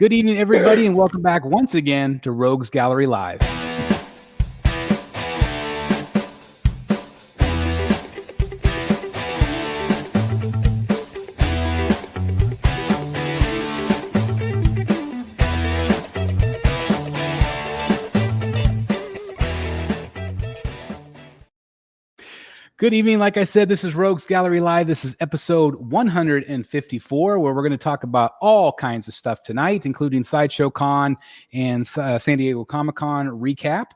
Good evening, everybody, and welcome back once again to Rogues Gallery Live. Good evening. Like I said, this is Rogues Gallery Live. This is episode 154, where we're going to talk about all kinds of stuff tonight, including Sideshow Con and San Diego Comic-Con recap.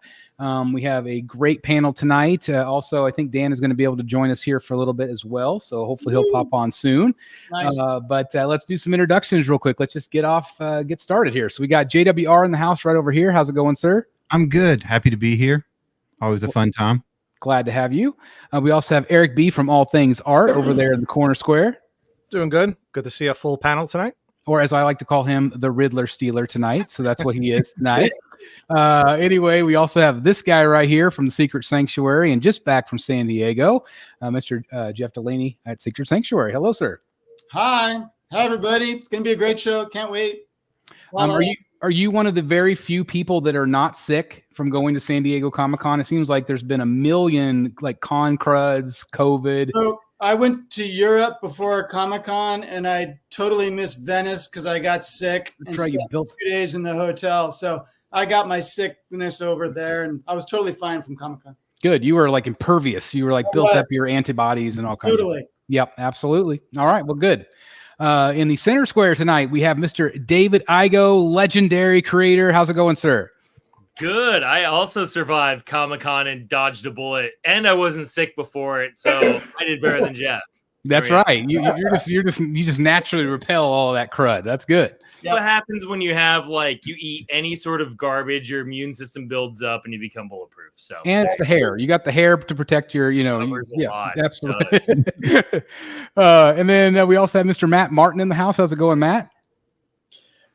We have a great panel tonight. Also, I think Dan is going to be able to join us here for a little bit as well, so hopefully he'll pop on soon. Nice. But let's do some introductions real quick. Let's just get started here. So we got JWR in the house right over here. How's it going, sir? I'm good. Happy to be here. Always a fun time. Glad to have you. We also have Eric B. from All Things Art over there in the corner square. Doing good. Good to see a full panel tonight. Or as I like to call him, the Riddler Stealer tonight. So that's what he is tonight. Anyway, we also have this guy right here from the Secret Sanctuary and just back from San Diego, Mr. Jeff Delaney at Secret Sanctuary. Hello, sir. Hi. Hi, everybody. It's going to be a great show. Can't wait. Are you one of the very few people that are not sick from going to San Diego Comic-Con? It seems like there's been a million like con cruds, COVID. So I went to Europe before Comic-Con and I totally missed Venice because I got sick and spent 2 days in the hotel. So I got my sickness over there and I was totally fine from Comic-Con. Good. You were like impervious. You were like built up your antibodies and all kinds of. Yep, absolutely. All right. Well, good. In the center square tonight, we have Mr. David Igo, legendary creator. How's it going, sir? Good. I also survived Comic-Con and dodged a bullet, and I wasn't sick before it, so I did better than Jeff. That's right. You just naturally repel all of that crud. That's good. What happens when you have you eat any sort of garbage, your immune system builds up and you become bulletproof. So and it's the hair. You got the hair to protect your, absolutely. And then we also have Mr. Matt Martin in the house. How's it going, Matt?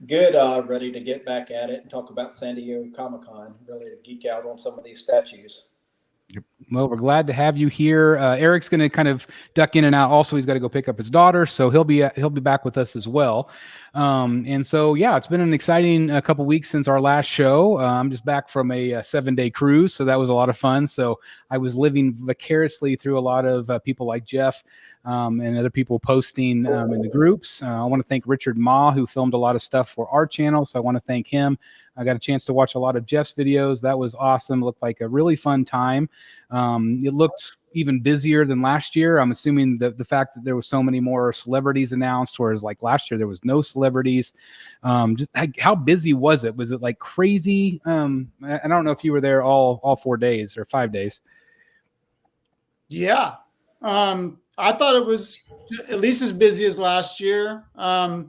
Good. Ready to get back at it and talk about San Diego Comic-Con. Really to geek out on some of these statues. Well, we're glad to have you here. Eric's going to kind of duck in and out. Also, he's got to go pick up his daughter, so he'll be back with us as well. And so, yeah, it's been an exciting couple weeks since our last show. I'm just back from a 7-day cruise, so that was a lot of fun. So I was living vicariously through a lot of people like Jeff and other people posting in the groups. I want to thank Richard Ma, who filmed a lot of stuff for our channel, so I want to thank him. I got a chance to watch a lot of Jeff's videos. That was awesome. It looked like a really fun time. It looked even busier than last year. I'm assuming that the fact that there was so many more celebrities announced, whereas like last year there was no celebrities. Just how busy was it? Was it like crazy? I don't know if you were there all 4 days or 5 days. Yeah. I thought it was at least as busy as last year. I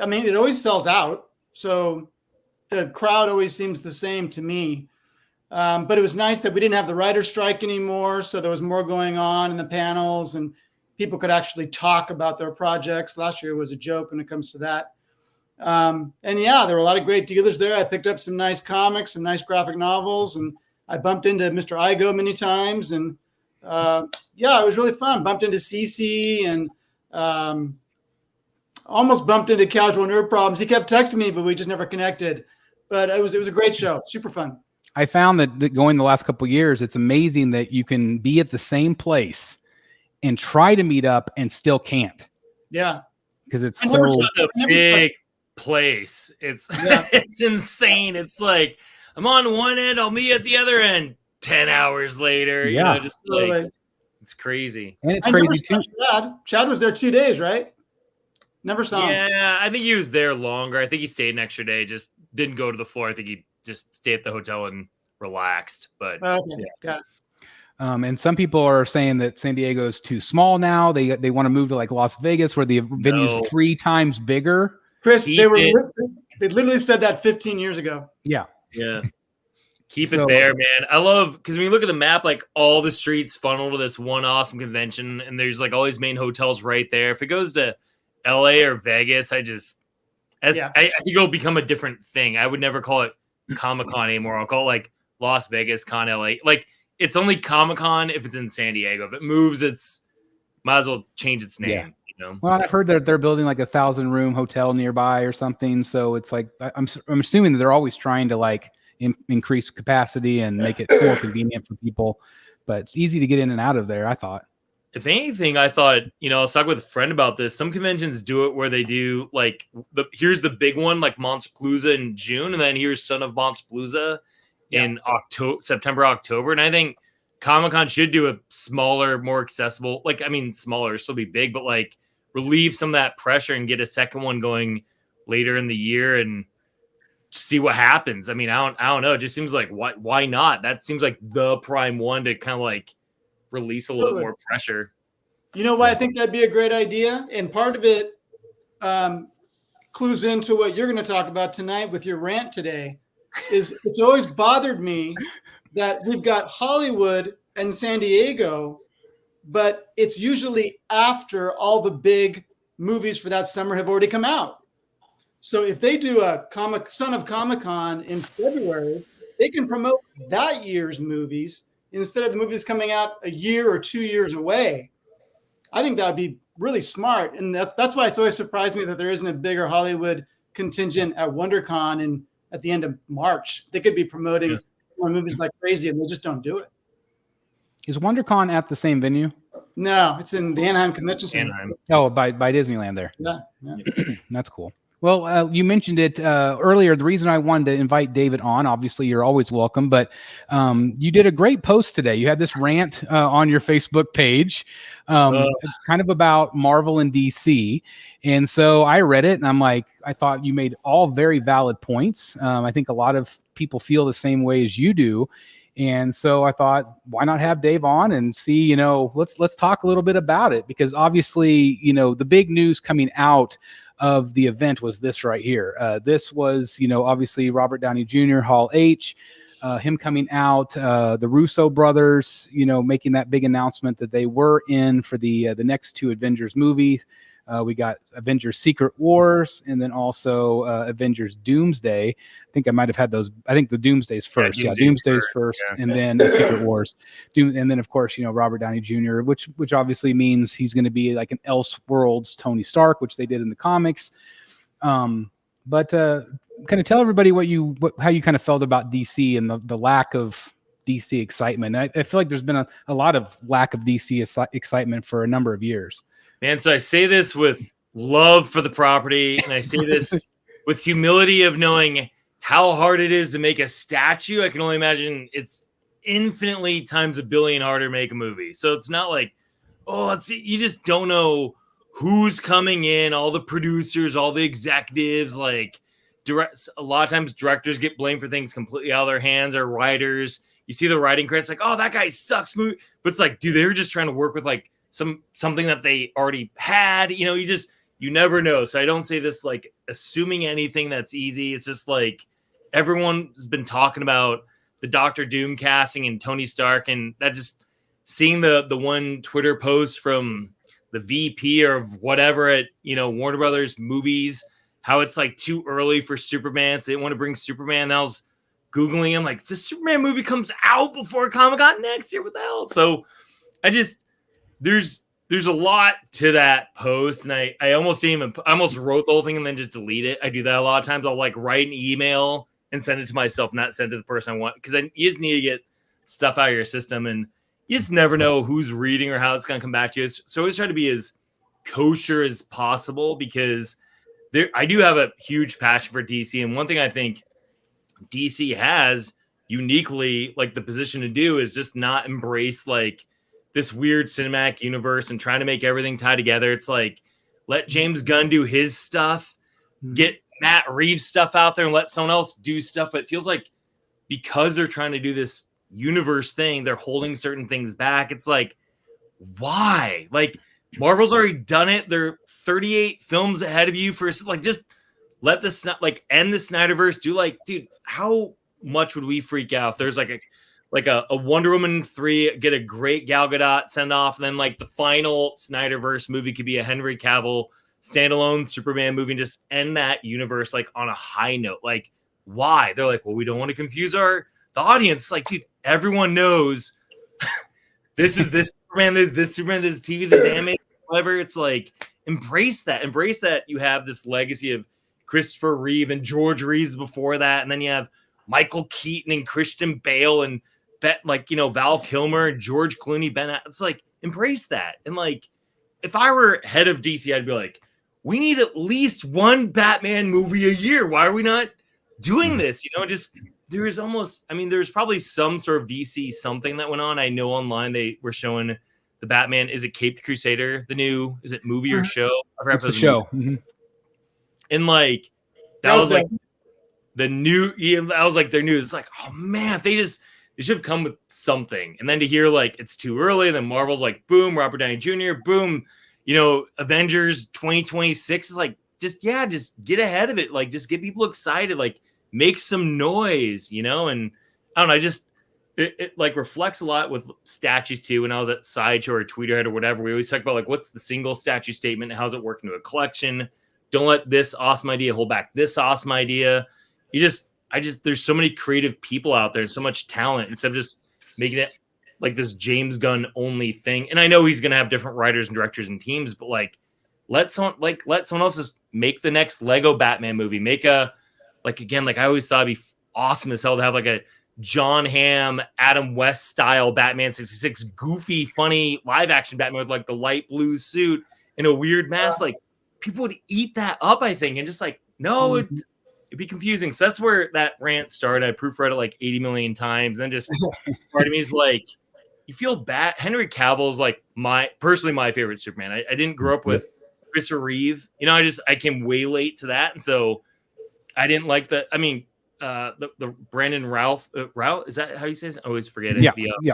mean, it always sells out. So the crowd always seems the same to me. But it was nice that we didn't have the writer's strike anymore. So there was more going on in the panels and people could actually talk about their projects. Last year was a joke when it comes to that. And yeah, there were a lot of great dealers there. I picked up some nice comics, some nice graphic novels, and I bumped into Mr. Igo many times. And yeah, it was really fun. Bumped into CC and almost bumped into Casual Nerd Problems. He kept texting me, but we just never connected. But it was a great show. Super fun. I found that going the last couple of years, it's amazing that you can be at the same place and try to meet up and still can't. Yeah. Because it's such a big place. It's it's insane. It's like I'm on one end, I'll meet at the other end 10 hours later. You know, just like it's crazy. And it's crazy too. Chad was there 2 days, right? Never saw him. Yeah, I think he was there longer. I think he stayed an extra day, just didn't go to the floor. I think he just stayed at the hotel and relaxed. But okay, got it. And some people are saying that San Diego is too small now. They want to move to like Las Vegas, where the venue's 3 times bigger. Chris, they literally said that 15 years ago. Yeah. Keep it there, man. I love because when you look at the map, like all the streets funnel to this one awesome convention, and there's like all these main hotels right there. If it goes to LA or Vegas, I think it'll become a different thing. I would never call it Comic-Con anymore. I'll call it like Las Vegas Con LA. Like it's only Comic-Con if it's in San Diego. If it moves, it's might as well change its name. know? Well, I've heard that they're building like a 1,000-room hotel nearby or something. So it's like I'm assuming that they're always trying to like increase capacity and make it more convenient for people. But it's easy to get in and out of there, I thought. If anything, I thought, I was talking with a friend about this. Some conventions do it where they do like here's the big one, like Monsterpalooza in June, and then here's Son of Monsterpalooza in September, October. And I think Comic-Con should do a smaller, more accessible, smaller, still be big, but like relieve some of that pressure and get a second one going later in the year and see what happens. I don't know. It just seems like why not? That seems like the prime one to kind of like release a little bit more pressure. You know why I think that'd be a great idea? And part of it clues into what you're going to talk about tonight with your rant today. Is it's always bothered me that we've got Hollywood and San Diego, but it's usually after all the big movies for that summer have already come out. So if they do a Son of Comic-Con in February, they can promote that year's movies instead of the movies coming out a year or 2 years away. I think that would be really smart. And that's why it's always surprised me that there isn't a bigger Hollywood contingent at WonderCon and at the end of March. They could be promoting more movies like crazy, and they just don't do it. Is WonderCon at the same venue? No, it's in the Anaheim Convention Center. Anaheim. Oh, by Disneyland there. Yeah. That's cool. Well, you mentioned it earlier. The reason I wanted to invite David on, obviously you're always welcome, but you did a great post today. You had this rant on your Facebook page, kind of about Marvel and DC. And so I read it and I'm like, I thought you made all very valid points. I think a lot of people feel the same way as you do. And so I thought, why not have Dave on and see, let's talk a little bit about it, because obviously, the big news coming out of the event was this right here. This was, obviously Robert Downey Jr., Hall H, him coming out, the Russo brothers, making that big announcement that they were in for the next two Avengers movies. We got Avengers Secret Wars and then also Avengers Doomsday. I think I might have had those. I think the Doomsday's first. Doomsday's first, and then Secret Wars. And then, of course, Robert Downey Jr., which obviously means he's going to be like an Elseworlds Tony Stark, which they did in the comics. But kind of tell everybody how you kind of felt about DC and the lack of DC excitement. I feel like there's been a lot of lack of DC excitement for a number of years. Man, so I say this with love for the property, and I say this with humility of knowing how hard it is to make a statue. I can only imagine it's infinitely times a billion harder to make a movie. So it's not like, you just don't know who's coming in, all the producers, all the executives, a lot of times directors get blamed for things completely out of their hands, or writers. You see the writing credits like, oh, that guy sucks movie. But it's like, dude, they were just trying to work with something that they already had. You never know. So I don't say this like assuming anything that's easy. It's just like everyone's been talking about the Doctor Doom casting and Tony Stark, and that just seeing the one Twitter post from the VP or whatever at Warner Brothers movies, how it's like too early for Superman, so they didn't want to bring Superman. And I was Googling him like, the Superman movie comes out before Comic-Con next year. What the hell? So there's a lot to that post, and I almost wrote the whole thing and then just delete it. I do that a lot of times. I'll like write an email and send it to myself, not send it to the person I want, because you just need to get stuff out of your system, and you just never know who's reading or how it's going to come back to you. So I always try to be as kosher as possible, because I do have a huge passion for DC, and one thing I think DC has uniquely like the position to do is just not embrace like this weird cinematic universe and trying to make everything tie together. It's like, let James Gunn do his stuff, get Matt Reeves stuff out there, and let someone else do stuff. But it feels like because they're trying to do this universe thing, they're holding certain things back. It's like, why? Like, Marvel's already done it. They're 38 films ahead of you for just let this not end the Snyderverse. Dude, how much would we freak out if there's like a Wonder Woman 3, get a great Gal Gadot send off, and then like the final Snyderverse movie could be a Henry Cavill standalone Superman movie, and just end that universe like on a high note. Like, why? They're like, well, we don't want to confuse the audience. Like, dude, everyone knows this is this Superman, this Superman, this TV, this anime, whatever. It's like, embrace that. Embrace that you have this legacy of Christopher Reeve and George Reeves before that, and then you have Michael Keaton and Christian Bale and Val Kilmer and George Clooney, Ben. It's like, embrace that. And like, if I were head of DC, I'd be like, we need at least one Batman movie a year. Why are we not doing this? There's probably some sort of DC something that went on. I know online they were showing the Batman. Is it Caped Crusader? Is it movie or show? I forgot It's a show. Mm-hmm. And like, that was like the new, that was like their news. It's like, oh man, if they should have come with something. And then to hear like, it's too early. And then Marvel's like, boom, Robert Downey Jr., boom, Avengers 2026 is like, just get ahead of it. Like, just get people excited, like make some noise, and I don't know, it like reflects a lot with statues too. When I was at Sideshow or Tweeterhead or whatever, we always talk about like, what's the single statue statement? How's it work into a collection? Don't let this awesome idea hold back this awesome idea. There's so many creative people out there, so much talent, instead of just making it like this James Gunn only thing. And I know he's going to have different writers and directors and teams, but like, let someone else just make the next Lego Batman movie. Make I always thought it'd be awesome as hell to have like a John Hamm, Adam West style Batman 66, goofy, funny live action Batman with like the light blue suit and a weird mask. Like, people would eat that up, I think, and just like, no, it'd be confusing. So that's where that rant started. I proofread it like 80 million times. And just part of me is like, you feel bad. Henry Cavill is like personally my favorite Superman. I didn't grow up with Christopher Reeve. I came way late to that. And so I didn't like the Brandon Ralph, is that how you say it? I always forget it. Yeah.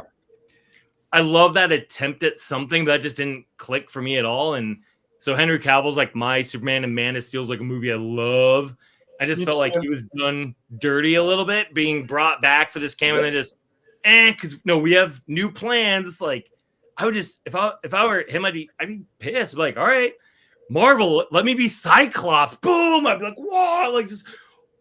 I love that attempt at something, but that just didn't click for me at all. And so Henry Cavill's like my Superman, and Man of Steel's like a movie I love. I just felt like he was done dirty a little bit, being brought back for this cameo, and then just, because we have new plans. It's like, I would just, if I were him, I'd be pissed. I'd be like, all right, Marvel, let me be Cyclops. Boom! I'd be like, whoa, like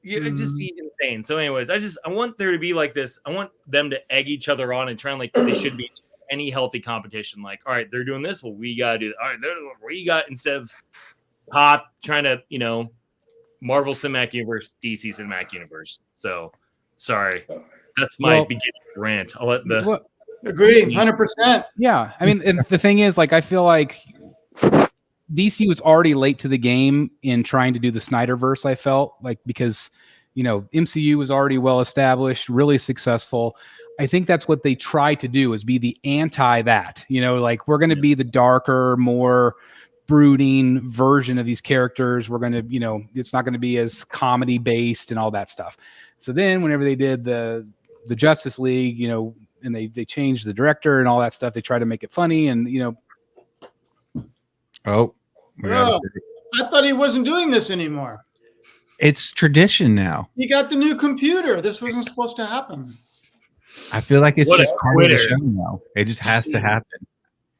it'd just be insane. So, anyways, I want there to be like this. I want them to egg each other on and try and like they should be any healthy competition. Like, all right, they're doing this. Well, we gotta do that. All right, we got, instead of Pop trying to, Marvel Cinematic Universe, DC Cinematic Universe. So, sorry, that's my beginning rant. I'll let the agree 100%. Yeah, I mean, and the thing is, like, I feel like DC was already late to the game in trying to do the Snyderverse. I felt like, because MCU was already well established, really successful. I think that's what they try to do, is be the anti that. Like, we're going to be the darker, more brooding version of these characters. We're going to, it's not going to be as comedy based and all that stuff. So then whenever they did the Justice League, and they changed the director and all that stuff, they try to make it funny, and I thought he wasn't doing this anymore. It's tradition now. He got the new computer. This wasn't supposed to happen. I feel like it's What just a part of the quitter. show now. It just has to happen.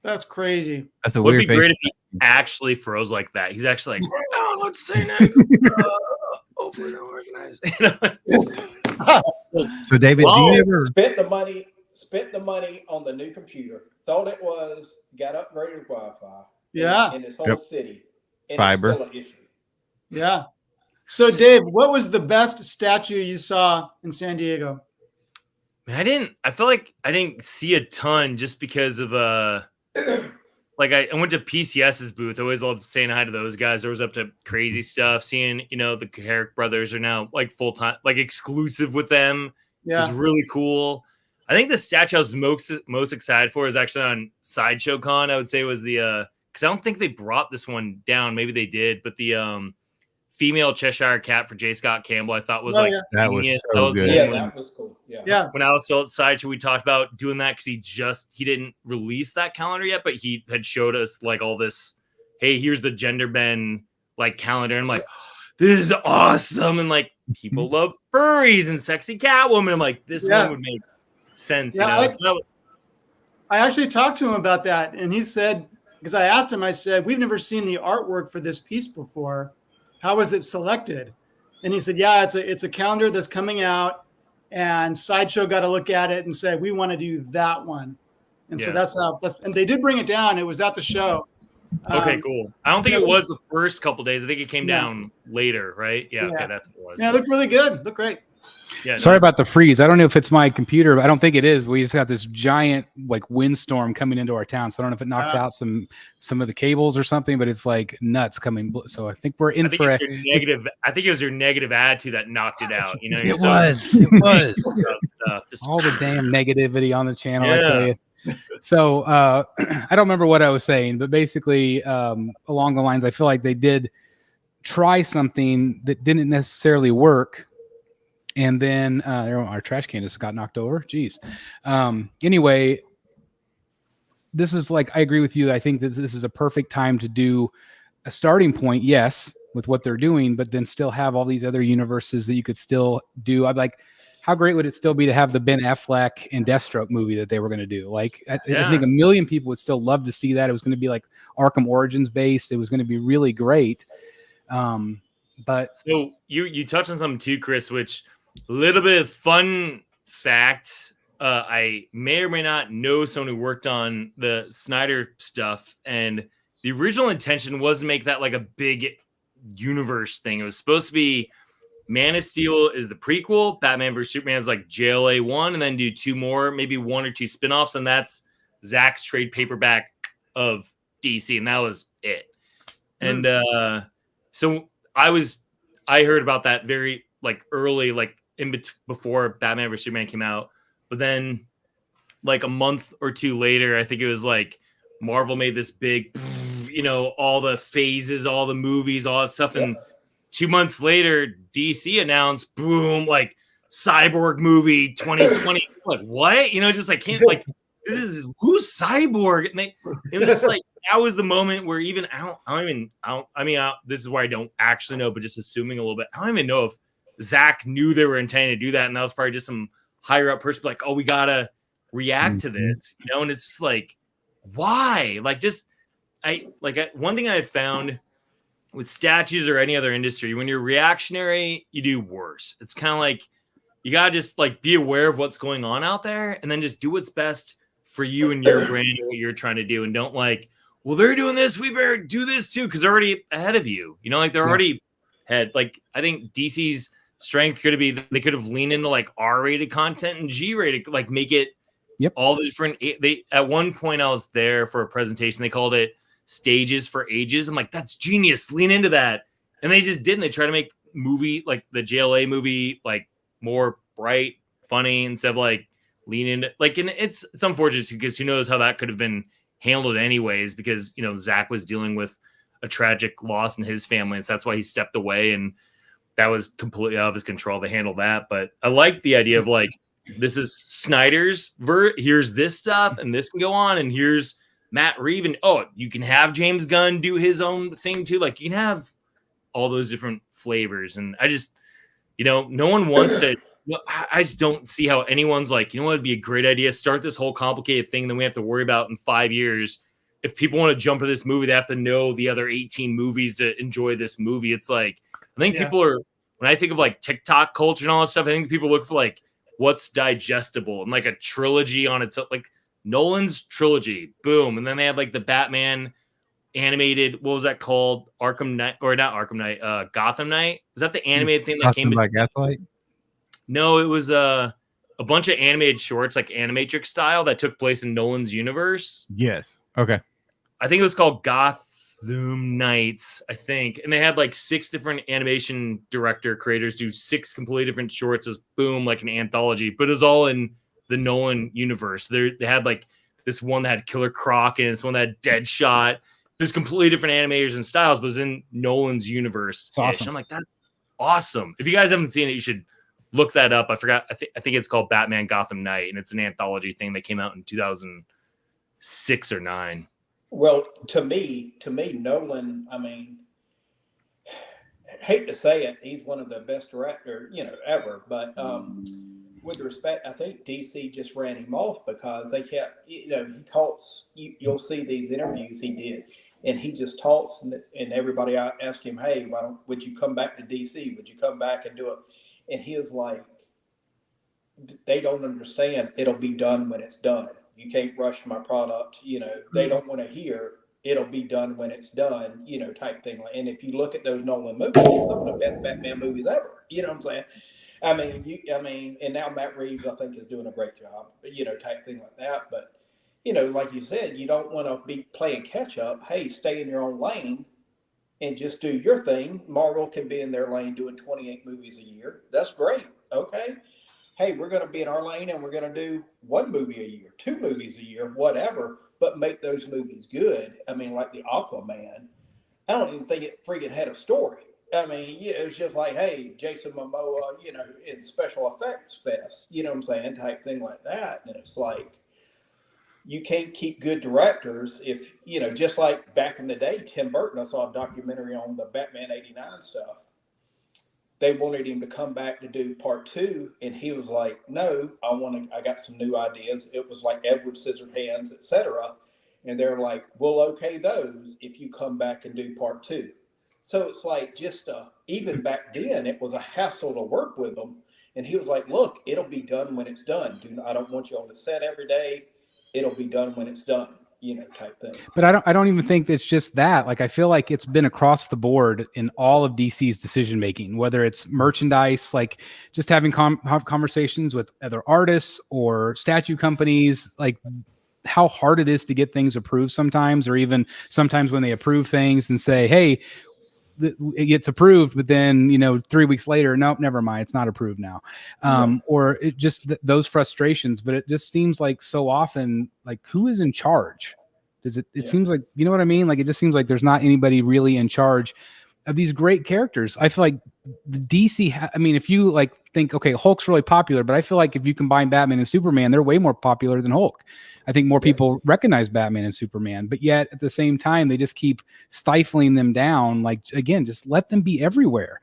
That's crazy. That's a would weird be face. great if he actually froze like that. He's actually like, no, don't say that. Hopefully they're organized. So, David, do you ever? Spent the money on the new computer. Thought it got upgraded Wi-Fi. Yeah. In this whole city. And Fiber. It's still an issue. Yeah. So, Dave, what was the best statue you saw in San Diego? Man, I feel like I didn't see a ton, just because of like I went to PCS's booth. I always loved saying hi to those guys. I was up to crazy stuff. Seeing, the Herrick brothers are now like full-time, like exclusive with them. Yeah. It was really cool. I think the statue I was most excited for is actually on Sideshow Con. I would say was the because I don't think they brought this one down. Maybe they did, but the female Cheshire Cat for J. Scott Campbell, I thought was That was genius. so That was good. Yeah, when- that was cool. Yeah. Yeah. When I was still at Sideshow, we talked about doing that because he didn't release that calendar yet, but he had showed us like all this. Hey, here's the gender bend like calendar. And I'm like, this is awesome. And like, people love furries and sexy Catwoman. I'm like, this one would make sense. Yeah, So I actually talked to him about that, and he said, because I asked him, I said, we've never seen the artwork for this piece before. How was it selected? And he said, yeah, it's a calendar that's coming out, and Sideshow got to look at it and say, we want to do that one. And so and they did bring it down. It was at the show. Okay, cool. I don't think it was the first couple days. I think it came down later, right? Yeah, okay, that's what it was. Yeah, it looked really good. Looked great. Yeah. Sorry about the freeze. I don't know if it's my computer, but I don't think it is. We just got this giant like windstorm coming into our town. So I don't know if it knocked out some of the cables or something, but it's like nuts coming. So I think we're in for a negative. I think it was your negative attitude that knocked it out. You know, It was. stuff. Just all the damn negativity on the channel. I tell you. So I don't remember what I was saying, but basically along the lines, I feel like they did try something that didn't necessarily work. And then our trash can just got knocked over. Jeez. Anyway, this is like, I agree with you. I think this is a perfect time to do a starting point, yes, with what they're doing, but then still have all these other universes that you could still do. I'm like, how great would it still be to have the Ben Affleck and Deathstroke movie that they were going to do? Like, I think a million people would still love to see that. It was going to be like Arkham Origins based. It was going to be really great. But so you touched on something too, Chris, which a little bit of fun facts. I may or may not know someone who worked on the Snyder stuff, and the original intention was to make that like a big universe thing. It was supposed to be Man of Steel is the prequel, Batman vs Superman is like JLA 1, and then do 2 more, maybe 1 or 2 spinoffs, and that's Zach's trade paperback of DC, and that was it. And so I heard about that very like early, like before Batman vs Superman came out, but then like a month or 2 later, I think it was like Marvel made this big, you know, all the phases, all the movies, all that stuff, and 2 months later, DC announced, boom, like Cyborg movie 2020. Like what? You know, just like can't like this is who's Cyborg, and it was just like that was the moment where even this is why I don't actually know, but just assuming a little bit, I don't even know if Zach knew they were intending to do that, and that was probably just some higher up person like, oh, we gotta react to this, you know, and it's just like, why? Like, just one thing I found with statues or any other industry, when you're reactionary, you do worse. It's kind of like you gotta just like be aware of what's going on out there, and then just do what's best for you and your brand and what you're trying to do, and don't like, well, they're doing this, we better do this too because they're already ahead of you. You know, like they're already ahead. Like I think DC's strength could be they could have leaned into like R-rated content and G-rated, like make it all the different. They at one point I was there for a presentation. They called it Stages for Ages. I'm like, that's genius. Lean into that, and they just didn't. They try to make movie like the JLA movie like more bright, funny instead of like lean into like. And it's unfortunate because who knows how that could have been handled anyways, because you know Zach was dealing with a tragic loss in his family, and so that's why he stepped away, and that was completely out of his control to handle that. But I like the idea of like, this is Snyder's here's this stuff, and this can go on, and here's Matt Reeves, and you can have James Gunn do his own thing too. Like you can have all those different flavors, and I just, you know, no one wants to. I just don't see how anyone's like, you know what, it'd be a great idea. Start this whole complicated thing that we have to worry about in 5 years. If people want to jump to this movie, they have to know the other 18 movies to enjoy this movie. It's like, I think people are, when I think of like TikTok culture and all that stuff, I think people look for like what's digestible and like a trilogy on its own, like Nolan's trilogy, boom. And then they had like the Batman animated, what was that called? Arkham Knight, or not Arkham Knight, Gotham Knight. Was that the animated thing that came by Gaslight? No, it was a bunch of animated shorts, like Animatrix style, that took place in Nolan's universe. Yes. Okay. I think it was called Gotham Knights, I think. And they had like 6 different animation director creators do 6 completely different shorts as boom, like an anthology, but it was all in the Nolan universe. They had like this one that had Killer Croc and this one that had Deadshot. There's completely different animators and styles, but it was in Nolan's universe. Awesome. I'm like, that's awesome. If you guys haven't seen it, you should look that up. I forgot. I think it's called Batman Gotham Knight, and it's an anthology thing that came out in 2006 or 9. Well, to me, Nolan, I mean, hate to say it, he's one of the best directors, you know, ever. But with respect, I think DC just ran him off because they kept, you know, he talks. You'll see these interviews he did, and he just talks, and everybody asked him, "Hey, would you come back to DC? Would you come back and do it?" And he was like, "They don't understand. It'll be done when it's done. You can't rush my product. You know, they don't want to hear it'll be done when it's done, type thing. And if you look at those Nolan movies, some of the best Batman movies ever. You know what I'm saying? And now Matt Reeves, I think, is doing a great job, type thing like that. But, like you said, you don't want to be playing catch up. Hey, stay in your own lane and just do your thing. Marvel can be in their lane doing 28 movies a year. That's great. Okay. Hey, we're going to be in our lane and we're going to do 1 movie a year, 2 movies a year, whatever, but make those movies good. Like the Aquaman, I don't even think it freaking had a story. It's just like, hey, Jason Momoa, in special effects fest, type thing like that. And it's like, you can't keep good directors if, just like back in the day, Tim Burton, I saw a documentary on the Batman 89 stuff. They wanted him to come back to do part 2. And he was like, no, I got some new ideas. It was like Edward Scissorhands, etc. And they're like, we'll okay those if you come back and do part 2. So it's like even back then, it was a hassle to work with them. And he was like, look, it'll be done when it's done. I don't want you on the set every day. It'll be done when it's done, type thing. But I don't even think it's just that. Like, I feel like it's been across the board in all of DC's decision making, whether it's merchandise, like just having conversations with other artists or statue companies, like how hard it is to get things approved sometimes, or even sometimes when they approve things and say, hey, it gets approved, but then 3 weeks later, nope, never mind, it's not approved now. Or it just those frustrations. But it just seems like so often, like, who is in charge? Does it seems like, you know what I mean? Like, it just seems like there's not anybody really in charge of these great characters. I feel like the DC, if you think, okay, Hulk's really popular, but I feel like if you combine Batman and Superman, they're way more popular than Hulk. I think more people recognize Batman and Superman, but yet at the same time, they just keep stifling them down. Like, again, just let them be everywhere.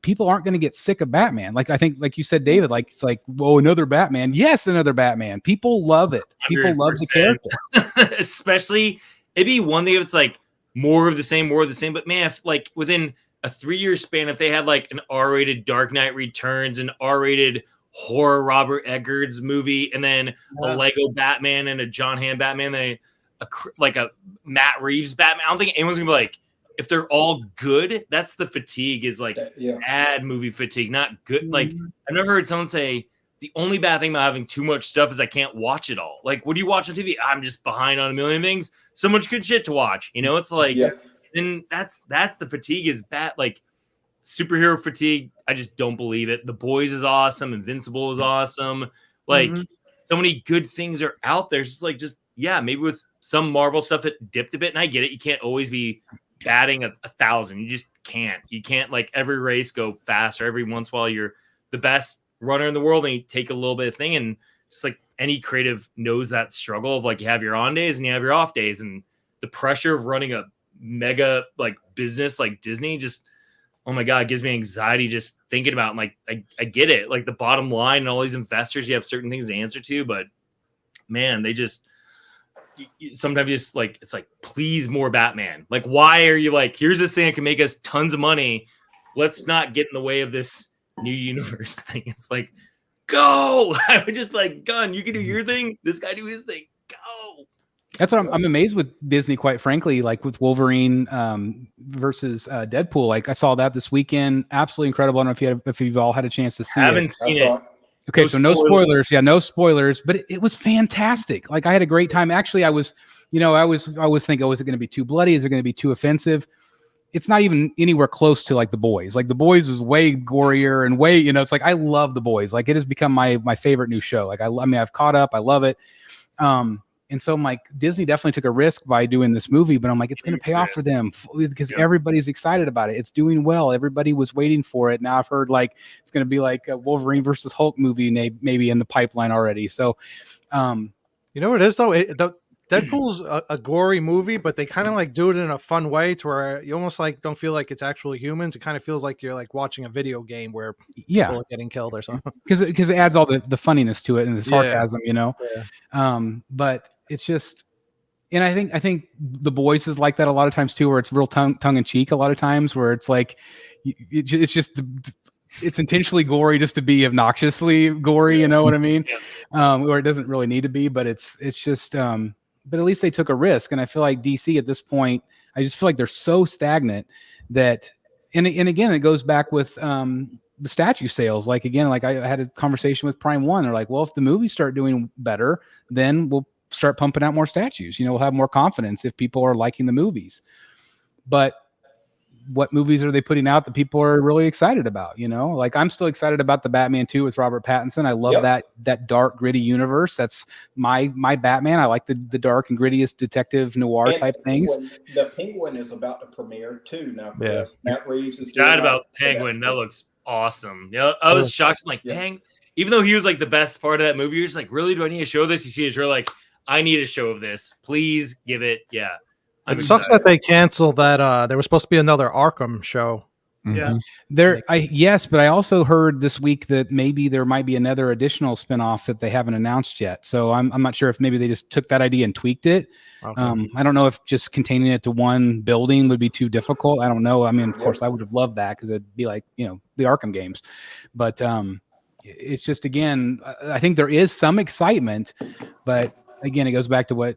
People aren't going to get sick of Batman. Like, I think, like you said, David, like, it's like, whoa, another Batman. Yes, another Batman. People love it. People 100%. Love the character. Especially, it'd be one thing if it's like more of the same. But man, if like within a 3-year span, if they had like an R-rated Dark Knight Returns, an R-rated horror Robert Eggers movie, and then a Lego Batman and a John Hamm Batman, then a Matt Reeves Batman. I don't think anyone's gonna be like, if they're all good, that's the fatigue, is like bad movie fatigue, not good. Like, I've never heard someone say the only bad thing about having too much stuff is I can't watch it all. Like, what do you watch on TV? I'm just behind on a million things. So much good shit to watch. It's like, and that's the fatigue is bad. Like, superhero fatigue, I just don't believe it. The Boys is awesome. Invincible is awesome. Like, so many good things are out there. It's just maybe with some Marvel stuff it dipped a bit, and I get it. You can't always be batting 1,000. You just can't. You can't, like, every race go faster. Every once in a while you're the best runner in the world and you take a little bit of thing, and just like any creative knows that struggle of like, you have your on days and you have your off days, and the pressure of running a mega like business like Disney just, oh my God, it gives me anxiety just thinking about it. Like, I get it. Like, the bottom line and all these investors, you have certain things to answer to, but man, they just, sometimes just like, it's like, please, more Batman. Like, why are you like, here's this thing that can make us tons of money. Let's not get in the way of this new universe thing. It's like, go. I would just be like, Gunn, you can do your thing. This guy do his thing. Go. That's what I'm amazed with Disney, quite frankly, like with Wolverine versus Deadpool. Like, I saw that this weekend. Absolutely incredible. I don't know if you've all had a chance to see it. I haven't seen it. Okay, so no spoilers. Yeah, no spoilers, but it was fantastic. Like, I had a great time. Actually, I was thinking, oh, is it going to be too bloody? Is it going to be too offensive? It's not even anywhere close to like The Boys. Like, The Boys is way gorier and way, it's like, I love The Boys. Like, it has become my favorite new show. Like, I've caught up. I love it. And so I'm like, Disney definitely took a risk by doing this movie, but I'm like, it's going to pay off for them because everybody's excited about it. It's doing well. Everybody was waiting for it. Now I've heard like it's going to be like a Wolverine versus Hulk movie maybe in the pipeline already. So, you know what it is though? Deadpool's a gory movie, but they kind of like do it in a fun way to where you almost like don't feel like it's actually humans. It kind of feels like you're like watching a video game where people are getting killed or something. Because it adds all the funniness to it and the sarcasm, But it's just, and I think The Boys is like that a lot of times too, where it's real tongue in cheek a lot of times, where it's like it's just it's intentionally gory just to be obnoxiously gory. You know what I mean? Where it doesn't really need to be, but it's just. but at least they took a risk. And I feel like DC at this point, I just feel like they're so stagnant that, and again, it goes back with the statue sales. Like, again, like I had a conversation with Prime One. They're like, well, if the movies start doing better, then we'll start pumping out more statues. We'll have more confidence if people are liking the movies. But what movies are they putting out that people are really excited about? Like, I'm still excited about the Batman 2 with Robert Pattinson. I love that dark, gritty universe. That's my Batman. I like the dark and grittiest detective noir type things. The Penguin is about to premiere too now. Yeah. Matt Reeves is Excited about the Penguin. That looks awesome. I was shocked. I'm like, dang. Even though he was like the best part of that movie, you're just like, really? Do I need to show this? You see a trailer, like, I need a show of this. Please give it. Yeah. It sucks that they canceled that. There was supposed to be another Arkham show. Yeah. Yes, but I also heard this week that maybe there might be another additional spinoff that they haven't announced yet. So I'm not sure if maybe they just took that idea and tweaked it. Okay. I don't know if just containing it to one building would be too difficult. I don't know. I mean, of course, I would have loved that because it'd be like, the Arkham games. But it's just, again, I think there is some excitement, but again, it goes back to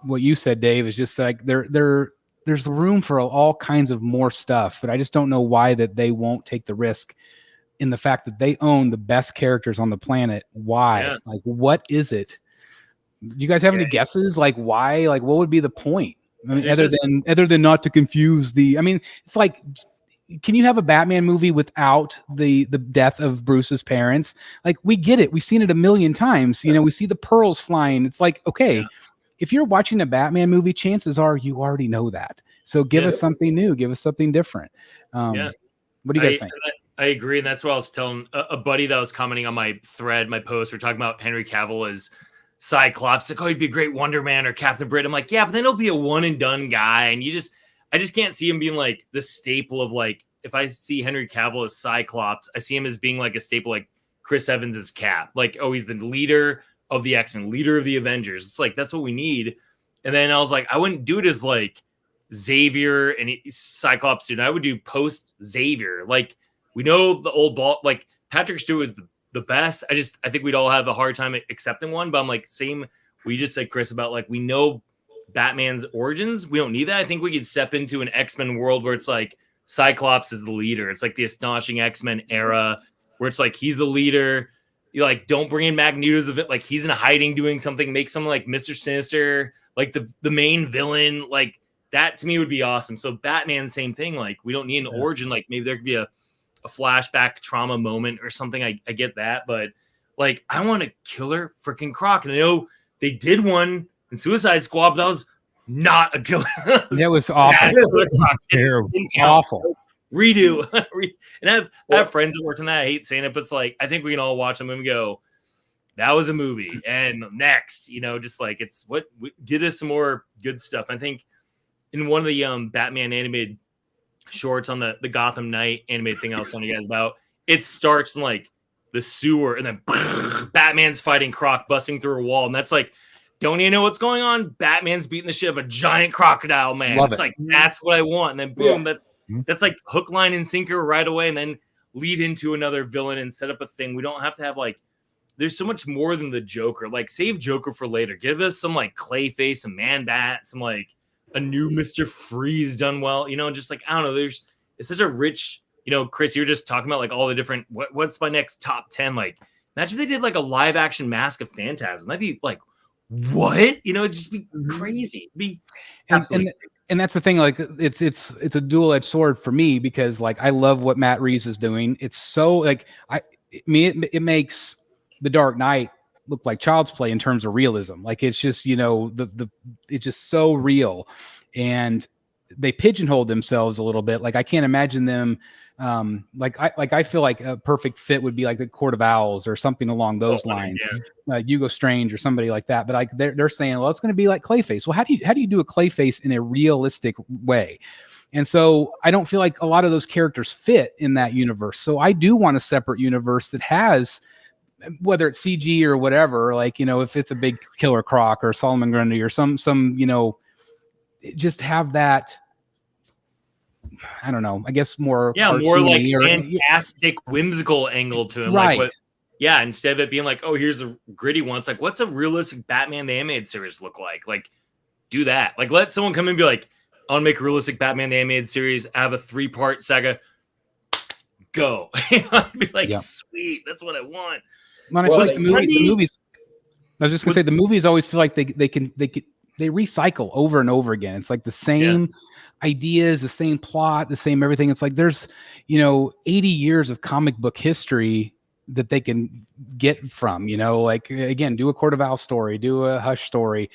what you said, Dave, is just like there's room for all kinds of more stuff, but I just don't know why that they won't take the risk in the fact that they own the best characters on the planet. Why? Yeah. Like, what is it? Do you guys have any guesses? Like, why? Like, what would be the point? I mean, other than not to confuse it's like, can you have a Batman movie without the death of Bruce's parents? Like, we get it. We've seen it a million times. We see the pearls flying. It's like, okay, if you're watching a Batman movie, chances are you already know that. So give us something new. Give us something different. What do you guys think? I agree. And that's what I was telling a buddy that was commenting on my thread, my post. We're talking about Henry Cavill as Cyclops. Like, oh, he'd be a great Wonder Man or Captain Britain. I'm like, yeah, but then he'll be a one and done guy. And I just can't see him being like the staple of, like, if I see Henry Cavill as Cyclops, I see him as being like a staple, like Chris Evans as Cap. Like, oh, he's the leader of the X-Men, leader of the Avengers. It's like, that's what we need. And then I was like, I wouldn't do it as like Xavier and Cyclops dude. I would do post Xavier. Like, we know the old ball, like Patrick Stewart is the best. I think we'd all have a hard time accepting one, but I'm like, same. We just said, Chris, about like, we know Batman's origins. We don't need that. I think we could step into an X-Men world where it's like Cyclops is the leader. It's like the astonishing X-Men era where it's like, he's the leader. You like, don't bring in Magneto's of it. Like, he's in hiding doing something, make someone like Mr. Sinister, like the main villain. Like, that to me would be awesome. So Batman, same thing. Like, we don't need an origin. Like, maybe there could be a flashback trauma moment or something. I get that. But like, I want a killer freaking Croc. And I know they did one in Suicide Squad, but that was not a killer. That was awful. Terrible. Awful. Redo. And I have friends that worked on that. I hate saying it, but it's like, I think we can all watch them and go, that was a movie. And next, just like, it's get us some more good stuff. I think in one of the Batman animated shorts on the Gotham Knight animated thing I was telling you guys about, it starts in like the sewer and then Batman's fighting Croc busting through a wall. And that's like, don't you know what's going on? Batman's beating the shit of a giant crocodile, man. Love it's it. like, that's what I want. And then boom, that's like hook, line, and sinker right away, and then lead into another villain and set up a thing. We don't have to have like, there's so much more than the Joker. Like, save Joker for later. Give us some like Clayface, some Man-Bat, some like a new Mr. Freeze done well. Just like, I don't know. It's such a rich, Chris, you're just talking about like all the different, what's my next top 10? Like, imagine if they did like a live action Mask of Phantasm. That'd be like, what? It'd just be crazy. It'd be absolutely and that's the thing, like it's a dual-edged sword for me, because like I love what Matt Reeves is doing. It's so like it makes The Dark Knight look like child's play in terms of realism. Like, it's just, it's just so real, and they pigeonholed themselves a little bit. Like, I can't imagine them I feel like a perfect fit would be like the Court of Owls or something along those lines. Hugo Strange or somebody like that. But like they're saying, well, it's going to be like Clayface. Well, how do you do a Clayface in a realistic way? And so I don't feel like a lot of those characters fit in that universe. So I do want a separate universe that has, whether it's CG or whatever, like, if it's a big Killer Croc or Solomon Grundy or some just have that, I don't know, I guess more like fantastic, whimsical angle to him. Right. Like instead of it being like, oh, here's the gritty one, it's like, what's a realistic Batman the animated series look like? Like, do that. Like, let someone come in and be like, I want to make a realistic Batman the animated series. I have a 3-part saga. Go. I'd be like, sweet. That's what I want. When I feel like the movies. I was just gonna say the movies always feel like they recycle over and over again. It's like the same ideas, the same plot, the same everything. It's like there's 80 years of comic book history that they can get from. Like again, do a Court of Owls story, do a Hush story.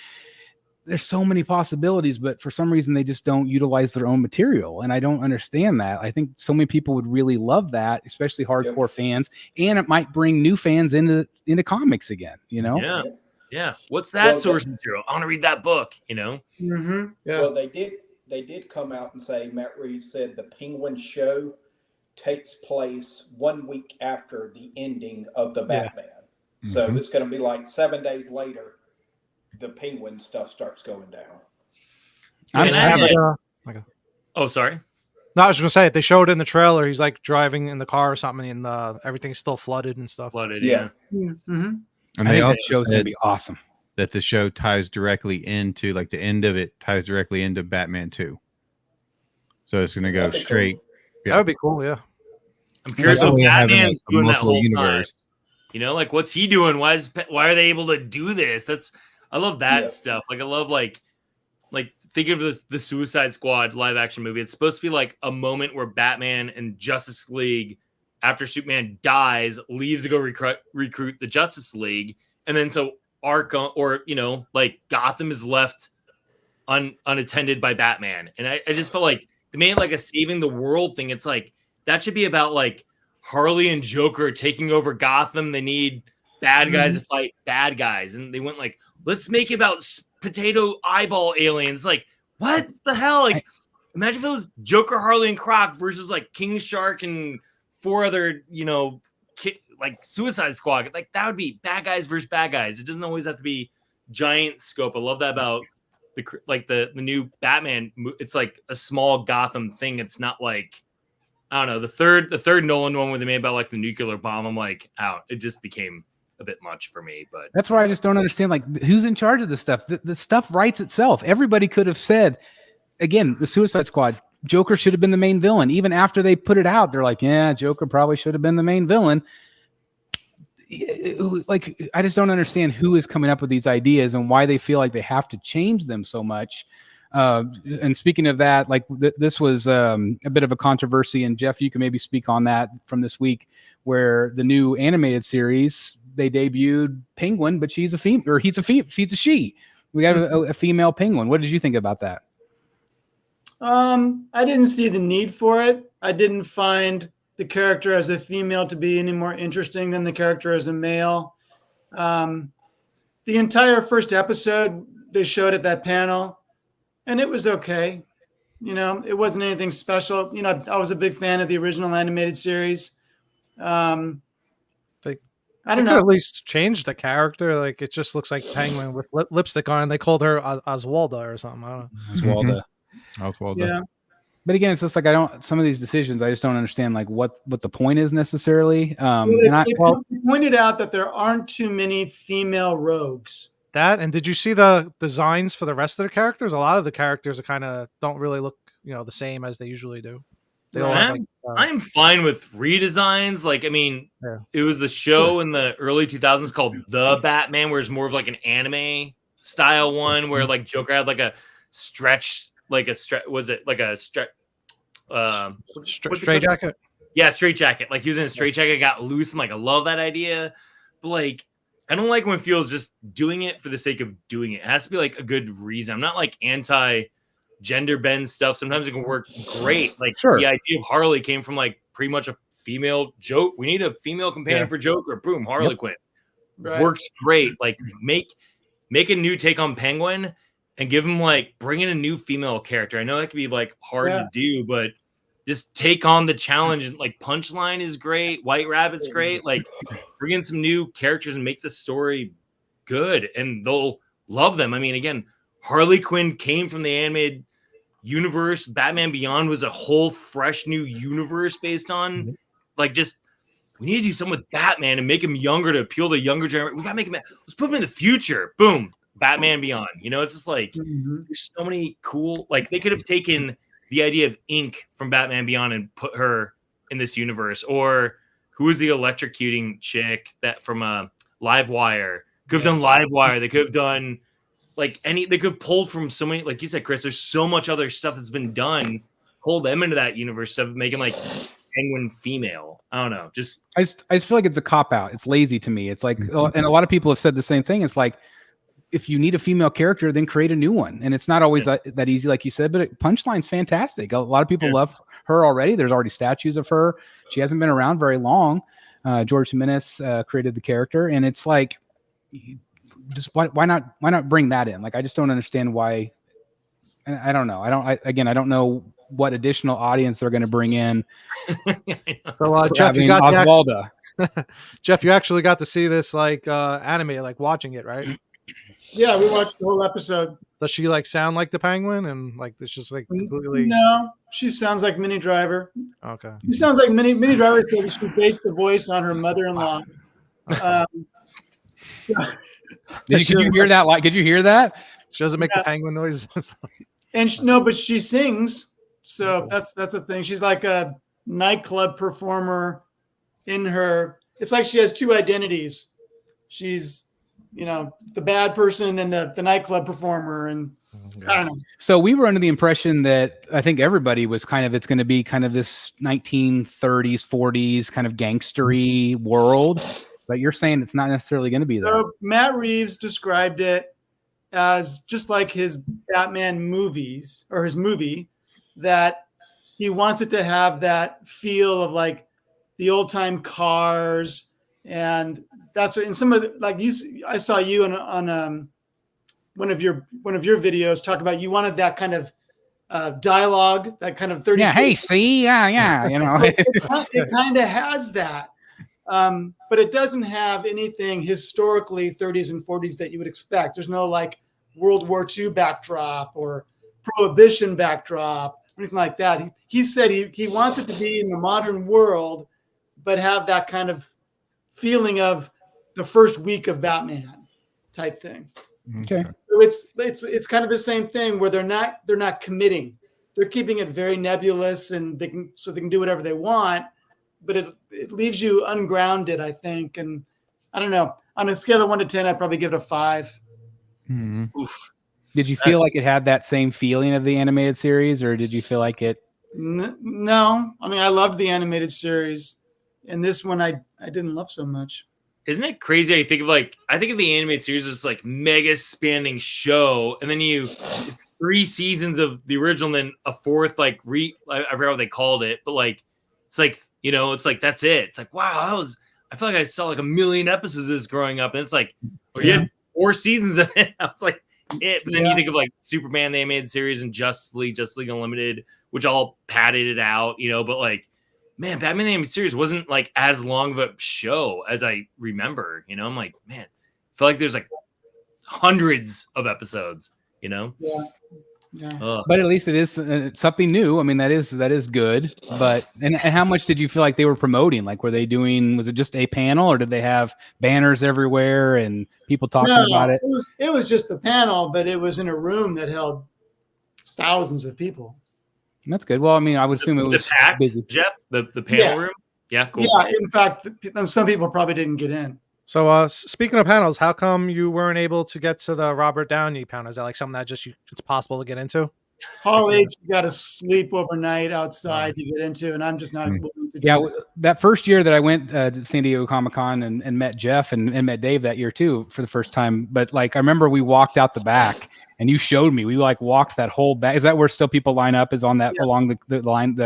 There's so many possibilities, but for some reason they just don't utilize their own material. And I don't understand that. I think so many people would really love that, especially hardcore fans. And it might bring new fans into comics again, Yeah. Yeah. What's that source material? I want to read that book, Mm-hmm. Yeah. Well, they did come out and say, Matt Reeves said the Penguin show takes place 1 week after the ending of the Batman. So it's going to be like 7 days later. The Penguin stuff starts going down. Oh, sorry. No, I was just gonna say they showed in the trailer. He's like driving in the car or something, and everything's still flooded and stuff. Yeah. Mm-hmm. And they also show's gonna be awesome. That the show ties directly into, like, the end of it ties directly into Batman 2. So it's gonna go straight. Cool. Yeah. That would be cool. Yeah. I'm curious what Batman's doing that whole time. Like, what's he doing? Why are they able to do this? I love that stuff. Like, I love like think of the Suicide Squad live action movie. It's supposed to be like a moment where Batman and Justice League, after Superman dies, leaves to go recruit the Justice League, and then so Arkham or like Gotham is left unattended by Batman. And I just felt like they made like a saving the world thing. It's like that should be about like Harley and Joker taking over Gotham. They need bad guys to fight bad guys, and they went like, let's make it about potato eyeball aliens. Like, what the hell? Like, imagine if it was Joker, Harley, and Croc versus like King Shark and 4 other, like Suicide Squad. Like, that would be bad guys versus bad guys. It doesn't always have to be giant scope. I love that about the new Batman. It's like a small Gotham thing. It's not like, I don't know, the third Nolan one where they made about like the nuclear bomb. I'm like, out. It just became a bit much for me, but that's where I just don't understand, like, who's in charge of this stuff. The stuff writes itself. Everybody could have said, again, the Suicide Squad, Joker should have been the main villain. Even after they put it out, they're like, yeah, Joker probably should have been the main villain. Like, I just don't understand who is coming up with these ideas and why they feel like they have to change them so much. And speaking of that, like this was a bit of a controversy, and Jeff, you can maybe speak on that from this week, where the new animated series, they debuted Penguin, but she's a female, or she's a she. We got a female Penguin. What did you think about that? I didn't see the need for it. I didn't find the character as a female to be any more interesting than the character as a male. The entire first episode they showed at that panel, and it was okay. It wasn't anything special. I was a big fan of the original animated series. I don't know. At least change the character. Like, it just looks like Penguin with lipstick on, and they called her Oswalda or something. I don't know. Oswalda. Yeah. But again, it's just like some of these decisions, I just don't understand like what the point is necessarily. They pointed out that there aren't too many female rogues. And did you see the designs for the rest of the characters? A lot of the characters are don't really look, the same as they usually do. I'm fine with redesigns. Like, I mean, it was the show in the early 2000s called The Batman, where it's more of like an anime style one, where like Joker had like a stretch, was it like a stretch? Straight jacket. Yeah, straight jacket. Like, he was in a straight jacket, got loose. I'm like, I love that idea, but like, I don't like when it feels just doing it for the sake of doing it. It has to be like a good reason. I'm not like anti gender bend stuff. Sometimes it can work great. Like, the idea of Harley came from like pretty much a female joke. We need a female companion for Joker. Boom, Harley Quinn. Right. Works great. Like, make a new take on Penguin and give him bring in a new female character. I know that can be like hard to do, but just take on the challenge. And like, Punchline is great. White Rabbit's great. Like, bring in some new characters and make the story good, and they'll love them. I mean, again, Harley Quinn came from the animated universe. Batman Beyond was a whole fresh new universe based on we need to do something with Batman and make him younger to appeal to younger generation. We gotta make him, let's put him in the future. Boom. Batman Beyond. You know, it's just like there's so many cool. Like they could have taken the idea of Ink from Batman Beyond and put her in this universe, or who is the electrocuting chick that from Livewire? Could have done Livewire. They could have done like they could have pulled from so many, like you said, Chris, there's so much other stuff that's been done. Pull them into that universe of making like Penguin female. I don't know. I just feel like it's a cop out. It's lazy to me. It's like, and a lot of people have said the same thing. It's like, if you need a female character, then create a new one. And it's not always that easy, like you said, but Punchline's fantastic. A lot of people love her already. There's already statues of her. She hasn't been around very long. George Jimenez created the character, and it's like, just why not bring that in? Like, I just don't understand why. And I don't know. I don't know what additional audience they're going to bring in. So Jeff, you got Oswalda. Jeff, you actually got to see this like anime, like watching it, right? Yeah, we watched the whole episode. Does she like sound like the Penguin, and like it's just like completely? No, she sounds like Minnie Driver. Okay, she sounds like Minnie Driver. Said she based the voice on her mother-in-law. Did you hear that? Like, did you hear that? She doesn't make the penguin noise. And but she sings. So that's the thing. She's like a nightclub performer in her. It's like she has two identities. She's, the bad person and the nightclub performer. And I don't know. So we were under the impression that I think everybody was it's going to be kind of this 1930s, 40s kind of gangstery world. But you're saying it's not necessarily going to be that. So Matt Reeves described it as just like his Batman movies, or his movie, that he wants it to have that feel of like the old time cars. And that's in some of the, like I saw you on one of your videos talk about, you wanted that kind of dialogue, that kind of 30s. Yeah. Hey, see, yeah. It kind of has that. But it doesn't have anything historically 30s and 40s that you would expect. There's no like World War II backdrop or Prohibition backdrop, anything like that. He said he wants it to be in the modern world, but have that kind of feeling of the first week of Batman type thing. Okay. So it's kind of the same thing where they're not committing. They're keeping it very nebulous, and they can do whatever they want, but it leaves you ungrounded, I think. And I don't know, on a scale of 1 to 10, I'd probably give it a 5. Oof. Did you feel like it had that same feeling of the animated series, or did you feel like it? No, I mean, I loved the animated series, and this one I didn't love so much. Isn't it crazy how you think of I think of the animated series as like mega spanning show, and then it's 3 seasons of the original, and then a fourth I forgot what they called it, but it's like it's like that's it. It's like, wow, I feel like I saw like 1 million episodes of this growing up, and it's like, you had 4 seasons of it. I was like, it. But then you think of like Superman, the animated series, and Justice League Unlimited, which all padded it out, but like, man, Batman the Animated Series wasn't like as long of a show as I remember. I'm like, man, I feel like there's like hundreds of episodes. Yeah. But at least it is something new. I mean, that is good. But and how much did you feel like they were promoting? Like, was it just a panel, or did they have banners everywhere and people talking about it? It was just the panel, but it was in a room that held thousands of people. That's good. Well, I mean, I would assume it was packed, busy. Jeff, the panel room. Yeah, cool. Yeah, in fact, some people probably didn't get in. So, speaking of panels, how come you weren't able to get to the Robert Downey panel? Is that like something that it's possible to get into? Hall H, you got to sleep overnight outside to get into, and I'm just not willing to do that. That first year that I went to San Diego Comic-Con and met Jeff and met Dave that year too for the first time. But like, I remember we walked out the back and you showed me, we like walked that whole back. Is that where still people line up, is on that along the line,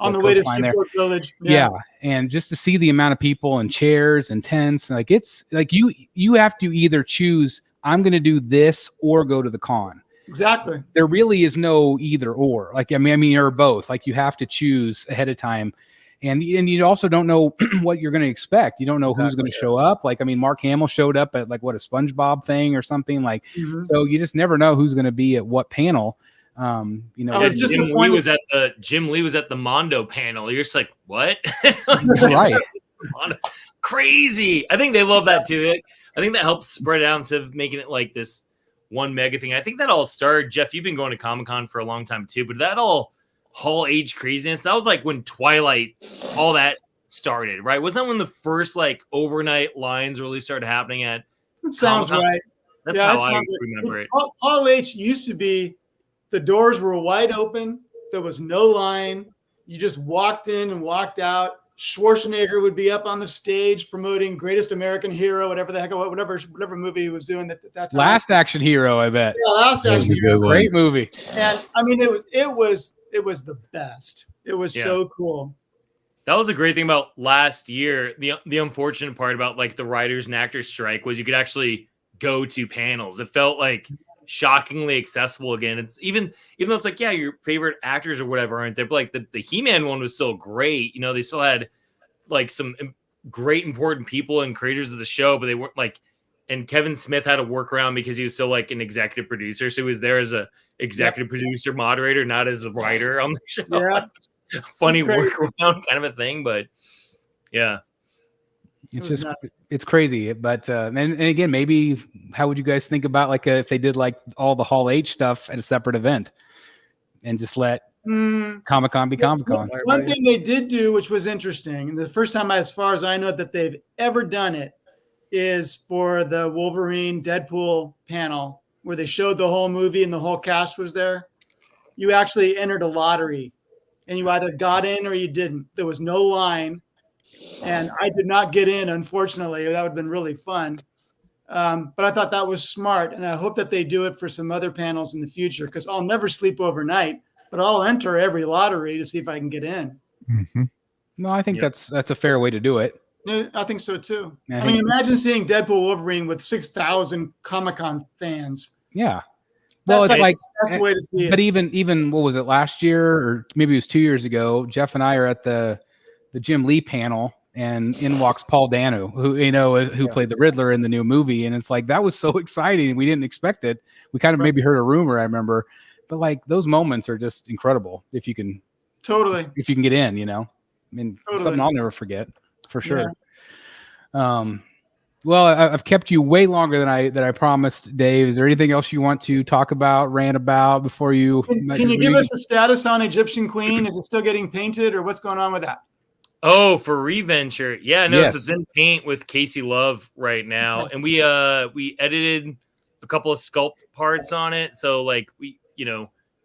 on the way to Seaport Village. Yeah. And just to see the amount of people and chairs and tents, like it's like you have to either choose, I'm going to do this or go to the con. Exactly. There really is no either or. Like, I mean, or both. Like, you have to choose ahead of time. And you also don't know what you're going to expect. You don't know who's going to show up. Like, I mean, Mark Hamill showed up at like a SpongeBob thing or something. Like, so you just never know who's going to be at what panel. I was Jim Lee was at the Mondo panel. You're just like, what? Right. Crazy. I think they love that too. I think that helps spread it out instead of making it like this one mega thing. I think that all started, Jeff, you've been going to Comic-Con for a long time too, but that all Hall Age craziness, that was like when Twilight, all that started, right? Wasn't that when the first like overnight lines really started happening at It sounds Comic-Con? right. That's Yeah, how it I sounds remember right. it. Hall H used to be the doors were wide open. There was no line. You just walked in and walked out. Schwarzenegger would be up on the stage promoting Greatest American Hero, whatever the heck, whatever movie he was doing at that time. Last Action Hero, I bet. Yeah, Last That was Action a Hero. good one. Great movie. And I mean, it was the best. It was so cool. That was a great thing about last year. The unfortunate part about like the writers and actors strike was you could actually go to panels. It felt like shockingly accessible again. It's even though it's like, yeah, your favorite actors or whatever aren't there, but like the He-Man one was still great. You know, they still had like some great important people and creators of the show, but they weren't like, and Kevin Smith had a workaround because he was still like an executive producer. So he was there as a executive producer moderator, not as the writer on the show. Yeah. Funny Crazy. workaround kind of a thing, but yeah. It's crazy, but and again, maybe how would you guys think about like if they did like all the Hall H stuff at a separate event and just let Comic-Con be Comic-Con? One thing they did do, which was interesting, and the first time, as far as I know, that they've ever done it, is for the Wolverine Deadpool panel where they showed the whole movie and the whole cast was there. You actually entered a lottery, and you either got in or you didn't. There was no line. And I did not get in, unfortunately. That would have been really fun. But I thought that was smart. And I hope that they do it for some other panels in the future, because I'll never sleep overnight, but I'll enter every lottery to see if I can get in. Mm-hmm. No, I think that's a fair way to do it. Yeah, I think so too. Yeah, I mean, imagine seeing Deadpool Wolverine with 6,000 Comic-Con fans. Yeah. Well, it's like, that's the way to see it. but even what was it, last year or maybe it was 2 years ago? Jeff and I are at the Jim Lee panel, and in walks Paul Dano, who played the Riddler in the new movie, and it's like that was so exciting. We didn't expect it. We kind of maybe heard a rumor, I remember, but like those moments are just incredible if you can get in. I mean, something I'll never forget for sure. Yeah. Well, I've kept you way longer than I promised, Dave. Is there anything else you want to talk about, rant about before you? Can you give us a status on Egyptian Queen? Is it still getting painted, or what's going on with that? Oh, for Reventure. Yeah, no, Yes. so it's in paint with Casey Love right now. And we edited a couple of sculpt parts on it. So like we,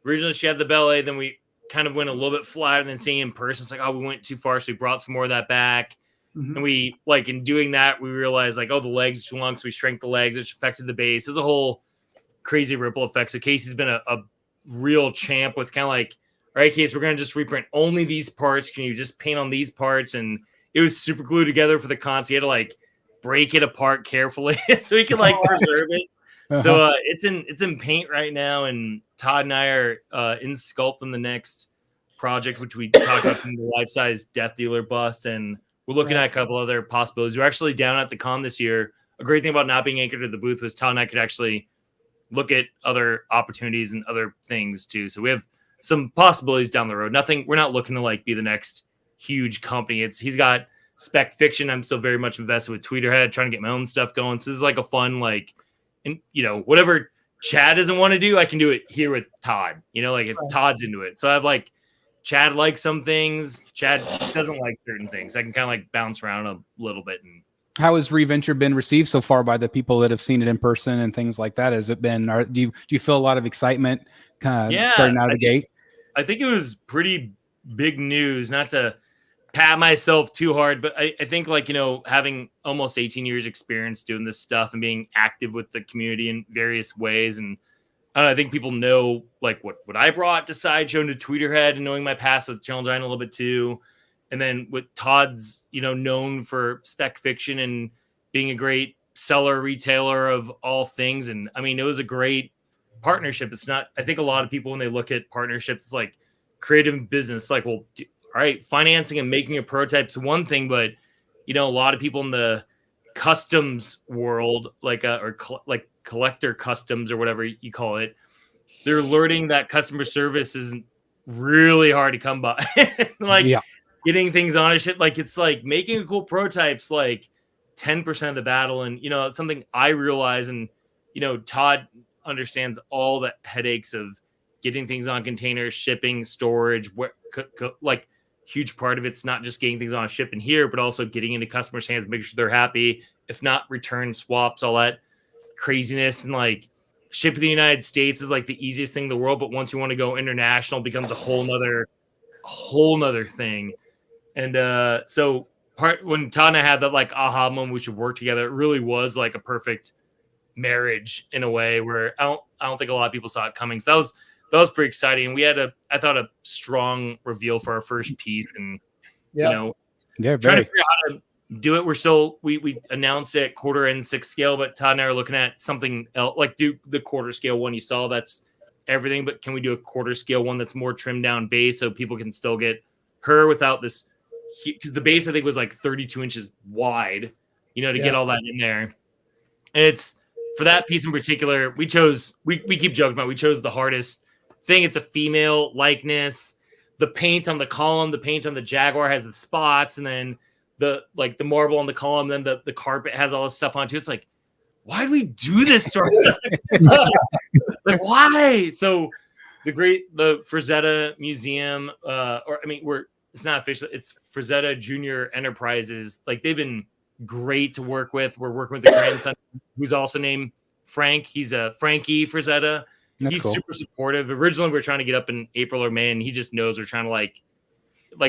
originally she had the belly, then we kind of went a little bit flat, and then seeing in person, it's like, oh, we went too far. So we brought some more of that back. Mm-hmm. And we like in doing that, we realized like, oh, the legs too long. So we shrank the legs, which affected the base. There's a whole crazy ripple effect. So Casey's been a real champ with kind of like, all right, Case, we're going to just reprint only these parts. Can you just paint on these parts? And it was super glued together for the con. So you had to like break it apart carefully so we could like preserve it. So it's in paint right now. And Todd and I are in sculpt in the next project, which we talked about in the life-size Death Dealer bust. And we're looking at a couple other possibilities. We're actually down at the con this year. A great thing about not being anchored to the booth was Todd and I could actually look at other opportunities and other things too. So we have some possibilities down the road. Nothing. We're not looking to like be the next huge company. He's got Spec Fiction. I'm still very much invested with Tweeterhead, trying to get my own stuff going. So this is like a fun, like, and whatever Chad doesn't want to do, I can do it here with Todd. Like if Todd's into it. So I have like Chad likes some things. Chad doesn't like certain things. I can kind of like bounce around a little bit. And how has Reventure been received so far by the people that have seen it in person and things like that? Has it been? Do you feel a lot of excitement kind of starting out of the gate? I think it was pretty big news, not to pat myself too hard, but I think like, having almost 18 years experience doing this stuff and being active with the community in various ways. And I don't know, I think people know like what I brought to Sideshow and to Tweeterhead, and knowing my past with Channel Giant a little bit too. And then with Todd's, known for Spec Fiction and being a great seller, retailer of all things. And I mean, it was a great partnership. It's not, I think a lot of people, when they look at partnerships, it's like creative business, like, well, all right, financing and making a prototype is one thing, but a lot of people in the customs world, like collector customs or whatever you call it, they're learning that customer service is really hard to come by. getting things on a ship. Like it's like making a cool prototype's like 10% of the battle. And, you know, it's something I realize, and, you know, Todd understands all the headaches of getting things on containers, shipping, storage, like huge part of it's not just getting things on a ship in here, but also getting into customers' hands, making sure they're happy. If not, return swaps, all that craziness. And like shipping to the United States is like the easiest thing in the world. But once you want to go international, it becomes a whole nother thing. And so when Todd and I had that like aha moment, we should work together, it really was like a perfect marriage in a way where I don't think a lot of people saw it coming. So that was pretty exciting. We had I thought a strong reveal for our first piece, and you know, trying to figure out how to do it. We're still we announced it quarter and 6 scale, but Todd and I are looking at something else, like do the quarter scale one you saw. That's everything, but can we do a quarter scale one that's more trimmed down base so people can still get her without this? Because the base I think was like 32 inches wide, you know, to get all that in there. And it's for that piece in particular, we keep joking about, we chose the hardest thing. It's a female likeness. The paint on the column, the paint on the Jaguar has the spots, and then the marble on the column, then the carpet has all this stuff on too. It's like, why do we do this to ourselves? Like, why? So the Frazetta Museum, it's not official. It's Frazetta Junior Enterprises. Like, they've been great to work with. We're working with the grandson, who's also named Frank. He's a Frankie Frazetta. He's cool. Super supportive. Originally, we were trying to get up in April or May, and he just knows we're trying to like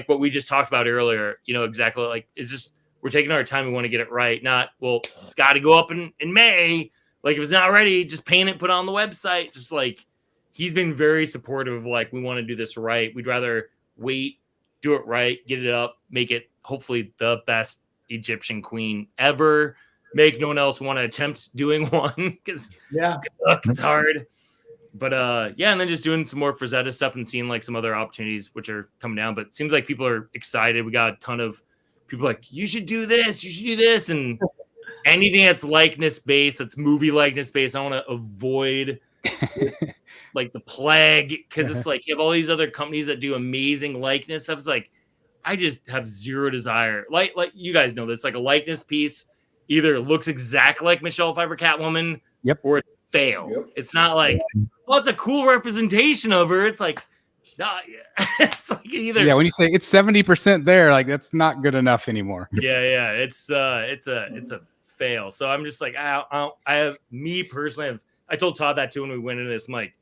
what we just talked about earlier. You know, exactly like we're taking our time. We want to get it right. Not, well, it's got to go up in May. Like, if it's not ready, just paint it, put it on the website. Just like, he's been very supportive of like, we want to do this right. We'd rather wait, do it right, get it up, make it hopefully the best Egyptian queen ever. Make no one else want to attempt doing one, because it's hard. But and then just doing some more Frazetta stuff and seeing like some other opportunities which are coming down. But it seems like people are excited. We got a ton of people like, you should do this, and anything that's likeness based, that's movie likeness based, I want to avoid like the plague, because it's like you have all these other companies that do amazing likeness stuff. It's like, I just have zero desire. Like you guys know this, like a likeness piece either looks exactly like Michelle Pfeiffer Catwoman, or it's fail. It's not like, well, it's a cool representation of her. It's like, nah, it's like either when you say it's 70% there, like that's not good enough anymore. It's a fail. So I'm just like, I told Todd that too when we went into this. I'm like,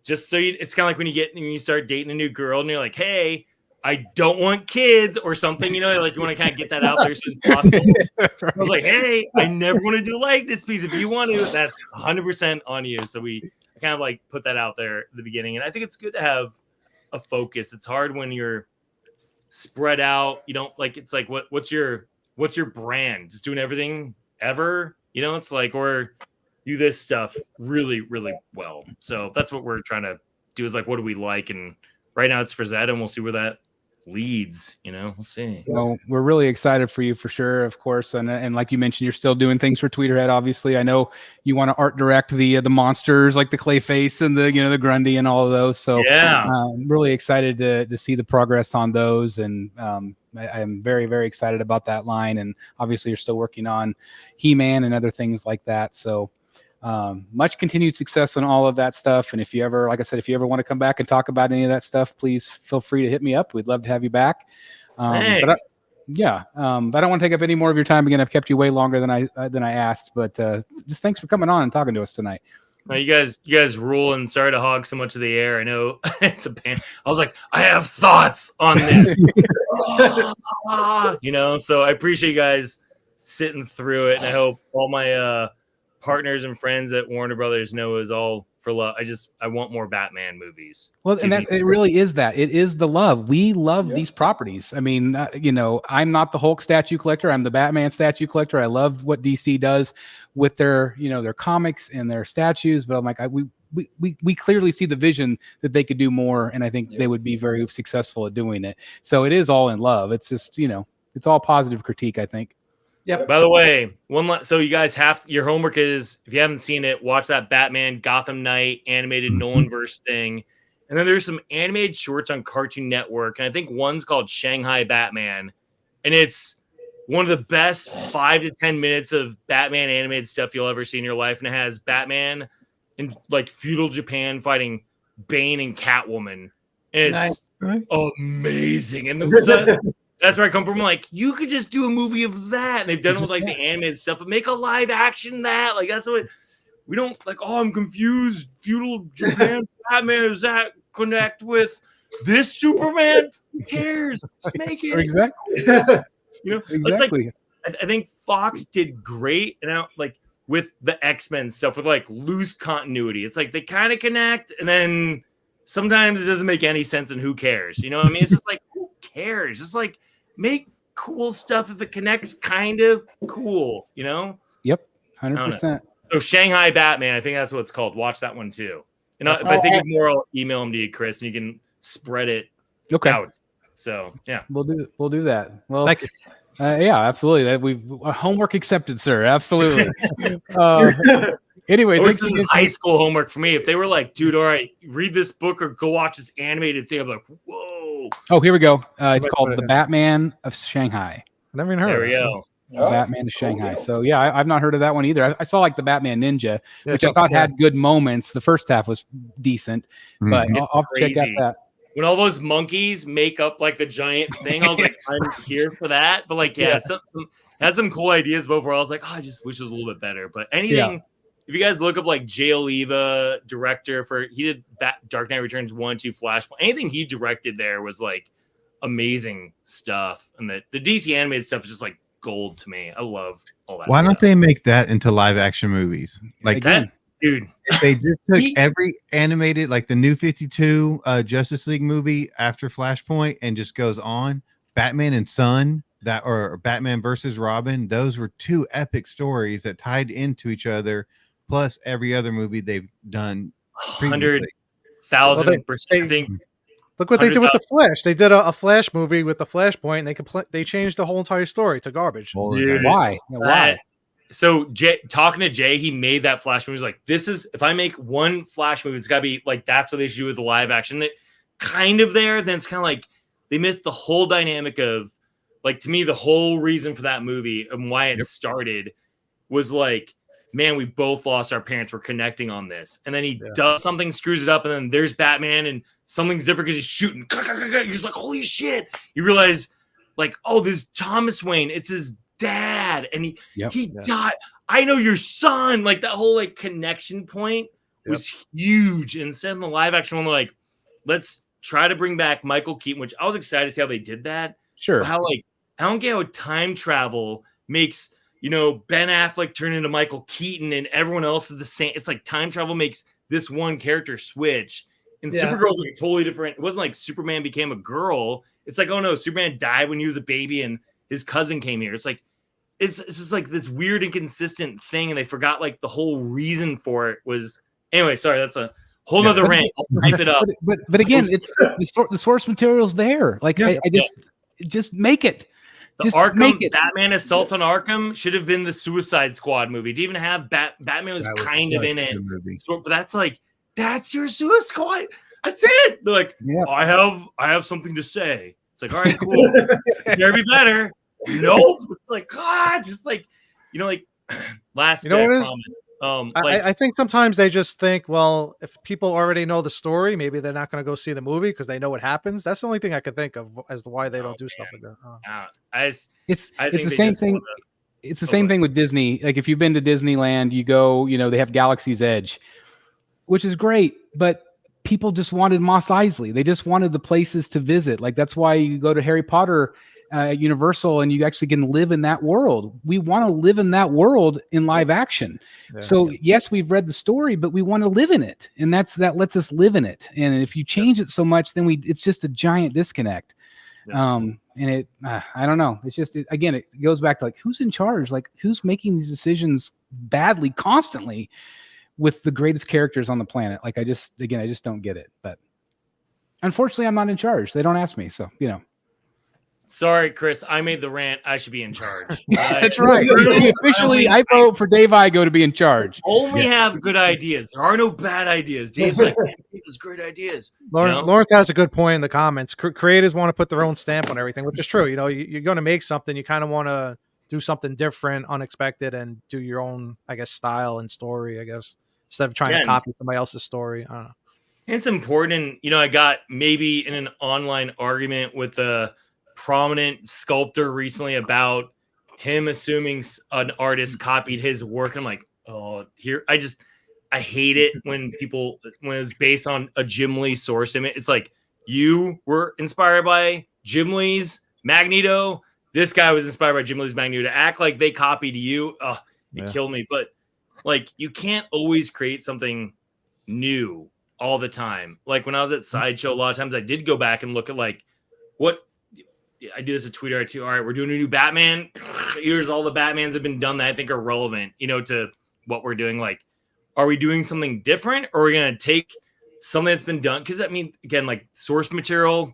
just so it's kind of like when you start dating a new girl and you're like, hey, I don't want kids or something, you know, like you want to kind of get that out there as soon as possible. I was like, hey, I never want to do like this piece. If you want to, that's 100% on you. So I kind of like put that out there at the beginning. And I think it's good to have a focus. It's hard when you're spread out. You don't like, it's like, what's your brand? Just doing everything ever, you know, it's like, or do this stuff really, really well. So that's what we're trying to do, is like, what do we like? And right now it's Frazetta, and we'll see where that leads, you know, we'll see. Well, we're really excited for you for sure, of course, and like you mentioned, you're still doing things for Tweeterhead. Obviously, I know you want to art direct the monsters, like the Clayface and the the Grundy and all of those. So I'm really excited to see the progress on those, and I am very, very excited about that line. And obviously, you're still working on He-Man and other things like that. So much continued success on all of that stuff. And if you ever, like I said, if you ever want to come back and talk about any of that stuff, please feel free to hit me up. We'd love to have you back. But I don't want to take up any more of your time again. I've kept you way longer than I asked, but just thanks for coming on and talking to us tonight. Well, you guys rule, and sorry to hog so much of the air. I know it's a pain. I was like, I have thoughts on this, you know, so I appreciate you guys sitting through it. And I hope all my, partners and friends at Warner Brothers know is all for love. I want more Batman movies. Well, and that it really is that. It is the love. We love these properties. I mean, I'm not the Hulk statue collector. I'm the Batman statue collector. I love what DC does with their, their comics and their statues. But I'm like, we clearly see the vision that they could do more, and I think they would be very successful at doing it. So it is all in love. It's just, it's all positive critique, I think. Yep. By the way, so you guys your homework is, if you haven't seen it, watch that Batman Gotham Knight animated Nolanverse thing. And then there's some animated shorts on Cartoon Network, and I think one's called Shanghai Batman, and it's one of the best 5 to 10 minutes of Batman animated stuff you'll ever see in your life, and it has Batman in like feudal Japan fighting Bane and Catwoman. And it's amazing. And that's where I come from. Like, you could just do a movie of that. And they've done it with like the animated stuff, but make a live action that. Like, that's what we don't like. Oh, I'm confused. Feudal Japan Batman, does that connect with this Superman? Who cares? Just make it. Exactly. You know, Exactly. it's like I think Fox did great, and now like with the X-Men stuff with like loose continuity. It's like they kind of connect, and then sometimes it doesn't make any sense, and who cares? You know what I mean? It's just like, who cares? Just like make cool stuff if it connects, kind of cool, you know? Yep, 100%. So Shanghai Batman, I think that's what it's called. Watch that one too. And if I think of more, I'll email them to you, Chris, and you can spread it out. So yeah, we'll do that. Well, thank you. Yeah, absolutely. That we've homework accepted, sir. Absolutely. Anyway, this is high school homework for me. If they were like, dude, all right, read this book or go watch this animated thing, I'm like, whoa. Oh, here we go. It's called The Batman of Shanghai. Never even heard. There we go. Batman of Shanghai. So yeah, I've not heard of that one either. I saw like the Batman Ninja, which I thought had good moments. The first half was decent, but I'll have to check out that. When all those monkeys make up like the giant thing, I was like, I'm here for that. But like, some has some cool ideas. But overall, I was like, I just wish it was a little bit better. But anything, if you guys look up like Jay Oliva, director he did Dark Knight Returns 1, 2, Flashpoint. Anything he directed there was like amazing stuff. And the DC animated stuff is just like gold to me. I love all that. Why don't they make that into live action movies? Like that, dude. If they just took every animated, like the New 52 Justice League movie after Flashpoint, and just goes on Batman and Son, or Batman versus Robin. Those were two epic stories that tied into each other. Plus every other movie they've done. 100,000%. Look what they did with the Flash. They did a Flash movie with the Flashpoint, and they changed the whole entire story to garbage. Dude, why? Why? So talking to Jay, he made that Flash movie. He's like, this is, if I make one Flash movie, it's got to be like, that's what they should do with the live action. It kind of there. Then it's kind of like they missed the whole dynamic of, like, to me, the whole reason for that movie and why it started was like, man, we both lost our parents. We're connecting on this. And then he does something, screws it up. And then there's Batman and something's different because he's shooting. He's like, holy shit. You realize, like, oh, this Thomas Wayne, it's his dad. And he died. I know your son. Like, that whole, like, connection point was huge. And instead of the live action one, like, let's try to bring back Michael Keaton, which I was excited to see how they did that. Sure. How, like, I don't get how time travel makes, you know, Ben Affleck turn into Michael Keaton and everyone else is the same. It's like time travel makes this one character switch. And Supergirl's like totally different. It wasn't like Superman became a girl. It's like, oh no, Superman died when he was a baby and his cousin came here. It's like, it's just like this weird inconsistent thing. And they forgot like the whole reason for it was, anyway, sorry, that's a whole nother rant. I'll type it up. But again, it's the source material's there. Like I just make it. The Arkham Batman Assault on Arkham should have been the Suicide Squad movie. To even have Batman was kind of in it. So, but that's like, that's your Suicide Squad. That's it. They're like, I have something to say. It's like, all right, cool. Better be better. Nope. Like, God, just like, you know, like last day, I promise. I think sometimes they just think, well, if people already know the story, maybe they're not going to go see the movie because they know what happens. That's the only thing I could think of as to why they don't do stuff like that. It's the same thing. It's the same thing with Disney. Like if you've been to Disneyland, you go, you know, they have Galaxy's Edge, which is great, but people just wanted Mos Eisley. They just wanted the places to visit. Like that's why you go to Harry Potter Universal and you actually can live in that world. We want to live in that world in live action. So yes, we've read the story, but we want to live in it. And that lets us live in it. And if you change it so much, then it's just a giant disconnect. And I don't know. It's just, again, it goes back to like, who's in charge? Like who's making these decisions badly, constantly with the greatest characters on the planet? Like I just don't get it, but unfortunately I'm not in charge. They don't ask me. So, you know. Sorry, Chris. I made the rant. I should be in charge. That's right. I vote for Dave Igo to be in charge. Only have good ideas. There are no bad ideas. Dave's like, man, those great ideas. Lawrence has a good point in the comments. Creators want to put their own stamp on everything, which is true. You know, you're going to make something. You kind of want to do something different, unexpected, and do your own, I guess, style and story, I guess, instead of trying to copy somebody else's story. I don't know. It's important. You know, I got maybe in an online argument with a prominent sculptor recently about him assuming an artist copied his work. And I'm like, oh, I hate it when it's based on a Jim Lee source image. It's like, you were inspired by Jim Lee's Magneto. This guy was inspired by Jim Lee's Magneto. To act like they copied you, it killed me. But like, you can't always create something new all the time. Like when I was at Sideshow, a lot of times I did go back and look at like what I do this a tweet or two. All right, we're doing a new Batman. Here's all the Batmans that have been done that I think are relevant, you know, to what we're doing. Like, are we doing something different, or are we going to take something that's been done? Because I mean, again, like source material,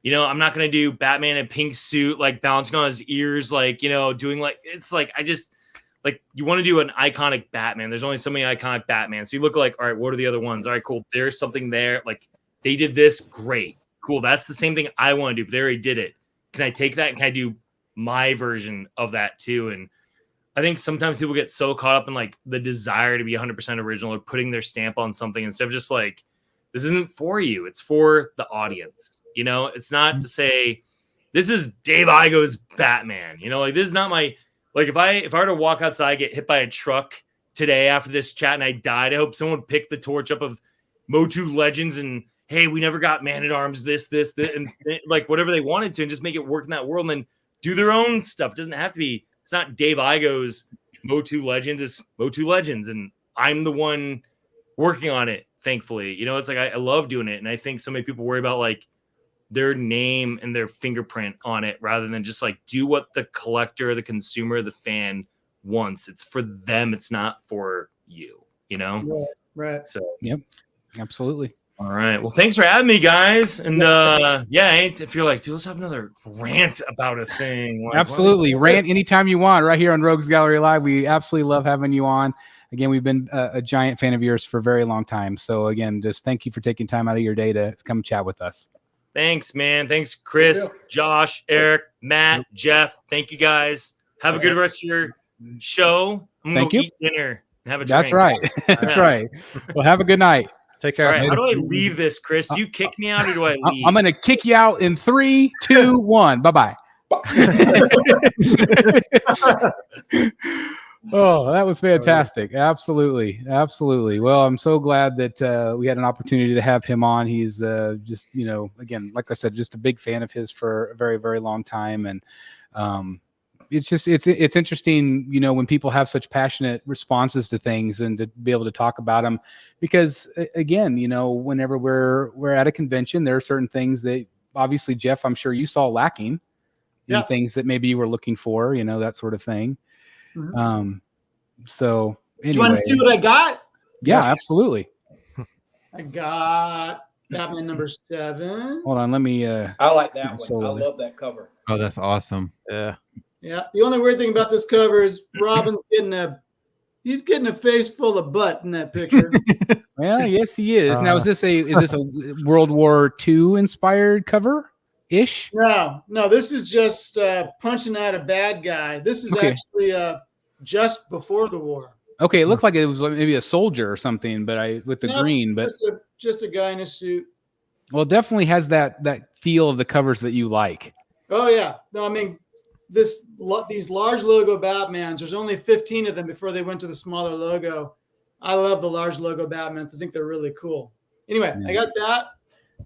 you know, I'm not going to do Batman in a pink suit, like bouncing on his ears, like, you know, doing like, it's like, I just like, you want to do an iconic Batman. There's only so many iconic Batman. So you look like, all right, what are the other ones? All right, cool. There's something there. Like they did this. Great. Cool. That's the same thing I want to do, but they already did it. Can I take that and can I do my version of that too? And I think sometimes people get so caught up in like the desire to be 100% original or putting their stamp on something instead of just like, this isn't for you. It's for the audience. You know, it's not to say this is Dave Igo's Batman. You know, like this is not my, like if I were to walk outside, get hit by a truck today after this chat and I died, I hope someone would pick the torch up of Motu Legends and, hey, we never got Man at Arms, this, and like whatever they wanted to, and just make it work in that world and then do their own stuff. It doesn't have to be, it's not Dave Igo's Motu Legends, it's Motu Legends. And I'm the one working on it, thankfully. You know, it's like I love doing it. And I think so many people worry about like their name and their fingerprint on it rather than just like do what the collector, the consumer, the fan wants. It's for them, it's not for you, you know? Right. So, yep, absolutely. All right. Well, thanks for having me, guys. And if you're like, dude, let's have another rant about a thing. Like, absolutely. Rant anytime you want right here on Rogues Gallery Live. We absolutely love having you on. Again, we've been a giant fan of yours for a very long time. So again, just thank you for taking time out of your day to come chat with us. Thanks, man. Thanks, Chris, Josh, Eric, Matt, Jeff. Thank you, guys. Have a good rest of your show. I'm going to go eat dinner and have a drink. That's right. That's right. Well, have a good night. Take care. All right, how do I leave this, Chris? Do you kick me out or do I leave? I'm going to kick you out in 3, 2, 1. Bye-bye. Oh, that was fantastic. Absolutely. Absolutely. Well, I'm so glad that we had an opportunity to have him on. He's just, you know, again, like I said, just a big fan of his for a very, very long time. And it's just, it's interesting, you know, when people have such passionate responses to things and to be able to talk about them, because again, you know, whenever we're at a convention, there are certain things that obviously, Jeff, I'm sure you saw lacking in things that maybe you were looking for, you know, that sort of thing. Mm-hmm. So anyway. Do you want to see what I got? Yeah, absolutely. I got Batman #7. Hold on, let me I like that one. I love that cover. Oh, that's awesome. Yeah. The only weird thing about this cover is Robin's getting a face full of butt in that picture. Well, yes, he is. Now, is this a World War II inspired cover ish? No, this is just punching out a bad guy. This is actually just before the war. Okay, it looked like it was maybe a soldier or something, but with the green, but just a guy in a suit. Well, it definitely has that feel of the covers that you like. Oh yeah, no, I mean these large logo Batmans. There's only 15 of them before they went to the smaller logo. I love the large logo Batmans. I think they're really cool. Anyway, I got that,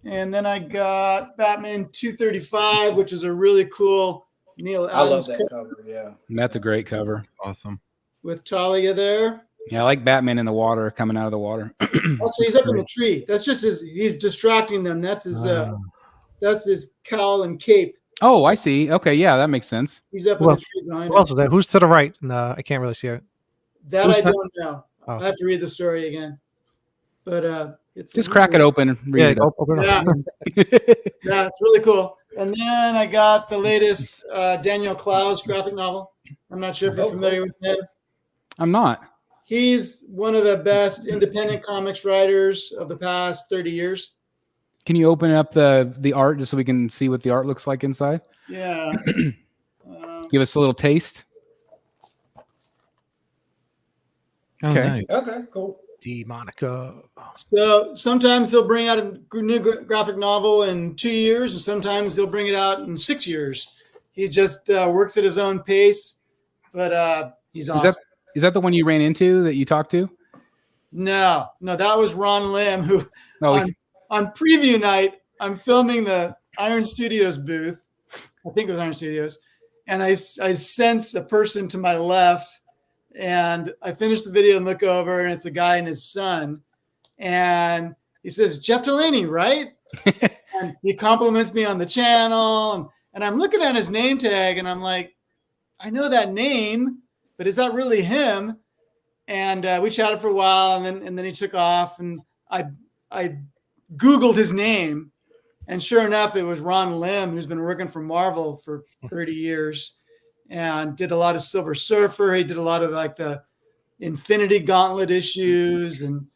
and then I got Batman 235, which is a really cool Neil Adams. I love that cover. Yeah, that's a great cover. Awesome. With Talley there. Yeah, I like Batman in the water, coming out of the water. Also, he's up in the tree. That's just he's distracting them. That's his cowl and cape. Oh, I see. Okay, yeah, that makes sense. He's up in the tree behind who else is that? Who's to the right? No, I can't really see it. That I don't know. I have to read the story again. But It's Just crack it open. And read Yeah, it up. open Yeah. up. Yeah, it's really cool. And then I got the latest Daniel Clowes graphic novel. I'm not sure if you're familiar with him. I'm not. He's one of the best independent comics writers of the past 30 years. Can you open up the art just so we can see what the art looks like inside? Yeah. Give us a little taste. Oh, Okay. nice. Okay, cool. D. Monica. So sometimes he'll bring out a new graphic novel in 2 years, and sometimes he'll bring it out in 6 years. He just works at his own pace, but he's awesome. Is that the one you ran into that you talked to? No, that was Ron Lim, who Oh, on preview night, I'm filming the Iron Studios booth. I think it was Iron Studios. And I sense a person to my left, and I finish the video and look over, and it's a guy and his son. And he says, Jeff Delaney, right? And he compliments me on the channel. And I'm looking at his name tag, and I'm like, I know that name, but is that really him? And we chatted for a while, and then he took off, and I Googled his name, and sure enough, it was Ron Lim, who's been working for Marvel for 30 years and did a lot of Silver Surfer. He did a lot of like the Infinity Gauntlet issues, and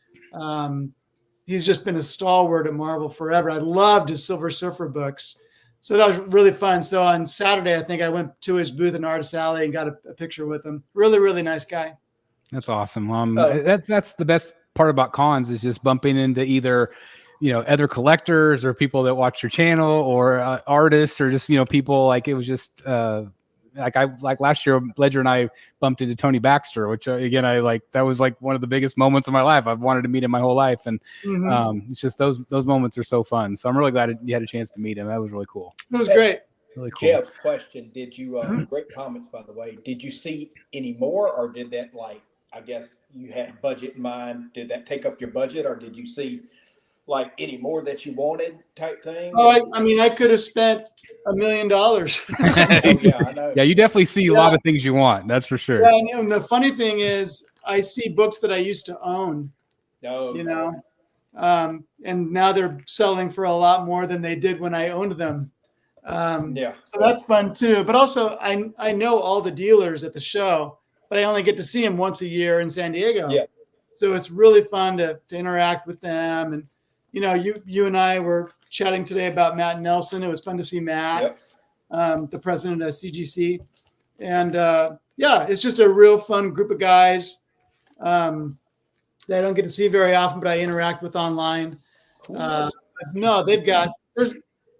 he's just been a stalwart at Marvel forever. I loved his Silver Surfer books. So that was really fun. So on Saturday, I think I went to his booth in Artist Alley and got a picture with him. Really, really nice guy. that's awesome. That's the best part about cons is just bumping into either, other collectors or people that watch your channel or artists or just, people like it was just like last year, Ledger and I bumped into Tony Baxter, which again, that was like one of the biggest moments of my life. I've wanted to meet him my whole life. And it's just those moments are so fun. So I'm really glad you had a chance to meet him. That was really cool. It was great. Really cool. Jeff, question. Did you, great comments, by the way. Did you see any more, or did that, I guess you had a budget in mind. Did that take up your budget, or did you see any more that you wanted type thing? Oh, I could have spent $1 million. Oh, yeah, I know. Yeah, you definitely see a lot of things you want. That's for sure. Yeah, and the funny thing is, I see books that I used to own. No, and now they're selling for a lot more than they did when I owned them. Yeah. So that's fun too. But also, I know all the dealers at the show, but I only get to see them once a year in San Diego. Yeah. So it's really fun to interact with them. And you and I were chatting today about Matt Nelson. It was fun to see Matt, the president of CGC. And it's just a real fun group of guys that I don't get to see very often, but I interact with online. No, there's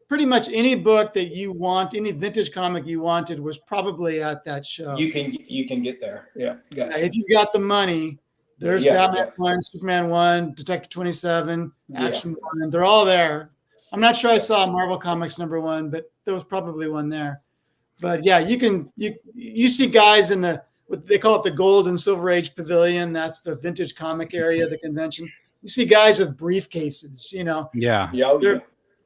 pretty much any book that you want, any vintage comic you wanted was probably at that show. You can get there. Yeah. If you got the money, there's Batman 1, Superman 1, Detective 27, Action 1, and they're all there. I'm not sure I saw Marvel Comics #1, but there was probably one there. But yeah, you see guys in what they call it the Gold and Silver Age Pavilion. That's the vintage comic area of the convention. You see guys with briefcases, Yeah.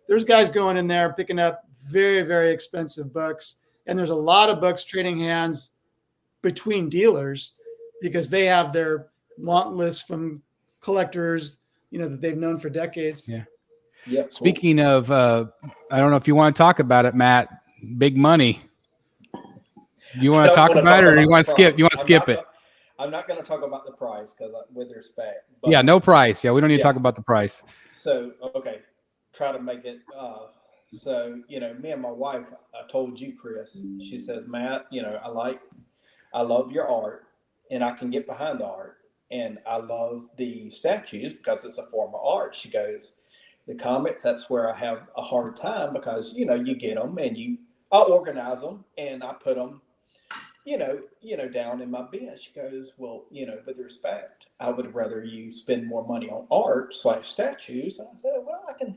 There's guys going in there picking up very, very expensive books. And there's a lot of books trading hands between dealers because they have their want list from collectors, that they've known for decades. Yeah. Yeah. Cool. Speaking of, I don't know if you want to talk about it, Matt, big money. You want to talk about it or you want to skip? You want to skip it? I'm not going to talk about the price because with respect. But, yeah. No price. Yeah. We don't need to talk about the price. So, okay. Try to make it me and my wife, I told you, Chris, she says, Matt, I love your art and I can get behind the art and I love the statues because it's a form of art. She goes, the comics, that's where I have a hard time because you get them and I organize them and I put them down in my bin. She goes, well, with respect, I would rather you spend more money on art / statues. I said, well, I can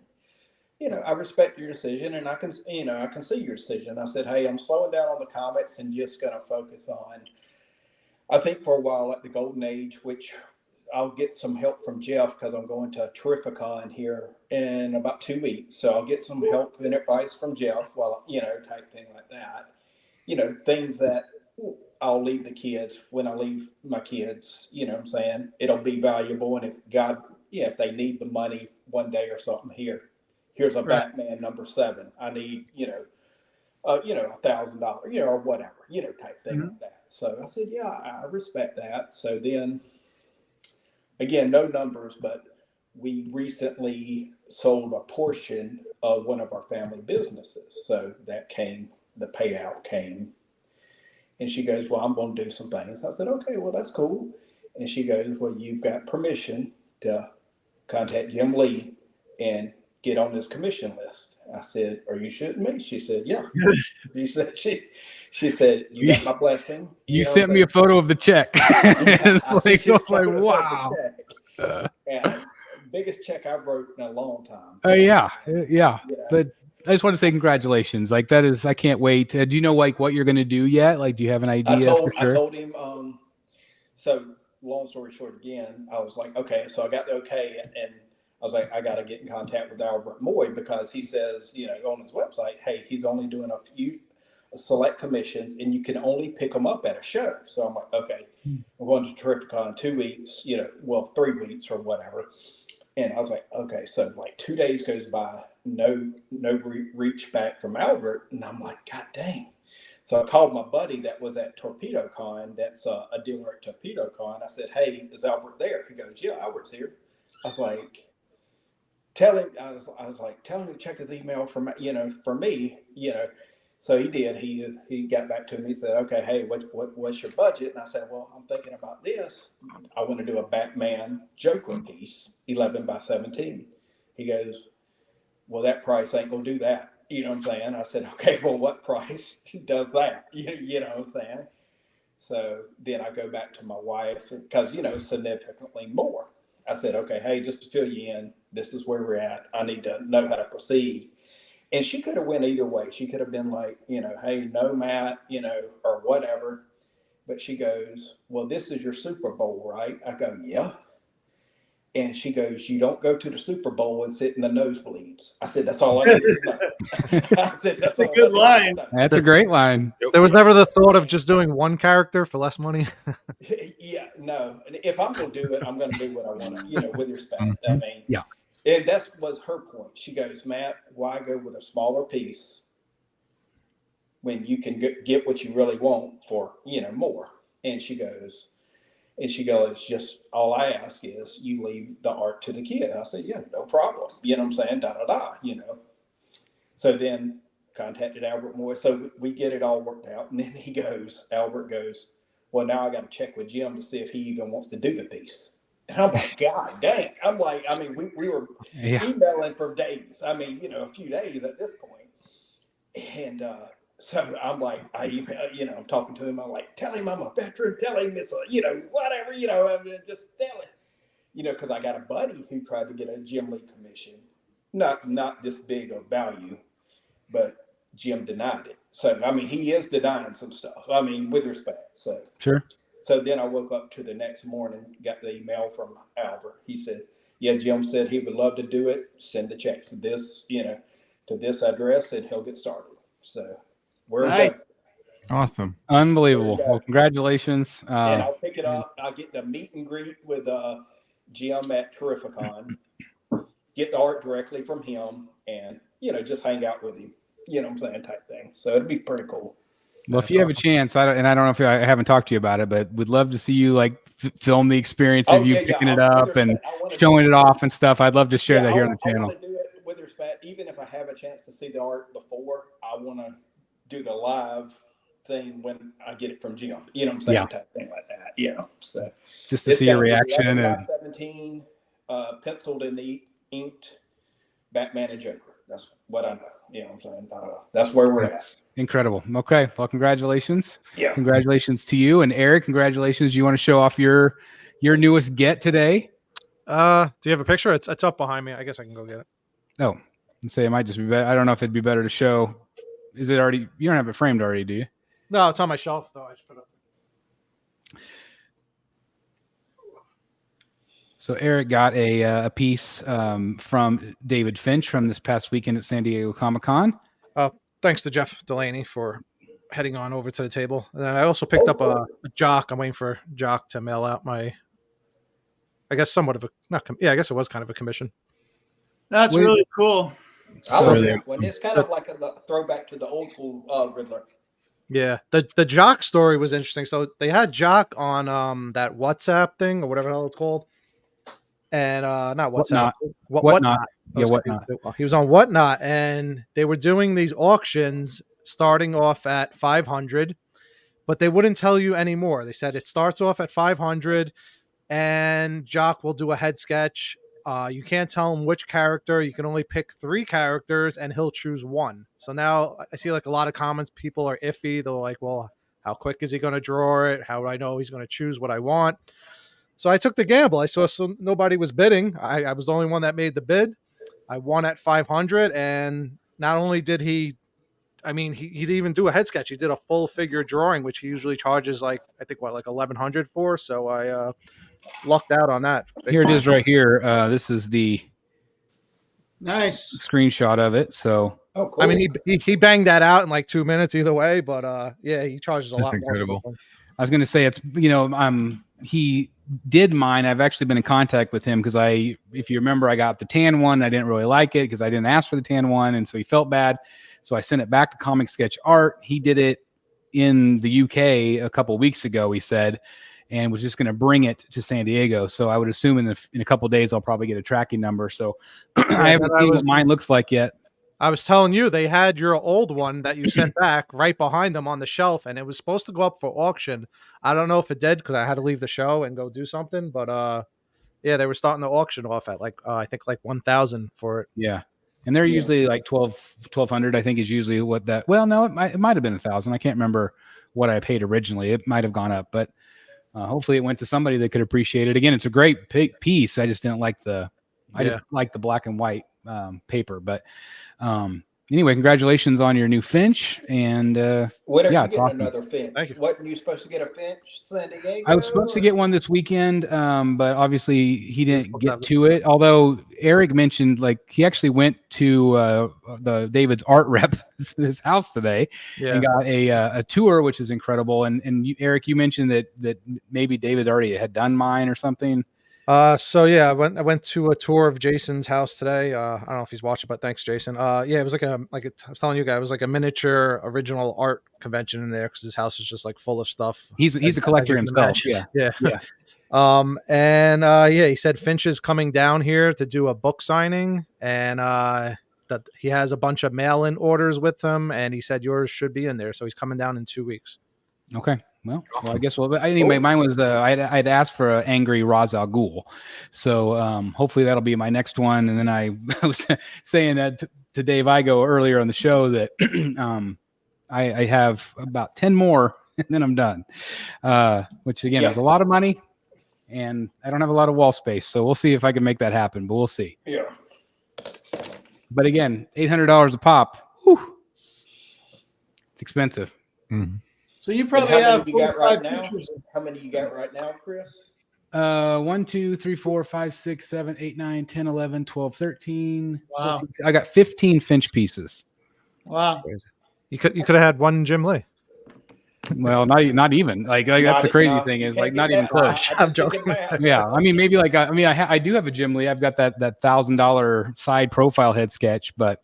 I respect your decision and I can see your decision. I said, hey, I'm slowing down on the comics and just going to focus on, I think for a while at the Golden Age, which I'll get some help from Jeff because I'm going to Terrificon here in about 2 weeks. So I'll get some help and advice from Jeff type thing like that. Things that I'll leave the kids when I leave my kids, what I'm saying? It'll be valuable. And if God yeah, if they need the money one day or something, here's a Right. Batman #7. I need, $1,000, or whatever, type thing like that. So I said, yeah, I respect that. So then, again, no numbers, but we recently sold a portion of one of our family businesses. So that the payout came. And she goes, well, I'm going to do some things. I said, okay, well, that's cool. And she goes, well, you've got permission to contact Jim Lee and get on this commission list. I said, are you shooting me? She said, yeah. She said, you got my blessing. You sent me a photo of the check. Yeah, I Like, sent you a I was like, photo of the wow. check. And biggest check I wrote in a long time. Oh yeah. Yeah. But I just want to say congratulations. Like that is, I can't wait. Do you know like what you're going to do yet? Like, do you have an idea for sure? I told him, so long story short, again, I was like, okay, so I got the okay. And I was like, I got to get in contact with Albert Moy because he says, on his website, hey, he's only doing a few select commissions and you can only pick them up at a show. So I'm like, okay, we're going to Terrificon 2 weeks, 3 weeks or whatever. And I was like, okay, so like 2 days goes by, no reach back from Albert. And I'm like, God dang. So I called my buddy that was at Torpedo Con. That's a dealer at Torpedo Con. I said, hey, is Albert there? He goes, yeah, Albert's here. I was like, tell him to check his email for me. So he did. He got back to me. He said, okay, hey, what's your budget? And I said, well, I'm thinking about this. I want to do a Batman Joker piece, 11 by 17. He goes, well, that price ain't gonna do that. You know what I'm saying? I said, okay, well, what price does that? You know what I'm saying? So then I go back to my wife because, significantly more. I said, okay, hey, just to fill you in, this is where we're at. I need to know how to proceed. And she could have went either way. She could have been like, hey, no, Matt, or whatever. But she goes, well, this is your Super Bowl, right? I go, yeah. And she goes, you don't go to the Super Bowl and sit in the nosebleeds. I said, that's all I need to know. I said, that's a good line. That's a great line. There was never the thought of just doing one character for less money. Yeah, no. And if I'm going to do it, I'm going to do what I want to, with respect. I mean, yeah. And that was her point. She goes, Matt, why go with a smaller piece when you can get what you really want for, more? And she goes, just all I ask is you leave the art to the kid. I said, yeah, no problem. You know what I'm saying? So then contacted Albert Moy. So we get it all worked out. And then Albert goes, well, now I got to check with Jim to see if he even wants to do the piece. And I'm like, God dang. I'm like, I mean, we were emailing for days. I mean, a few days at this point. And so I'm like, I'm talking to him. I'm like, tell him I'm a veteran. Tell him it's whatever, I mean, just tell him. Because I got a buddy who tried to get a Jim Lee commission. Not this big of value, but Jim denied it. So, I mean, he is denying some stuff. I mean, with respect. So, sure. So then I woke up to the next morning, got the email from Albert. He said, yeah, Jim said he would love to do it. Send the check to this, to this address and he'll get started. So we're nice. Awesome. Unbelievable. Well, congratulations. And I'll pick it up. I'll get the meet and greet with Jim at Terrificon, get the art directly from him and, just hang out with him, what I'm saying, type thing. So it'd be pretty cool. Well, if you have a chance, I don't know if I haven't talked to you about it, but would love to see you like film the experience of you picking it up and showing it off and stuff. I'd love to share that here on the channel. I want to do it with respect. Even if I have a chance to see the art before, I want to do the live thing when I get it from Jim. You know what I'm saying? Yeah. Type thing like that. So just to see your reaction and 17 penciled and inked Batman and Joker. That's what I know. You know what I'm saying? That's where we're at. Incredible. Okay. Well, congratulations. Yeah. Congratulations to you. And Eric, congratulations. You want to show off your newest get today? Do you have a picture? It's up behind me. I guess I can go get it. Oh, and say it might just be better. I don't know if it'd be better to show. Is it already? You don't have it framed already, do you? No, it's on my shelf though. I just put it up. So Eric got a piece from David Finch from this past weekend at San Diego Comic-Con. Thanks to Jeff Delaney for heading on over to the table. And then I also picked up a Jock. I'm waiting for Jock to mail out my I guess somewhat of a I guess it was kind of a commission. That's really cool. I So love they- that one. It's kind of like a throwback to the old school Riddler. Yeah, the Jock story was interesting. So they had Jock on that WhatsApp thing or whatever the hell it's called, and not WhatsApp, Whatnot. I was Yeah, confused. Whatnot. He was on Whatnot, and they were doing these auctions starting off at 500, but they wouldn't tell you anymore. They said it starts off at 500, and Jock will do a head sketch. You can't tell him which character. You can only pick 3 characters, and he'll choose one. So now I see like a lot of comments. People are iffy. They're like, "Well, how quick is he going to draw it? How do I know he's going to choose what I want?" So I took the gamble. I saw nobody was bidding. I was the only one that made the bid. I won at 500, and not only did he didn't even do a head sketch. He did a full figure drawing, which he usually charges like 1,100 for. So I lucked out on that. Here it is right here. This is the Nice. screenshot of it. So Oh, cool. I mean, he banged that out in like 2 minutes either way, but yeah, he charges a That's lot incredible. more. I was going to say it's he did mine. I've actually been in contact with him because if you remember, I got the tan one. I didn't really like it because I didn't ask for the tan one, and so he felt bad. So I sent it back to Comic Sketch Art. He did it in the UK a couple of weeks ago, he said, and was just going to bring it to San Diego. So I would assume in a couple of days I'll probably get a tracking number. So I haven't seen what mine looks like yet. I was telling you, they had your old one that you sent back right behind them on the shelf, and it was supposed to go up for auction. I don't know if it did because I had to leave the show and go do something, but yeah, they were starting the auction off at I think 1,000 for it. Yeah. And they're usually like 1,200, I think is usually what that, well, no, it might have been 1,000. I can't remember what I paid originally. It might have gone up, but hopefully it went to somebody that could appreciate it. Again, it's a great piece. I just didn't like just like the black and white paper, but anyway, congratulations on your new Finch. And when are you it's getting awesome. another Finch? Thank you. Wasn't you supposed to get a Finch, San Diego? I was supposed to get one this weekend, but obviously he didn't get to it. Although Eric mentioned, like, he actually went to David's art rep his house today and got a tour, which is incredible. And Eric, you mentioned that maybe David already had done mine or something. So yeah, I went to a tour of Jason's house today. I don't know if he's watching, but thanks, Jason. Yeah, it was I was telling you guys, it was like a miniature original art convention in there because his house is just like full of stuff. He's a collector himself. Yeah. And he said Finch is coming down here to do a book signing, and that he has a bunch of mail-in orders with him, and he said yours should be in there, so he's coming down in 2 weeks. Okay. Well, I guess. Well, anyway, mine was I'd asked for an angry Ra's al Ghul, so hopefully that'll be my next one. And then I was saying that to Dave Igo earlier on the show that I have about 10 more, and then I'm done. Which again is a lot of money, and I don't have a lot of wall space, so we'll see if I can make that happen. But we'll see. Yeah. But again, $800 a pop. Whew, it's expensive. Mm-hmm. So you probably have 45 now? pictures. How many you got right now, Chris? 1, 2, 3, 4, 5, 6, 7, 8, 9, 10, 11, 12, 13. Wow. 14, I got 15 Finch pieces. Wow. You could have had one Jim Lee. Well, not even like that's the crazy thing is like not even close. I'm joking. Yeah, I mean maybe like I do have a Jim Lee. I've got that $1,000 side profile head sketch, but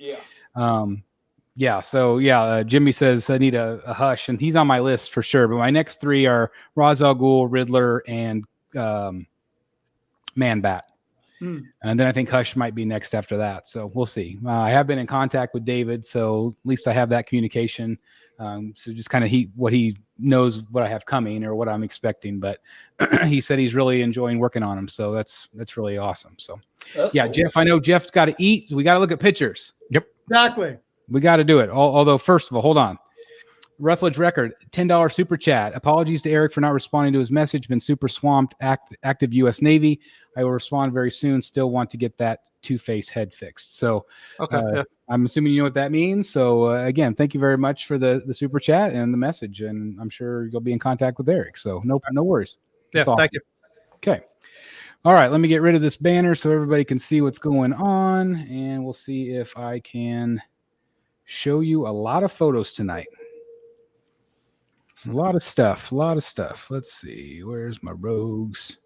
Jimmy says I need a hush, and he's on my list for sure. But my next 3 are Ra's al Ghul, Riddler, and Man Bat. And then I think Hush might be next after that. So we'll see. I have been in contact with David, so at least I have that communication. So just kind of what he knows what I have coming or what I'm expecting. But he said he's really enjoying working on them. So that's really awesome. So cool. Jeff, I know Jeff's got to eat. So we got to look at pictures. Yep. Exactly. We got to do it. Although, first of all, hold on. Rutledge Record, $10 super chat. Apologies to Eric for not responding to his message. Been super swamped. Active U.S. Navy. I will respond very soon. Still want to get that Two-Face head fixed. So, I'm assuming you know what that means. So, again, thank you very much for the super chat and the message. And I'm sure you'll be in contact with Eric. So, no worries. That's awesome. Thank you. Okay. All right. Let me get rid of this banner so everybody can see what's going on. And we'll see if I can show you a lot of photos tonight. A lot of stuff. Let's see. Where's my rogues?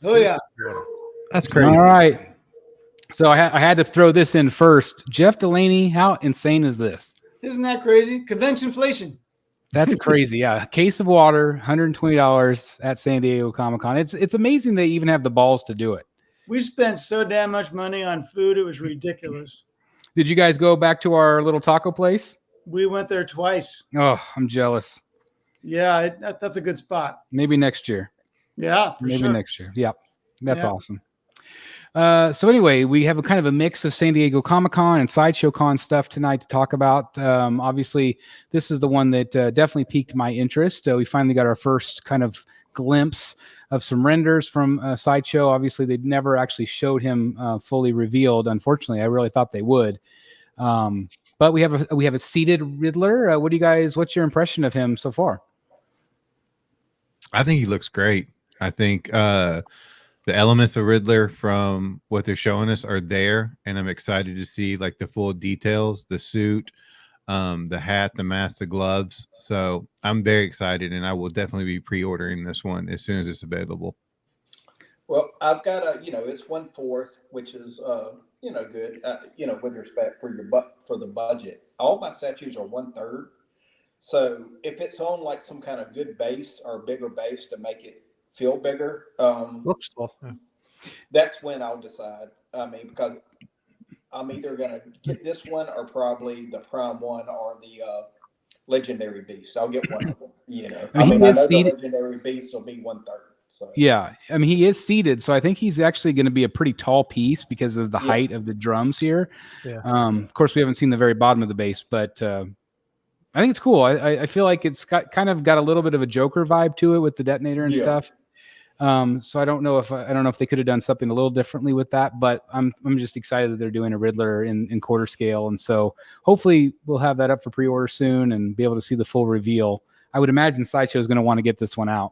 Oh yeah. That's crazy. All right. So I had to throw this in first. Jeff Delaney, how insane is this? Isn't that crazy? Convention inflation. That's crazy. Yeah. A case of water, $120 at San Diego Comic-Con. It's amazing they even have the balls to do it. We spent so damn much money on food. It was ridiculous. Did you guys go back to our little taco place? We went there twice. Oh, I'm jealous. Yeah, that's a good spot. Maybe next year. Yeah, for Maybe sure. next year. Yeah. That's Yeah. awesome. So anyway, we have a kind of a mix of San Diego Comic-Con and Sideshow Con stuff tonight to talk about. Obviously, this is the one that definitely piqued my interest. We finally got our first kind of glimpse of some renders from Sideshow. Obviously, they never actually showed him fully revealed. Unfortunately, I really thought they would. But we have a seated Riddler. What's your impression of him so far? I think he looks great. I think the elements of Riddler from what they're showing us are there, and I'm excited to see like the full details, the suit, the hat, the mask, the gloves. So I'm very excited, and I will definitely be pre-ordering this one as soon as it's available. Well, I've got it's 1/4, which is good. With respect for for the budget, all my statues are 1/3. So if it's on like some kind of good base or bigger base to make it feel bigger, Looks cool. Yeah. that's when I'll decide. I mean, because I'm either gonna get this one or probably the Prime one or the Legendary Beast. I'll get one of them. I know the Legendary Beast will be 1/3. So Yeah, I mean, he is seated, so I think he's actually going to be a pretty tall piece because of the height of the drums here. Yeah. Of course, we haven't seen the very bottom of the base, but I think it's cool. I feel like it's got a little bit of a Joker vibe to it with the detonator and stuff. So I don't know if they could have done something a little differently with that, but I'm just excited that they're doing a Riddler in quarter scale, and so hopefully we'll have that up for pre-order soon and be able to see the full reveal. I would imagine Sideshow is going to want to get this one out.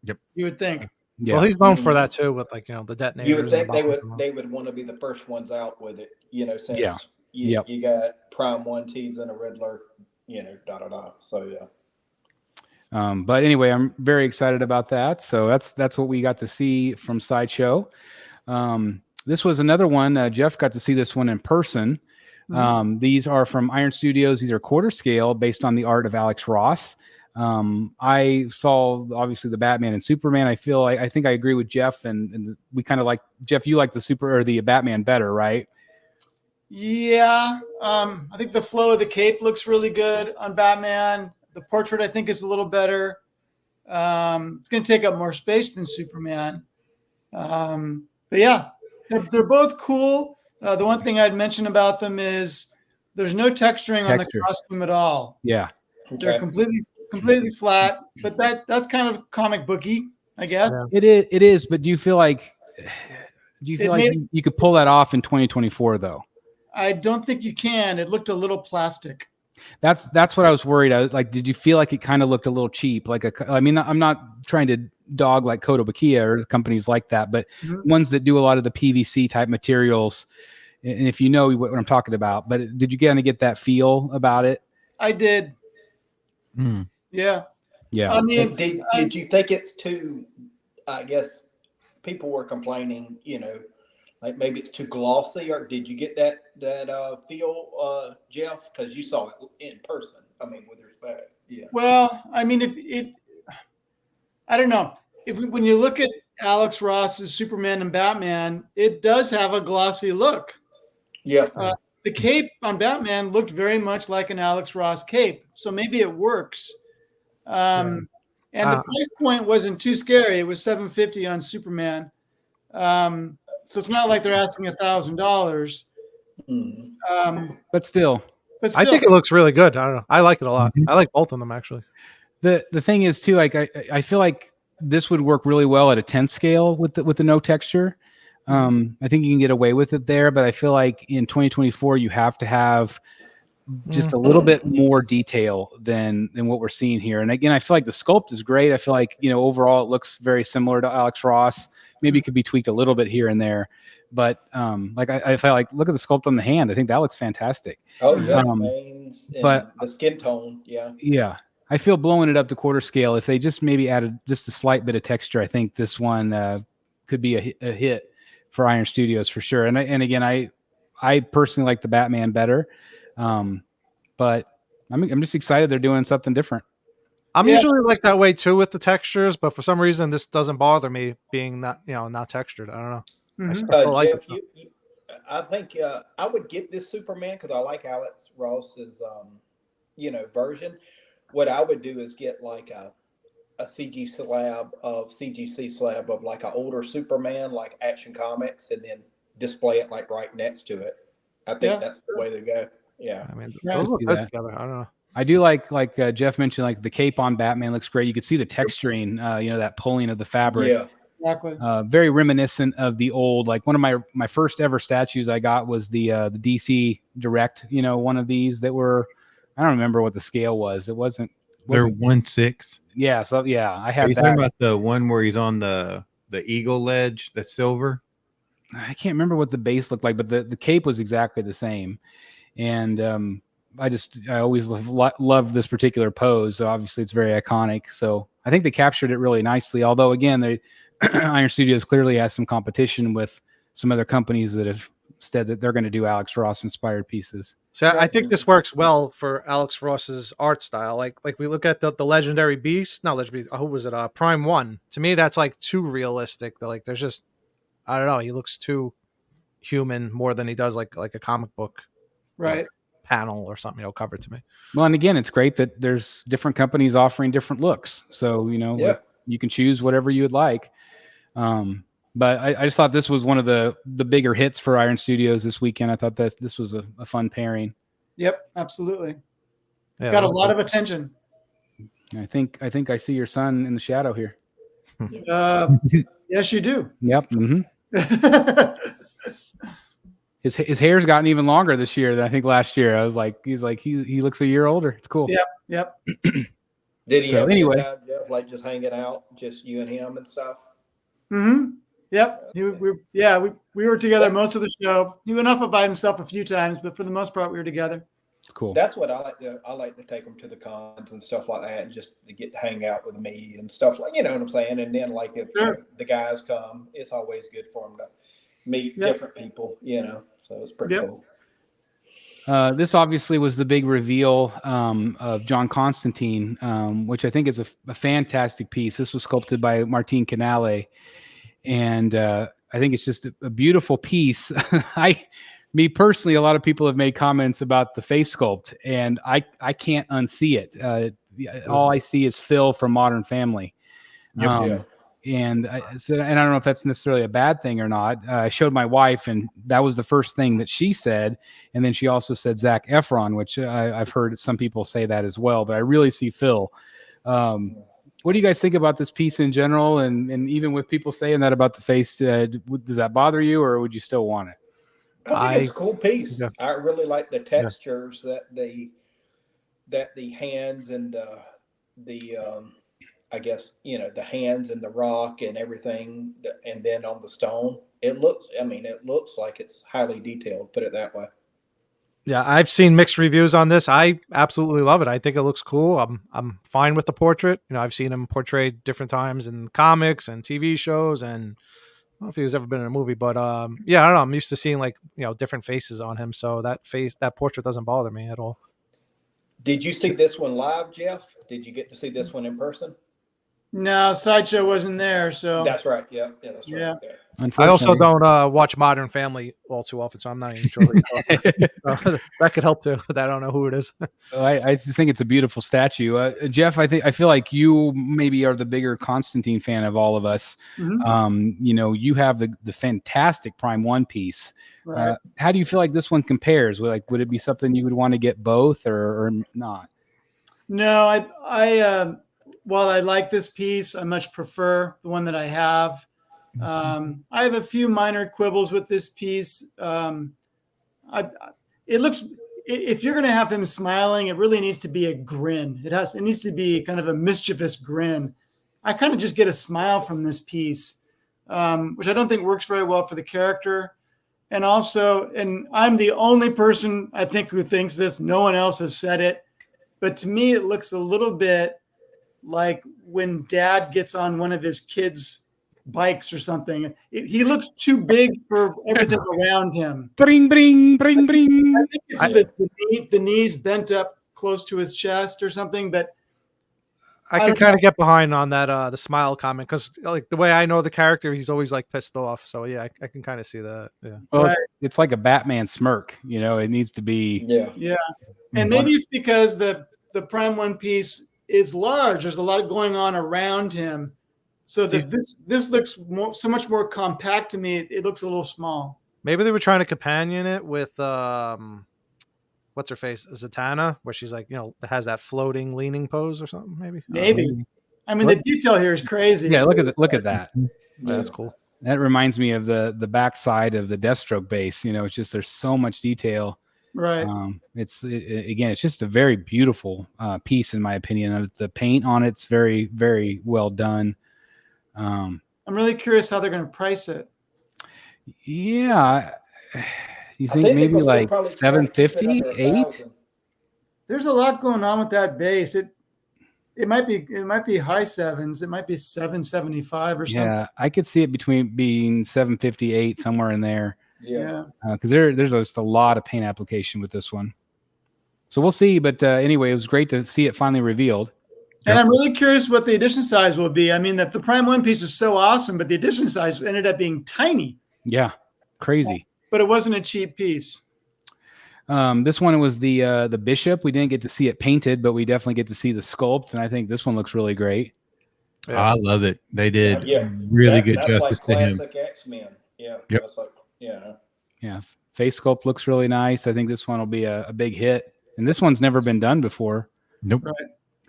Yep. You would think. Yeah. Well, he's known for that too, with like the detonators. you would think they would want to be the first ones out with it. Since you got Prime 1 teasing a Riddler. So yeah. But anyway, I'm very excited about that. So that's what we got to see from Sideshow. This was another one. Jeff got to see this one in person. These are from Iron Studios. These are quarter scale based on the art of Alex Ross. I saw obviously the Batman and Superman. I think I agree with Jeff, and we kind of like Jeff. You like the Batman better, right? Yeah. I think the flow of the cape looks really good on Batman. The portrait, I think, is a little better. It's going to take up more space than Superman. But yeah, they're both cool. The one thing I'd mention about them is there's no texturing on the costume at all. Yeah. They're completely flat, but that's kind of comic booky, I guess. Yeah. It is, but do you feel like you could pull that off in 2024 though? I don't think you can. It looked a little plastic. That's what I was worried. I was like, did you feel like it kind of looked a little cheap? I mean, I'm not trying to dog like Kotobukiya or companies like that, but ones that do a lot of the PVC type materials. And if you know what I'm talking about, but did you kind of get that feel about it? I did. Yeah. Yeah. I mean, did you think it's too? I guess people were complaining. Like maybe it's too glossy, or did you get that feel, Jeff? Because you saw it in person. I mean, with respect, yeah. Well, I mean, I don't know. When you look at Alex Ross's Superman and Batman, it does have a glossy look. Yeah. The cape on Batman looked very much like an Alex Ross cape, so maybe it works. And the price point wasn't too scary. It was $750 on Superman. So it's not like they're asking $1,000. But still, I think it looks really good. I don't know. I like it a lot. I like both of them actually. The thing is too, like I feel like this would work really well at a 10th scale with the no texture. I think you can get away with it there, but I feel like in 2024 you have to have just a little bit more detail than what we're seeing here. And again, I feel like the sculpt is great. I feel like overall it looks very similar to Alex Ross. Maybe it could be tweaked a little bit here and there, but I felt like look at the sculpt on the hand. I think that looks fantastic. Oh yeah, but the skin tone, yeah. I feel blowing it up to quarter scale. If they just maybe added just a slight bit of texture, I think this one could be a hit for Iron Studios for sure. And again, I personally like the Batman better, but I'm just excited they're doing something different. I'm usually like that way too with the textures, but for some reason this doesn't bother me being not textured. I don't know. I still like Jeff, it. I think I would get this Superman because I like Alex Ross's version. What I would do is get like a CGC slab of like an older Superman, like Action Comics, and then display it like right next to it. I think that's the way to go. Yeah, I mean, those look good together. I don't know. I do like Jeff mentioned, like the cape on Batman looks great. You could see the texturing, that pulling of the fabric. Yeah, Exactly. Very reminiscent of the old, like one of my first ever statues I got was the DC Direct, one of these that were, I don't remember what the scale was. It wasn't They're 1/6. Yeah. So yeah, I have Are you that. talking about the one where he's on the eagle ledge that's silver? I can't remember what the base looked like, but the cape was exactly the same. And I always love this particular pose. So obviously it's very iconic. So I think they captured it really nicely. Although again, Iron Studios clearly has some competition with some other companies that have said that they're going to do Alex Ross inspired pieces. So I think this works well for Alex Ross's art style. Like we look at the legendary beast, not legendary. Who was it? Prime 1. To me, that's like too realistic. Like there's just, I don't know. He looks too human more than he does like a comic book, Right. panel or something, cover to me. Well, and again, it's great that there's different companies offering different looks. So, you can choose whatever you would like. But I just thought this was one of the bigger hits for Iron Studios this weekend. I thought this was a fun pairing. Yep, absolutely. Yeah, Got a lot of attention. I think I see your son in the shadow here. Yes, you do. Yep. Mm-hmm. His hair's gotten even longer this year than I think last year. I was like, he looks a year older. It's cool. Yep. did he So ever anyway. get out, Jeff, like just hanging out, just you and him and stuff? Mm-hmm. Yep. We were together most of the show. He went off by himself a few times, but for the most part, we were together. It's cool. That's what I like to. I like to take them to the cons and stuff like that, and just to get to hang out with me and stuff like, what I'm saying. And then like if the guys come, it's always good for them to meet different people, So it's pretty cool. This obviously was the big reveal of John Constantine, which I think is a fantastic piece. This was sculpted by Martin Canale, and I think it's just a beautiful piece. Me personally, a lot of people have made comments about the face sculpt, and I can't unsee it. All I see is Phil from Modern Family. And I said, and I don't know if that's necessarily a bad thing or not. I showed my wife, and that was the first thing that she said. And then she also said Zac Efron, which I've heard some people say that as well. But I really see Phil. What do you guys think about this piece in general? And even with people saying that about the face, does that bother you, or would you still want it? I think it's a cool piece. Yeah. I really like the textures that the hands and the I guess, the hands and the rock and everything, and then on the stone, it looks like it's highly detailed, put it that way. Yeah, I've seen mixed reviews on this. I absolutely love it. I think it looks cool. I'm fine with the portrait. I've seen him portrayed different times in comics and TV shows, and I don't know if he's ever been in a movie, but I don't know. I'm used to seeing different faces on him, so that portrait doesn't bother me at all. Did you see this one live, Jeff? Did you get to see this one in person? No, Sideshow wasn't there, so that's right. Yeah, that's right. Yeah. I also don't watch Modern Family all too often, so I'm not even sure. That could help too. I don't know who it is. I just think it's a beautiful statue, Jeff. I feel like you maybe are the bigger Constantine fan of all of us. Mm-hmm. You have the fantastic Prime 1 piece. Right. How do you feel like this one compares? Would it be something you would want to get both or not? No, I while I like this piece, I much prefer the one that I have. I have a few minor quibbles with this piece. It looks, if you're going to have him smiling, it really needs to be a grin. It needs to be kind of a mischievous grin. I kind of just get a smile from this piece, which I don't think works very well for the character. And also, and I'm the only person I think who thinks this, no one else has said it, but to me, it looks a little bit like when dad gets on one of his kids' bikes or something. He looks too big for everything around him. Bring, bring, bring, bring. I think it's the knees bent up close to his chest or something, but I can kind of get behind on that the smile comment, because like the way I know the character, he's always like pissed off. So yeah, I can kind of see that. Yeah. Well, it's like a Batman smirk. It needs to be. Yeah. And maybe it's because the Prime One Piece is large. There's a lot going on around him, so that this looks so much more compact to me. It looks a little small. Maybe they were trying to companion it with what's her face, Zatanna, where she's like, has that floating leaning pose or something. Maybe. I mean, the detail here is crazy. Yeah, look at that. Yeah, that's cool. That reminds me of the backside of the Deathstroke base. It's just there's so much detail. Right. It's just a very beautiful piece in my opinion. The paint on it's very, very well done. I'm really curious how they're going to price it. Yeah. You think maybe like 750, 8? There's a lot going on with that base. It might be high sevens. It might be 775 or something. Yeah, I could see it being 750, 8, somewhere in there. Yeah. Because there's just a lot of paint application with this one. So we'll see. But anyway, it was great to see it finally revealed. And I'm really curious what the edition size will be. I mean, that the Prime One Piece is so awesome, but the edition size ended up being tiny. Yeah, crazy. But it wasn't a cheap piece. This one was the Bishop. We didn't get to see it painted, but we definitely get to see the sculpt, and I think this one looks really great. Yeah. I love it. They did really good justice to him. Classic X-Men. Yeah. Yep. That's like, yeah. Face sculpt looks really nice. I think this one will be a big hit, and this one's never been done before. Nope. Right.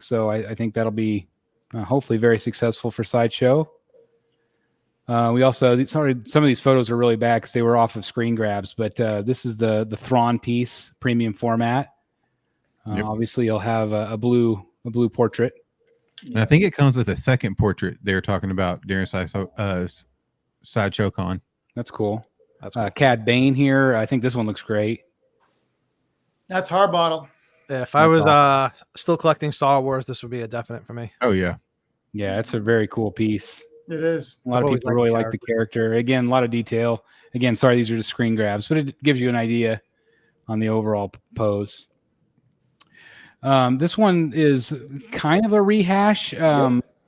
So I think that'll be hopefully very successful for Sideshow. We also, some of these photos are really bad because they were off of screen grabs, but this is the Thrawn piece, premium format. Obviously, you'll have a blue portrait. And I think it comes with a second portrait they were talking about during Sideshow Con. That's cool. That's cool. Cad Bane here. I think this one looks great. That's Harbottle. Yeah, if I was still collecting Star Wars, this would be a definite for me. Oh yeah. Yeah, it's a very cool piece. It is. A lot of people really like the character. Again, a lot of detail. Again, sorry, these are just screen grabs, but it gives you an idea on the overall pose. This one is kind of a rehash.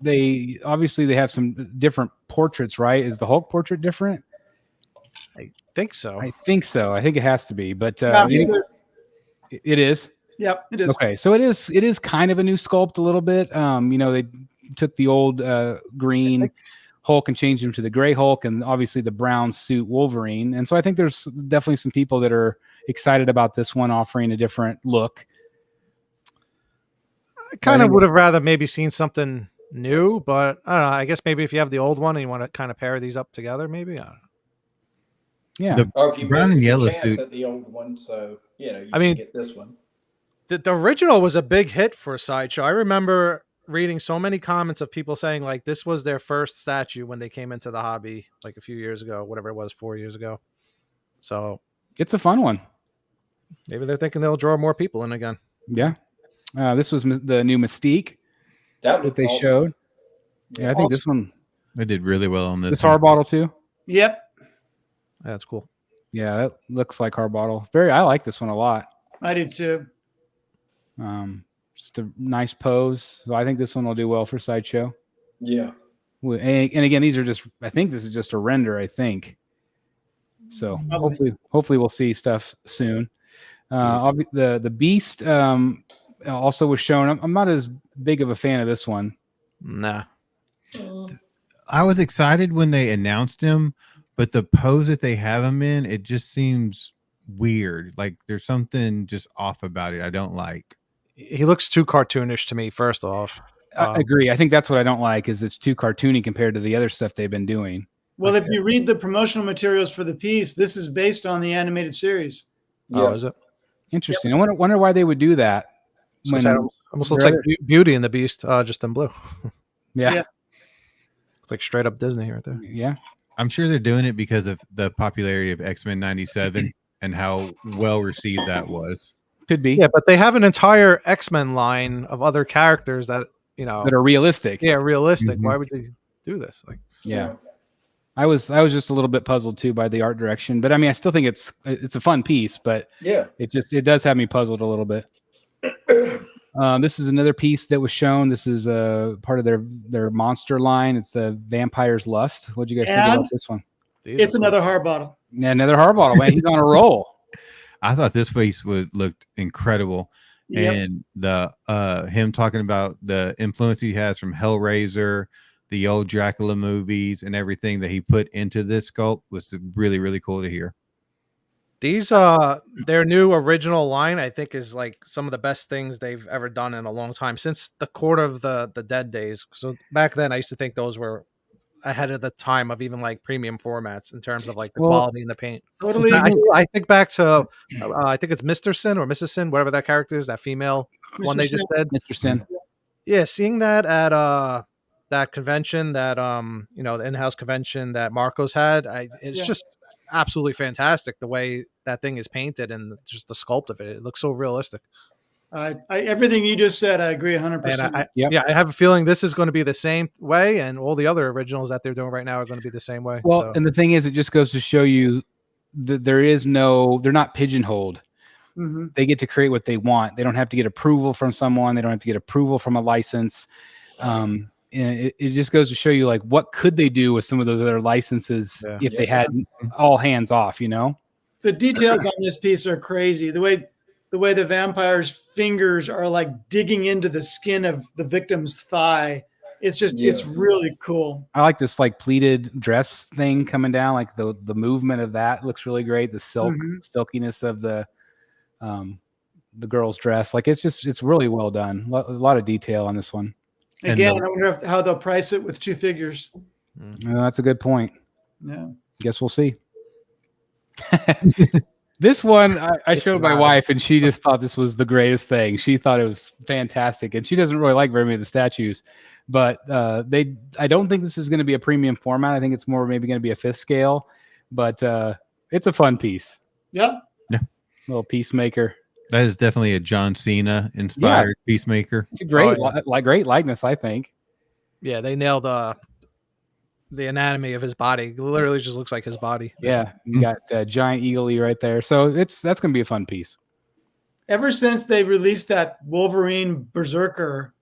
They have some different portraits, right? Is the Hulk portrait different? I think so. I think so. I think it has to be, but it is. It is. Yep, it is. Okay, so it is kind of a new sculpt a little bit. They took the old green Hulk and changed him to the gray Hulk, and obviously the brown suit Wolverine. And so I think there's definitely some people that are excited about this one offering a different look. I kind of would have rather maybe seen something new, but I don't know. I guess maybe if you have the old one and you want to kind of pair these up together, maybe. I don't know. Yeah. or if you brown and yellow suit at the old one, so you I mean, can get this one. The original was a big hit for Sideshow. I remember reading so many comments of people saying like this was their first statue when they came into the hobby like a few years ago, whatever it was, 4 years ago. So it's a fun one. Maybe they're thinking they'll draw more people in again. Yeah. This was the new Mystique that they awesome. showed. Yeah, I think this one. They did really well on this. This Harbottle too. Yep. Yeah, that's cool. Yeah, that looks like Harbottle. I like this one a lot. I do too. Just a nice pose. So I think this one will do well for Sideshow. Yeah. And again, I think this is just a render, I think. So hopefully we'll see stuff soon. The Beast also was shown. I'm not as big of a fan of this one. Nah. I was excited when they announced him, but the pose that they have him in, it just seems weird. Like there's something just off about it I don't like. He looks too cartoonish to me, first off. I agree. I think that's what I don't like is it's too cartoony compared to the other stuff they've been doing. Well, if you read the promotional materials for the piece, this is based on the animated series. Oh, is it? Interesting. I wonder why they would do that. Almost looks like Beauty and the Beast, just in blue. Yeah. It's like straight up Disney right there. Yeah. I'm sure they're doing it because of the popularity of X-Men 97 and how well received that was. Could be. Yeah, but they have an entire X-Men line of other characters that, that are realistic. Yeah, realistic. Mm-hmm. Why would they do this? Like, yeah. I was just a little bit puzzled too by the art direction, but I mean, I still think it's a fun piece, but Yeah. it does have me puzzled a little bit. This is another piece that was shown. This is part of their monster line. It's the Vampire's Lust. What'd you guys think about this one? It's another hard bottle. Yeah, another hard bottle. Man, he's on a roll. I thought this piece looked incredible. Yep. And the him talking about the influence he has from Hellraiser, the old Dracula movies, and everything that he put into this sculpt was really, really cool to hear. These their new original line, I think, is like some of the best things they've ever done in a long time, since the Court of the Dead days. So back then I used to think those were ahead of the time of even like premium formats in terms of like the quality in the paint. Totally. I think back to I think it's Mr. Sin or Mrs. Sin, whatever that character is, that female one they just said. Mr. Sin. Yeah, seeing that at that convention, that the in-house convention that Marcos had, it's just absolutely fantastic the way that thing is painted and just the sculpt of it. It looks so realistic. Everything you just said, I agree 100%. And I have a feeling this is going to be the same way, and all the other originals that they're doing right now are going to be the same way. Well, and the thing is, it just goes to show you that they're not pigeonholed. Mm-hmm. They get to create what they want. They don't have to get approval from someone. They don't have to get approval from a license. And it just goes to show you, like, what could they do with some of those other licenses if they had all hands off, The details on this piece are crazy. The way the vampire's fingers are like digging into the skin of the victim's thigh. It's just, it's really cool. I like this like pleated dress thing coming down. Like the movement of that looks really great. The silkiness of the girl's dress. Like it's really well done. A lot of detail on this one. Again, I wonder how they'll price it with two figures. Well, that's a good point. Yeah. Guess we'll see. This one I showed my wife, and she just thought this was the greatest thing. She thought it was fantastic, and she doesn't really like very many of the statues. But I don't think this is going to be a premium format. I think it's more maybe going to be a 5th scale. But it's a fun piece. Yeah. Little Peacemaker. That is definitely a John Cena inspired Peacemaker. It's a great likeness, I think. Yeah, they nailed the anatomy of his body. It literally just looks like his body. Yeah, you got giant eagle right there. So that's going to be a fun piece. Ever since they released that Wolverine Berserker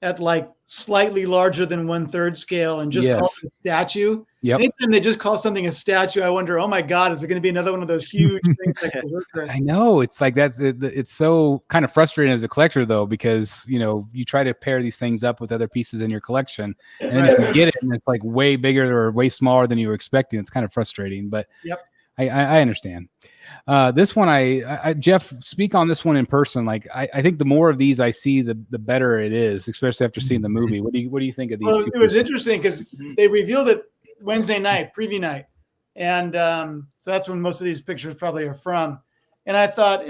at like slightly larger than 1/3 scale and just called it a statue. Yep. Anytime they just call something a statue, I wonder, oh my God, is it going to be another one of those huge things like Berserker? I know. It's like it's so kind of frustrating as a collector though, because you try to pair these things up with other pieces in your collection, and then you get it and it's like way bigger or way smaller than you were expecting. It's kind of frustrating, but I understand. This one, I Jeff, speak on this one in person. Like I think the more of these I see, the better it is, especially after seeing the movie. What do you think of these? Well, it was interesting because they revealed it Wednesday night, preview night, and so that's when most of these pictures probably are from. And I thought,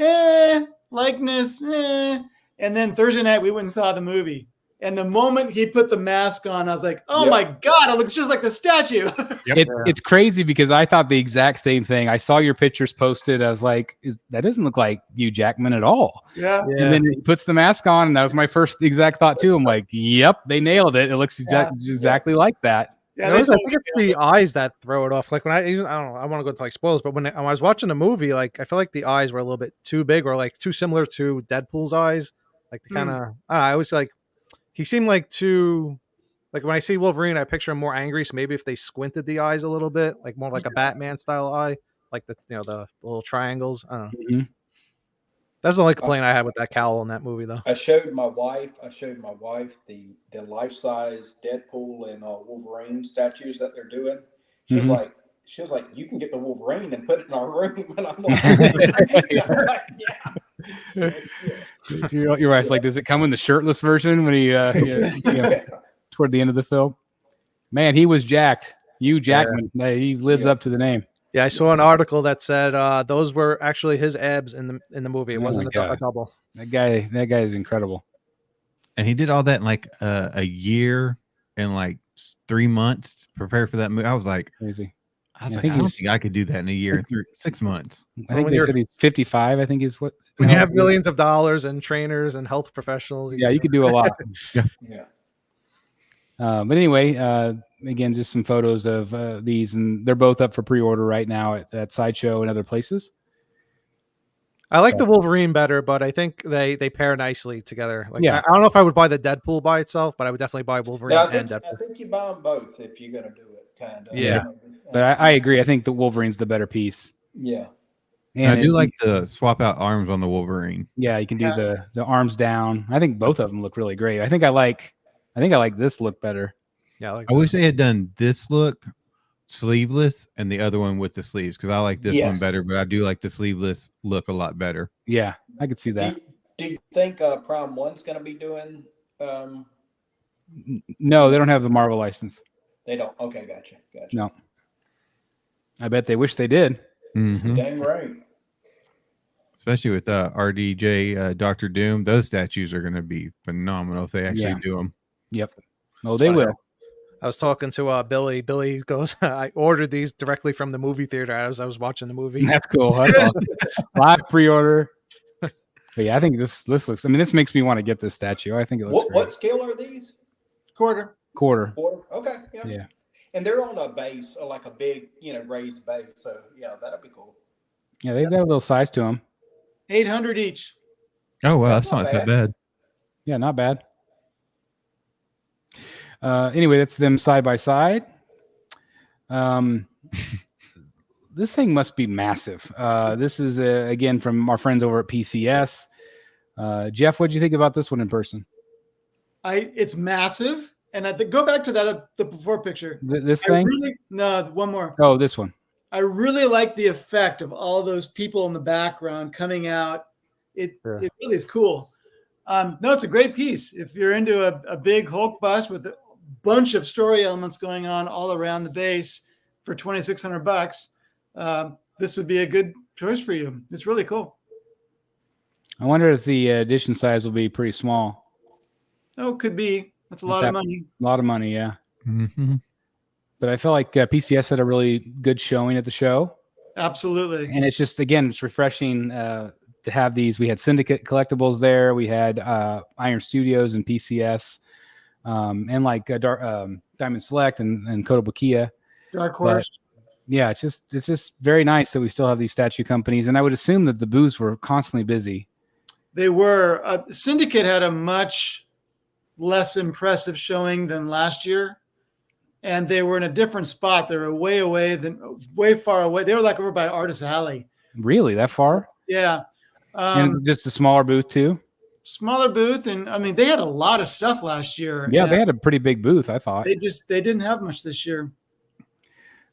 likeness, and then Thursday night we went and saw the movie. And the moment he put the mask on, I was like, oh my God, it looks just like the statue. It's crazy because I thought the exact same thing. I saw your pictures posted. I was like, that doesn't look like Hugh Jackman at all. Yeah. And then he puts the mask on, and that was my first exact thought too. I'm like, yep, they nailed it. It looks exactly like that. Yeah, I think it's the eyes that throw it off. Like when I don't know, I want to go to like spoilers, but when I was watching the movie, like I feel like the eyes were a little bit too big or like too similar to Deadpool's eyes. Like the kind of, I always like, he seemed like too, like when I see Wolverine, I picture him more angry. So maybe if they squinted the eyes a little bit, like more like a Batman style eye, like the the little triangles. I don't know. Mm-hmm. That's the only complaint I had with that cowl in that movie, though. I showed my wife the life size Deadpool and Wolverine statues that they're doing. She was like, you can get the Wolverine and put it in our room. And I'm like, yeah. Your wife's like, does it come in the shirtless version when he toward the end of the film? Man, he was jacked. Hugh Jackman. He lives up to the name. Yeah, I saw an article that said those were actually his abs in the movie. It wasn't a double. That guy is incredible. And he did all that in like a year and like 3 months to prepare for that movie. I was like, crazy. I don't think I could do that in a year and 6 months. I think they said he's 55. I think is what. When you have millions of dollars and trainers and health professionals, you could do a lot. Yeah. But anyway, again, just some photos of these, and they're both up for pre-order right now at Sideshow and other places. I like the Wolverine better, but I think they pair nicely together. Like, Yeah. I don't know if I would buy the Deadpool by itself, but I would definitely buy Wolverine No, and I Deadpool. think you buy them both if you're going to do it, kind of. Yeah. But I agree. I think the Wolverine's the better piece. Yeah. And I do it- like the swap out arms on the Wolverine. Yeah, you can do the arms down. I think both of them look really great. I think I like this look better. Yeah, I like I wish they had done this look sleeveless and the other one with the sleeves, because I like this one Yes. better, but I do like the sleeveless look a lot better. Yeah, I could see that. Do you think Prime 1's going to be doing? No, they don't have the Marvel license. They don't. Okay, gotcha. No. I bet they wish they did. Mhm. Dang right. Especially with RDJ Doctor Doom, those statues are going to be phenomenal if they actually do them. Yep. Oh, they will. I was talking to Billy. Billy goes, I ordered these directly from the movie theater as I was watching the movie. That's cool. That's awesome. Live pre-order. But yeah, I think this looks. I mean, this makes me want to get this statue. I think it looks great. What scale are these? Quarter. Quarter. Okay. Yeah. Yeah. And they're on a base, like a big, raised base. So yeah, that'd be cool. Yeah, they've got a little size to them. 800 each. Oh, wow. That's That's not not that bad. Yeah, not bad. Anyway, that's them side by side. This thing must be massive. This is again from our friends over at PCS. Jeff, what did you think about this one in person? It's massive. And go back to that the before picture. This thing? No, one more. Oh, this one. I really like the effect of all those people in the background coming out. It really is cool. No, it's a great piece. If you're into a big Hulk bust with a bunch of story elements going on all around the base for $2,600, this would be a good choice for you. It's really cool. I wonder if the edition size will be pretty small. Oh, could be. That's a lot of money. A lot of money, yeah. Mm-hmm. But I feel like PCS had a really good showing at the show. Absolutely. And it's just, again, it's refreshing to have these. We had Syndicate Collectibles there. We had Iron Studios and PCS, and like Diamond Select and Kotobukiya. Dark Horse. Yeah, it's just very nice that we still have these statue companies. And I would assume that the booths were constantly busy. They were. Syndicate had a much less impressive showing than last year. And they were in a different spot. They were way far away. They were like over by Artist Alley. Really, that far? Yeah. And just a smaller booth too? Smaller booth. And I mean, they had a lot of stuff last year. Yeah, they had a pretty big booth, I thought. They didn't have much this year.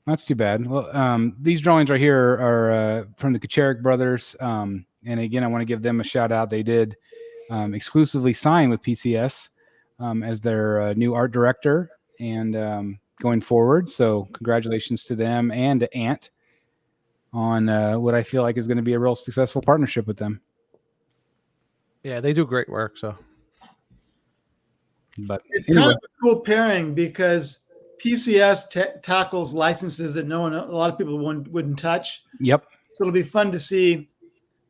That's too bad. Well, these drawings right here are from the Kacharik brothers. And again, I want to give them a shout out. They did exclusively sign with PCS as their new art director and going forward. So congratulations to them and to Ant on what I feel like is going to be a real successful partnership with them. Yeah, they do great work. So, but it's kind of a cool pairing because PCS tackles licenses that a lot of people wouldn't touch. Yep. So it'll be fun to see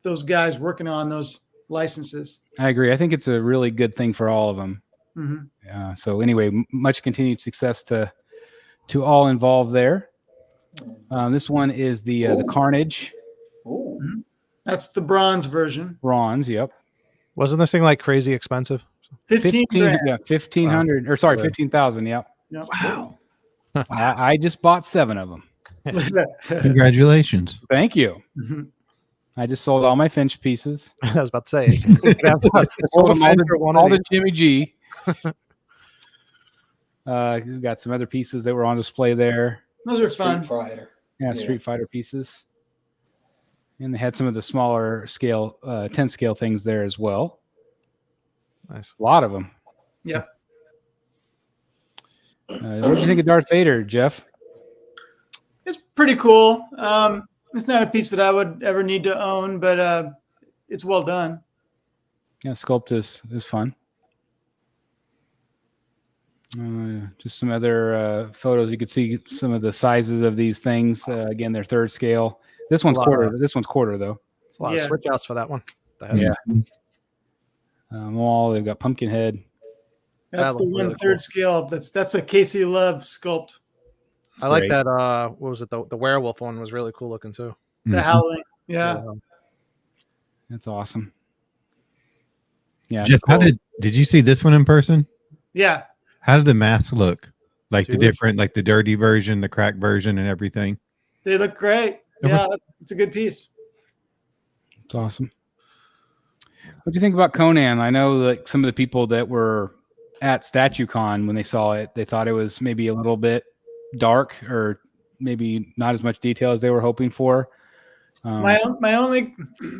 those guys working on those licenses. I agree. I think it's a really good thing for all of them. Mm-hmm. So anyway, much continued success to all involved there. This one is the Carnage. Ooh. That's the bronze version. Bronze. Yep. wasn't this thing like crazy expensive? 15 grand. Yeah, 1,500 or sorry, 15,000. Yep. Yep. Wow. I just bought 7 of them. Congratulations. Thank you. Mhm. I just sold all my Finch pieces. I was about to say. Sold them all to Jimmy G. We got some other pieces that were on display there. Those are fun. Street Fighter. Yeah, Street Fighter pieces. And they had some of the smaller scale, 10 scale things there as well. Nice. A lot of them. Yeah. What did you think of Darth Vader, Jeff? It's pretty cool. It's not a piece that I would ever need to own, but it's well done. Yeah, sculpt is fun. Just some other photos. You could see some of the sizes of these things. Again, they're 3rd scale. This one's quarter. This one's quarter though. It's a lot of switch outs for that one. Yeah. They've got Pumpkinhead. That's That the looks really 1/3 scale. That's a Casey Love sculpt. I like great. that. What was it? The werewolf one was really cool looking too. The Mhm. Howling. Yeah. That's awesome. Yeah. Jeff, it's cool. did you see this one in person? Yeah. How did the masks look? Like the Dude. different, like the dirty version, the crack version, and everything. They look great. Okay. Yeah. It's a good piece. It's awesome. What do you think about Conan? I know like some of the people that were at Statue Con when they saw it, they thought it was maybe a little bit dark or maybe not as much detail as they were hoping for. My only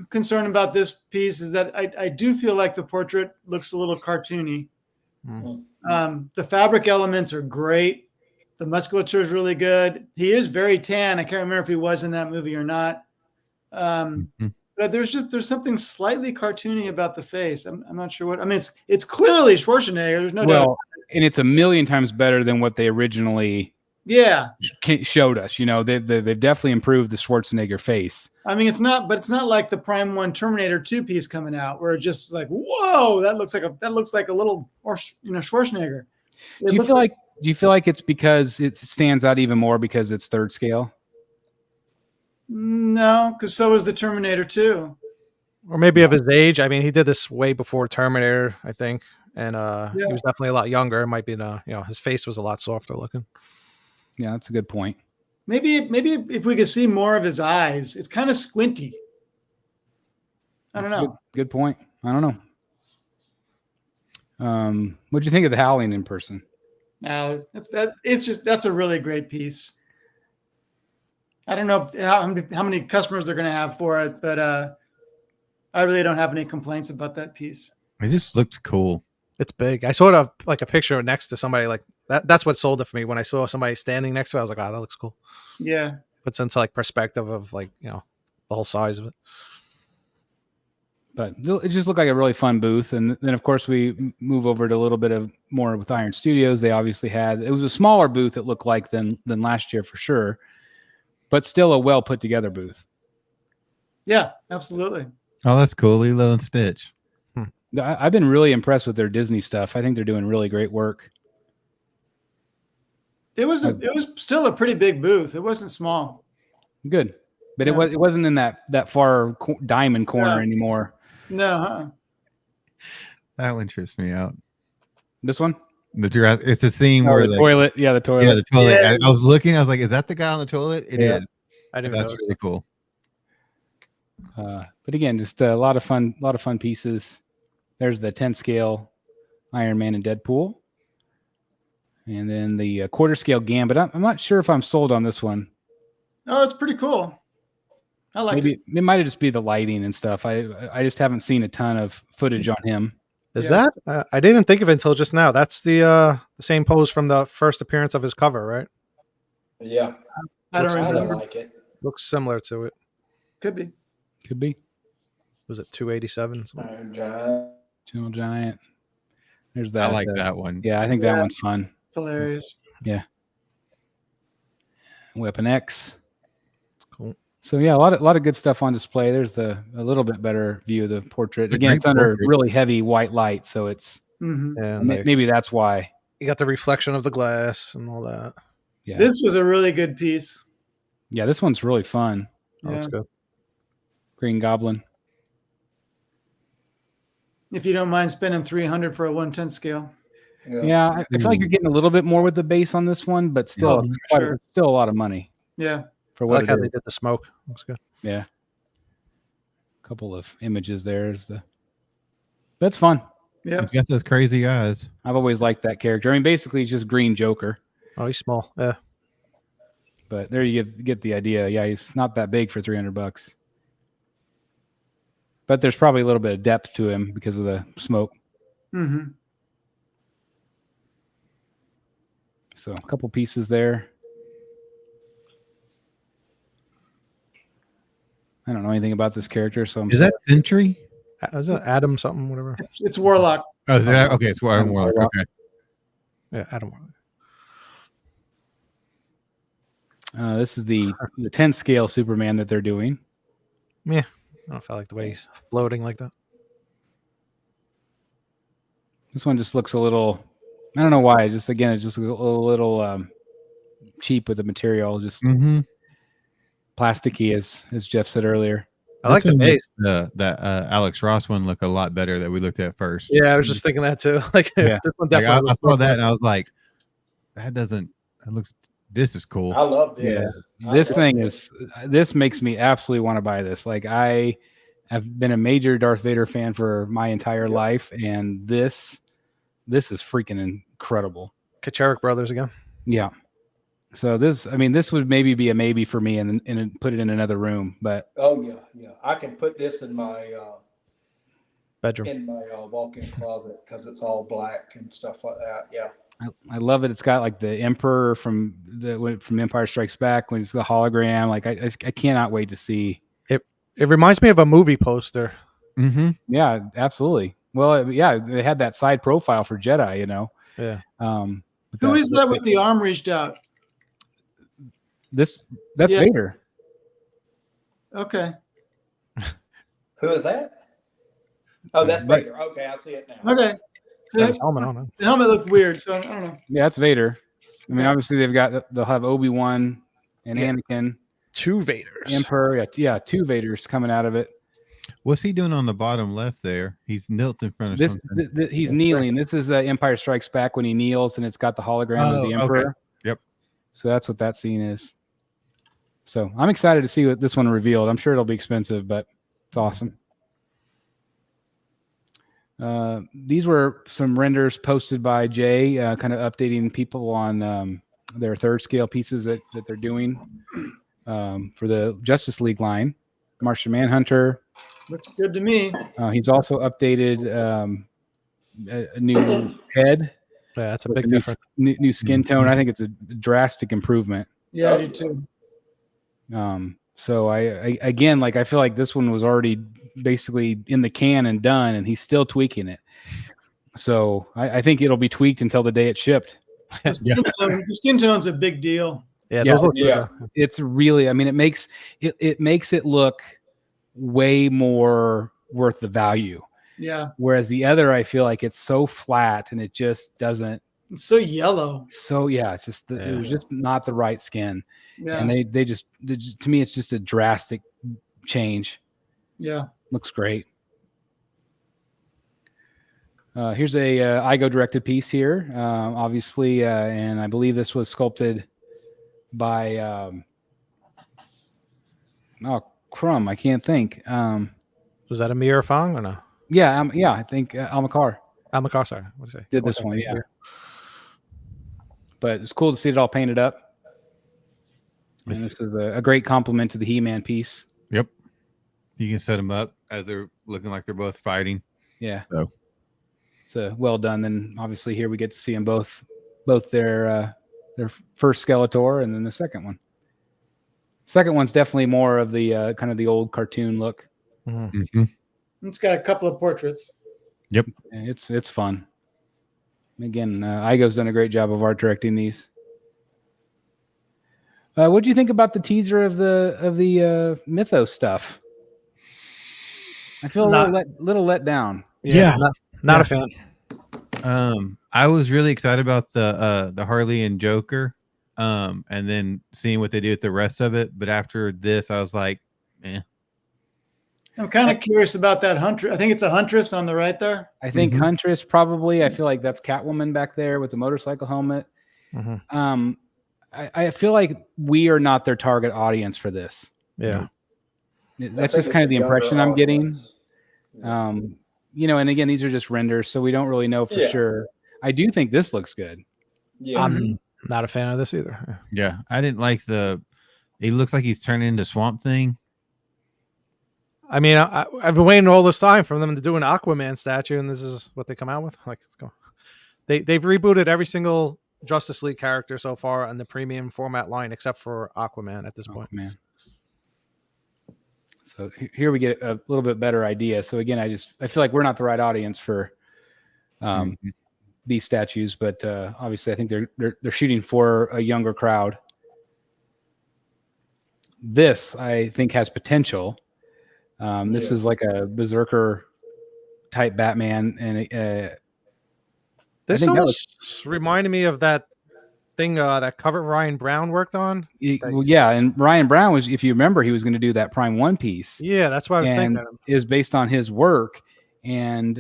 concern about this piece is that I do feel like the portrait looks a little cartoony. The fabric elements are great. The musculature is really good. He is very tan. I can't remember if he was in that movie or not. But there's something slightly cartoony about the face. I'm not sure what. I mean, it's clearly Schwarzenegger. There's no doubt. And it's a million times better than what they originally showed us. You know, they've definitely improved the Schwarzenegger face. I mean, it's not like the Prime 1 Terminator 2 piece coming out where it's just like, whoa, that looks like a little, or Schwarzenegger. Do you feel like it's because it stands out even more because it's third scale? No, because so is the Terminator 2. Or maybe of his age. I mean, he did this way before Terminator, I think, and he was definitely a lot younger. It might be his face was a lot softer looking. Yeah, that's a good point. Maybe if we could see more of his eyes, it's kind of squinty. I don't know. Good point. I don't know. What'd you think of the Howling in person? No, that's a really great piece. I don't know how many customers they're going to have for it, but I really don't have any complaints about that piece. It just looks cool. It's big. I saw it like a picture next to somebody like that. That's what sold it for me. When I saw somebody standing next to it, I was like, oh, that looks cool. Yeah. Puts into like perspective of like, the whole size of it. But it just looked like a really fun booth. And then, of course, we move over to a little bit of more with Iron Studios. They obviously it was a smaller booth, it looked like, than last year for sure, but still a well put together booth. Yeah, absolutely. Oh, that's cool. Lilo and Stitch. I've been really impressed with their Disney stuff. I think they're doing really great work. It was still a pretty big booth. It wasn't small. Good. But it wasn't in that far diamond corner anymore. No, That one trips me out. This one? It's a scene where the toilet. Yeah, the toilet. Yeah, the toilet. Yeah. I was looking. I was like, "Is that the guy on the toilet?" It is. I didn't That's know. really cool. But again, just a lot of fun pieces. There's the 10 scale Iron Man and Deadpool. And then the quarter scale Gambit. I'm not sure if I'm sold on this one. Oh, it's pretty cool. I like it. Maybe it might just be the lighting and stuff. I just haven't seen a ton of footage on him. Is that? I didn't think of it until just now. That's the same pose from the first appearance of his cover, right? Yeah. I don't I remember. like it. Looks similar to it. Could be. Could be. Was it 287? Iron Giant. Gentle Giant. There's that. I like that one. Yeah, I think that one's fun. It's hilarious. Yeah. Weapon X. Cool. So yeah, a lot of good stuff on display. There's a little bit better view of the portrait. It's a Again, great it's under portrait. really heavy white light, so it's Mm-hmm. And maybe that's why. you got the reflection of the glass and all that. Yeah. This was a really good piece. Yeah, this one's really fun. Oh, that's good. Green Goblin. If you don't mind spending $300 for a 1/10 scale. Yeah, I feel like you're getting a little bit more with the base on this one, but still, it's still a lot of money Yeah. for I what like how it they is. did the smoke. Looks good. Yeah. A couple of images there. That's fun. Yeah. He's got those crazy eyes. I've always liked that character. I mean, basically, he's just Green Joker, Oh, he's small. Yeah. but there you get the idea. Yeah, he's not that big for $300. But there's probably a little bit of depth to him because of the smoke. Mm-hmm. So a couple pieces there. I don't know anything about this character, so Is that Sentry? Is it Adam something, whatever? It's Warlock. Oh, is that okay? It's Warlock. Okay. Yeah, Adam. this is the 10 scale Superman that they're doing. Yeah. I don't know if I like the way he's floating like that. This one just looks a little I don't know why. Just again, it's just a little cheap with the material, just plasticky, as Jeff said earlier. I like the base. That Alex Ross one look a lot better that we looked at first. Yeah, I was just thinking that too. Like, Yeah. this one Like, definitely. I saw that and I was like, this is cool. I love this. Yeah. I This love thing this. this makes me absolutely want to buy this. Like, I have been a major Darth Vader fan for my entire life, and this is freaking incredible. Kacharik Brothers again. Yeah. So this would maybe be a maybe for me, and put it in another room. But Oh yeah. I can put this in my Bedroom. walk-in closet because it's all black and stuff like that. Yeah. I love it. It's got like the Emperor from Empire Strikes Back when it's the hologram. Like, I cannot wait to see. It reminds me of a movie poster. Mm-hmm. Yeah, absolutely. Well, yeah, they had that side profile for Jedi, Yeah. but Who is that with the arm reached out? That's Yeah. Vader. Okay. Who is that? Oh, that's Right. Vader. Okay, I see it now. Okay. Got his helmet on. The helmet looked weird, so I don't know. Yeah, that's Vader. I mean, Yeah. obviously they'll have Obi-Wan and Yeah. Anakin, Two Vaders. Emperor. Yeah, two Vaders coming out of it. What's he doing on the bottom left there? He's knelt in front of This something. he's kneeling. This is Empire Strikes Back when he kneels, and it's got the hologram of the Oh, Emperor. okay. Yep. So that's what that scene is. So I'm excited to see what this one revealed. I'm sure it'll be expensive, but it's awesome. These were some renders posted by Jay, kind of updating people on their third scale pieces that they're doing for the Justice League line. Martian Manhunter. Looks good to me. He's also updated a new head. Yeah, that's a with big new, difference. new skin tone. I think it's a drastic improvement. Yeah, I do too. So I again, like, I feel like this one was already basically in the can and done, and he's still tweaking it. So I think it'll be tweaked until the day it's shipped. The skin tone's a big deal. Yeah, Yeah. those look Yeah. It's really, I mean, it makes it look way more worth the value. Yeah. Whereas the other, I feel like it's so flat and it just doesn't. It's so yellow. So yeah, it's just it was just not the right skin, Yeah. and they just to me it's just a drastic change. Yeah. Looks great. Here's a Igo directed piece here, obviously, and I believe this was sculpted by Crumb. I can't think. Was that a Mir Fong or no? Yeah, I think Almakar Almakar, sorry. What did I say? did this one. Yeah, but it's cool to see it all painted up. And this is a great compliment to the He-Man piece. Yep. You can set them up as they're looking like they're both fighting. Yeah. So. So well done. Then obviously here we get to see them both their first Skeletor and then the second one. Second one's definitely more of the kind of the old cartoon look. Mm-hmm. It's got a couple of portraits. Yep. And it's fun. Again, Igo's done a great job of art directing these. What do you think about the teaser of the Mythos stuff? I feel a little let down. Yeah. Not a fan. I was really excited about the Harley and Joker, and then seeing what they do with the rest of it. But after this, I was like, eh. I'm kind of curious about that huntress. I think it's a huntress on the right there. I think Huntress probably. I feel like that's Catwoman back there with the motorcycle helmet. Mm-hmm. I feel like we are not their target audience for this. Yeah. That's just kind of the impression I'm getting. And again, these are just renders, so we don't really know for sure. I do think this looks good. Yeah. I'm not a fan of this either. Yeah, I didn't like he looks like he's turning into Swamp Thing. I mean, I've been waiting all this time for them to do an Aquaman statue, and this is what they come out with. Like, let's go. They've rebooted every single Justice League character so far on the premium format line, except for Aquaman at this point. Man. So here we get a little bit better idea. So again, I feel like we're not the right audience for these statues, but obviously I think they're shooting for a younger crowd. This I think has potential. This is like a berserker type Batman, and This think that almost reminded me of that thing that cover Ryan Brown worked on. Well, yeah, and Ryan Brown was, if you remember, he was going to do that Prime One piece. Yeah, that's what I was and thinking. it was based on his work. And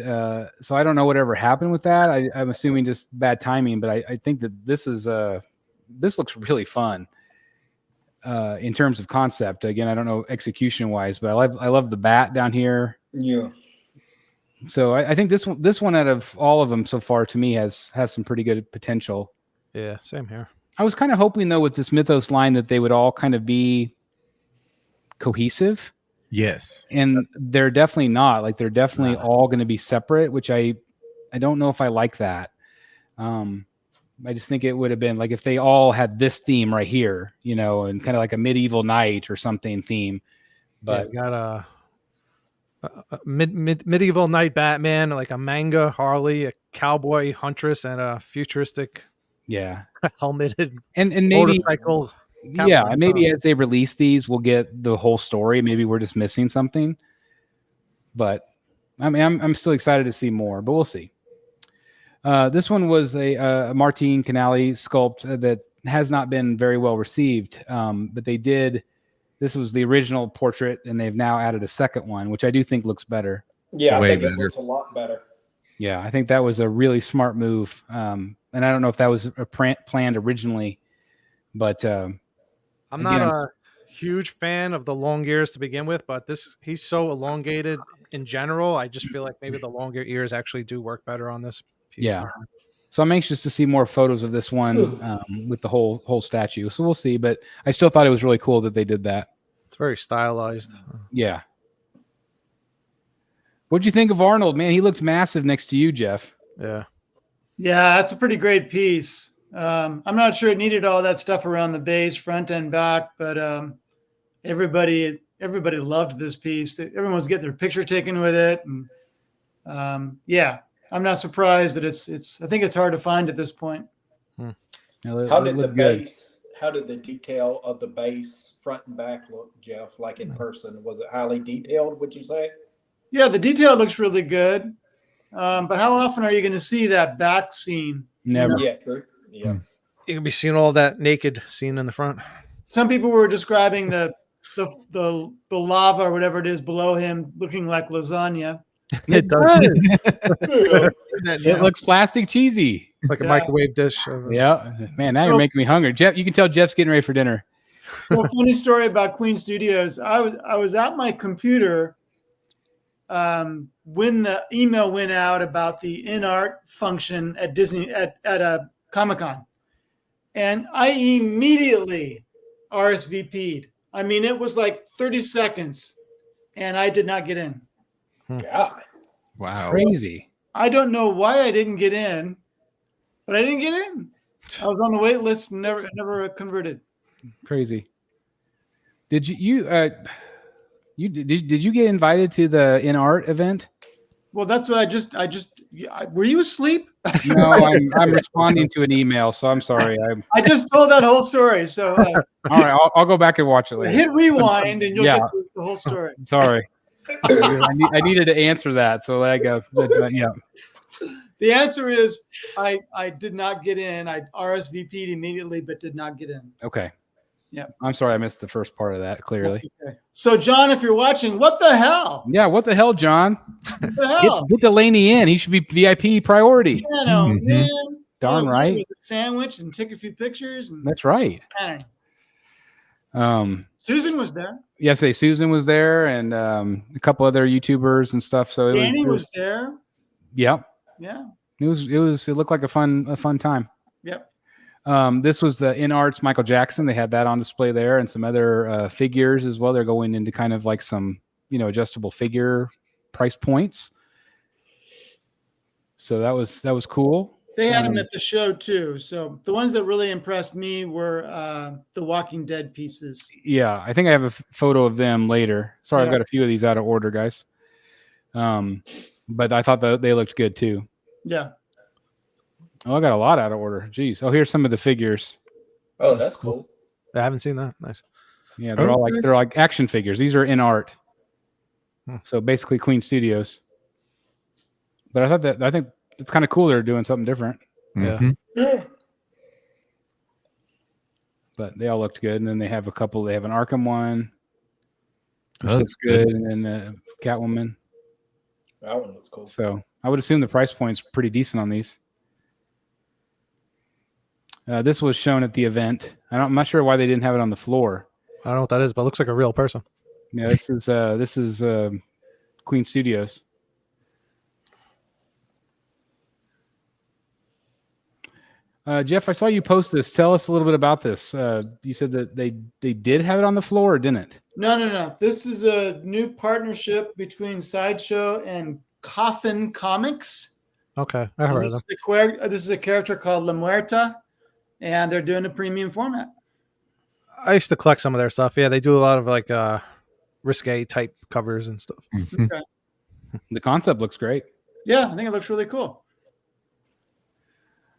so I don't know whatever happened with that. I'm assuming just bad timing, but I think that this looks really fun in terms of concept. Again, I don't know execution wise, but I love the bat down here. Yeah. So I think this one out of all of them so far to me has some pretty good potential. Yeah, same here. I was kind of hoping though with this Mythos line that they would all kind of be cohesive. Yes. And they're definitely not. Like they're definitely all going to be separate, which I don't know if I like that. I just think it would have been like if they all had this theme right here, you know, and kind of like a medieval knight or something theme. But yeah, got a medieval knight Batman, like a manga Harley, a cowboy huntress, and a futuristic helmeted and maybe motorcycle. Yeah, and maybe as they release these, we'll get the whole story. Maybe we're just missing something. But I mean, I'm still excited to see more, but we'll see. This one was a Martin Canali sculpt that has not been very well received, but they did. This was the original portrait, and they've now added a second one, which I do think looks better. Yeah, Way I think better. it looks a lot better. Yeah, I think that was a really smart move. And I don't know if that was planned originally, but I'm not a huge fan of the long ears to begin with, but he's so elongated in general. I just feel like maybe the longer ears actually do work better on this piece. Yeah. So I'm anxious to see more photos of this one with the whole statue. So we'll see. But I still thought it was really cool that they did that. It's very stylized. Yeah. What'd you think of Arnold, man? He looks massive next to you, Jeff. Yeah. Yeah, that's a pretty great piece. I'm not sure it needed all that stuff around the base, front and back, but everybody loved this piece. Everyone was getting their picture taken with it, and yeah, I'm not surprised that it's. I think it's hard to find at this point. How did the base? How did the detail of the base, front and back, look, Jeff? Like in person, was it highly detailed? Would you say? Yeah, the detail looks really good, but how often are you going to see that back scene? Never. Yeah, true. Yeah. You can be seeing all that naked scene in the front. Some people were describing the lava or whatever it is below him looking like lasagna. It does. It looks plastic cheesy. Like a microwave dish. Yeah. Man, now you're making me hungry. Jeff, you can tell Jeff's getting ready for dinner. Well, funny story about Queen Studios. I was at my computer when the email went out about the InArt function at Disney at a Comic-Con, and I immediately RSVP'd. I mean, it was like 30 seconds, and I did not get in. God. Wow. Crazy. I don't know why I didn't get in, but I didn't get in. I was on the wait list, never converted. Crazy. Did you did you get invited to the InArt event? Well, that's what I just were you asleep? No, I'm responding to an email, so I'm sorry. I just told that whole story. So all right, I'll go back and watch it later. hit rewind and you'll get the whole story. Sorry. I needed to answer that, so I go. Yeah. The answer is I did not get in. I RSVP'd immediately, but did not get in. Okay. Yeah. I'm sorry I missed the first part of that, clearly. Okay. So, John, if you're watching, what the hell? Yeah, what the hell, John? What the hell? Get Delaney in. He should be VIP priority. Yeah, no, man. Darn right. Was a sandwich and take a few pictures. And, That's right. Susan was there. Yesterday, Susan was there, and a couple other YouTubers and stuff. So Danny was there. Yep. Yeah. It looked like a fun time. Yep. This was the InArt's Michael Jackson. They had that on display there, and some other figures as well. They're going into kind of like some, adjustable figure price points. So that was cool. They had them at the show too. So the ones that really impressed me were the Walking Dead pieces. Yeah, I think I have a photo of them later. Sorry, I've got a few of these out of order, guys. But I thought that they looked good too. Yeah. Oh, I got a lot out of order. Jeez. Oh, here's some of the figures. Oh, that's cool. I haven't seen that. Nice. Yeah, they're like action figures. These are InArt. So basically Queen Studios. But I think it's kind of cool they're doing something different. Yeah. Mhm. Yeah. But they all looked good, and then they have a couple. They have an Arkham one, which Oh, looks good, and then Catwoman. That one looks cool. So I would assume the price point's pretty decent on these. This was shown at the event. I'm not sure why they didn't have it on the floor. I don't know what that is, but it looks like a real person. Yeah, this is Queen Studios. Jeff, I saw you post this. Tell us a little bit about this. You said that they did have it on the floor or didn't? No. This is a new partnership between Sideshow and Coffin Comics. Okay, I heard of them. This is a character called La Muerta, and they're doing a premium format. I used to collect some of their stuff. Yeah, they do a lot of like risque type covers and stuff. Mhm. Okay. The concept looks great. Yeah, I think it looks really cool.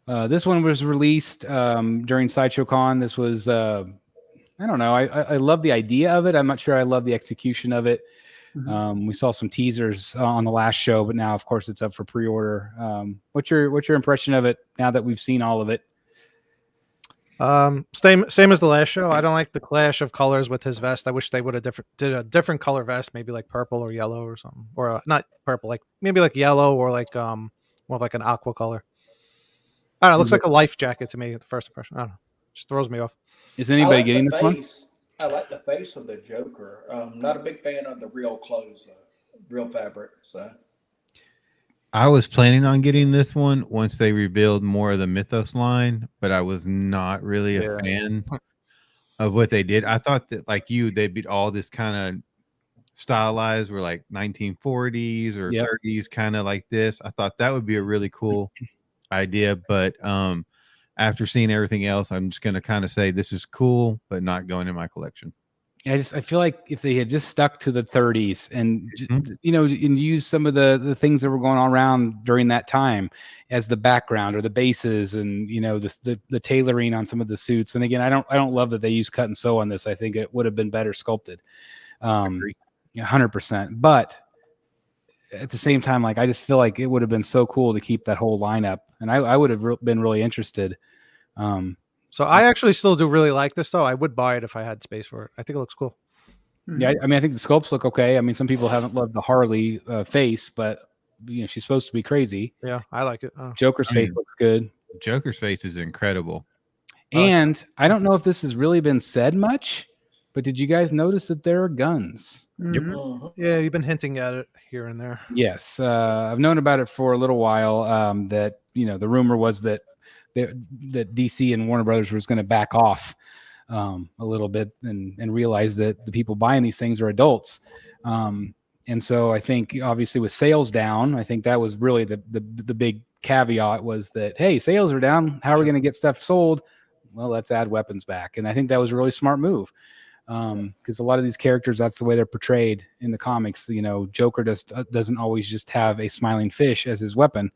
This one was released during Sideshow Con. This was, I don't know. I love the idea of it. I'm not sure I love the execution of it. Mhm. We saw some teasers on the last show, but now, of course, it's up for pre-order. What's your impression of it now that we've seen all of it? Same as the last show. I don't like the clash of colors with his vest. I wish they would have did a different color vest, maybe like purple or yellow or something, or not purple, like maybe like yellow or like more of like an aqua color. I don't know. It looks like a life jacket to me at the first impression. I don't know. Just throws me off. Is anybody like getting the this one? face. I like the face of the Joker. Not a big fan of the real clothes, real fabric. So I was planning on getting this one once they revealed more of the Mythos line, but I was not really a fan of what they did. I thought that, like you, they'd be all this kind of stylized, were like 1940s or 30s, kind of like this. I thought that would be a really cool idea, but after seeing everything else, I'm just going to kind of say this is cool, but not going in my collection. I feel like if they had just stuck to the 30s and and use some of the things that were going on around during that time as the background or the bases, and the tailoring on some of the suits. And again, I don't love that they use cut and sew on this. I think it would have been better sculpted, 100%. But at the same time, like, I just feel like it would have been so cool to keep that whole lineup, and I would have been really interested. So I actually still do really like this, though. I would buy it if I had space for it. I think it looks cool. Yeah, I mean, I think the sculpts look okay. I mean, some people haven't loved the Harley face, but she's supposed to be crazy. Yeah, I like it. Joker's face looks good. Joker's face is incredible. And I don't know if this has really been said much, but did you guys notice that there are guns? Mhm. Yeah, you've been hinting at it here and there. Yes, I've known about it for a little while. That the rumor was that DC and Warner Brothers was going to back off a little bit and realize that the people buying these things are adults. And so I think obviously with sales down, I think that was really the big caveat, was that, hey, sales are down. How are we going to get stuff sold? Well, let's add weapons back. And I think that was a really smart move. Because a lot of these characters, that's the way they're portrayed in the comics. Joker just doesn't always just have a smiling fish as his weapon.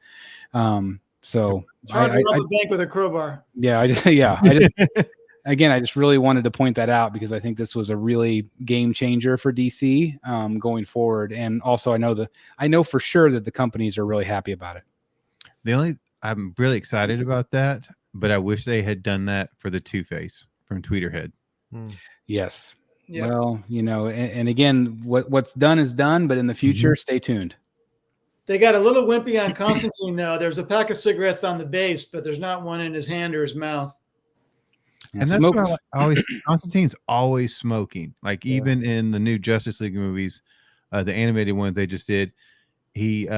So It's hard to rob a bank with a crowbar. Yeah, I just again, I just really wanted to point that out, because I think this was a really game changer for DC going forward. And also, I know for sure that the companies are really happy about it. I'm really excited about that, but I wish they had done that for the Two-Face from Tweeterhead. Yes. Yeah. Well, and again, what's done is done, but in the future, stay tuned. They got a little wimpy on Constantine, though. There's a pack of cigarettes on the base, but there's not one in his hand or his mouth. And that's what I always. Constantine's always smoking. Like even in the new Justice League movies, the animated ones they just did, he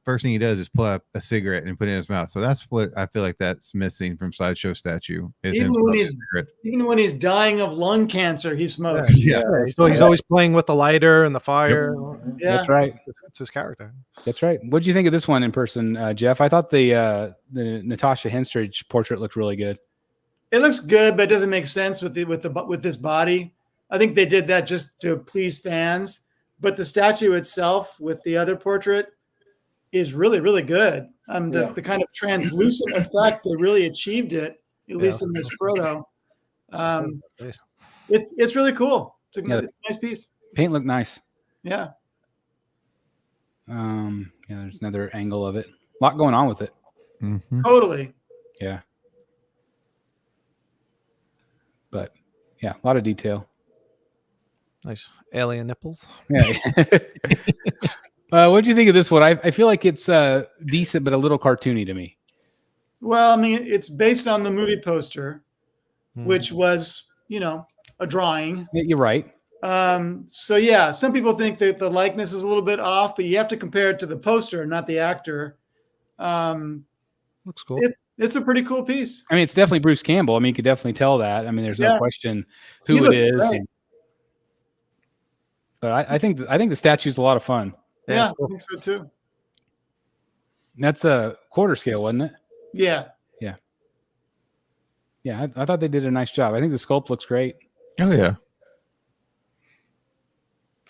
first thing he does is pull up a cigarette and put it in his mouth. So that's what I feel like that's missing from Sideshow Statue. Even when he's dying of lung cancer, he smokes. So he's always playing with the lighter and the fire. Yeah, that's right. It's his character. That's right. What did you think of this one in person, Jeff? I thought the Natasha Henstridge portrait looked really good. It looks good, but it doesn't make sense with this body. I think they did that just to please fans. But the statue itself with the other portrait is really, really good. The kind of translucent effect, they really achieved it, at least in this photo. It's really cool. It's a nice piece. Paint looked nice. Yeah. There's another angle of it. lot going on with it. Mhm. Totally. Yeah. But yeah, a lot of detail. Nice alien nipples. Yeah. What do you think of this one? I feel like it's decent, but a little cartoony to me. Well, I mean, it's based on the movie poster, Hmm. which was, you know, a drawing. You're right. So yeah, some people think that the likeness is a little bit off, but you have to compare it to the poster, not the actor. Looks cool. It's a pretty cool piece. I mean, it's definitely Bruce Campbell. I mean, you could definitely tell that. I mean, there's no Yeah. question He who it looks is. great. But I think the statue's a lot of fun. Yeah, it's cool. I think so too. That's a quarter scale, wasn't it? Yeah. Yeah, I thought they did a nice job. I think the sculpt looks great. Oh yeah.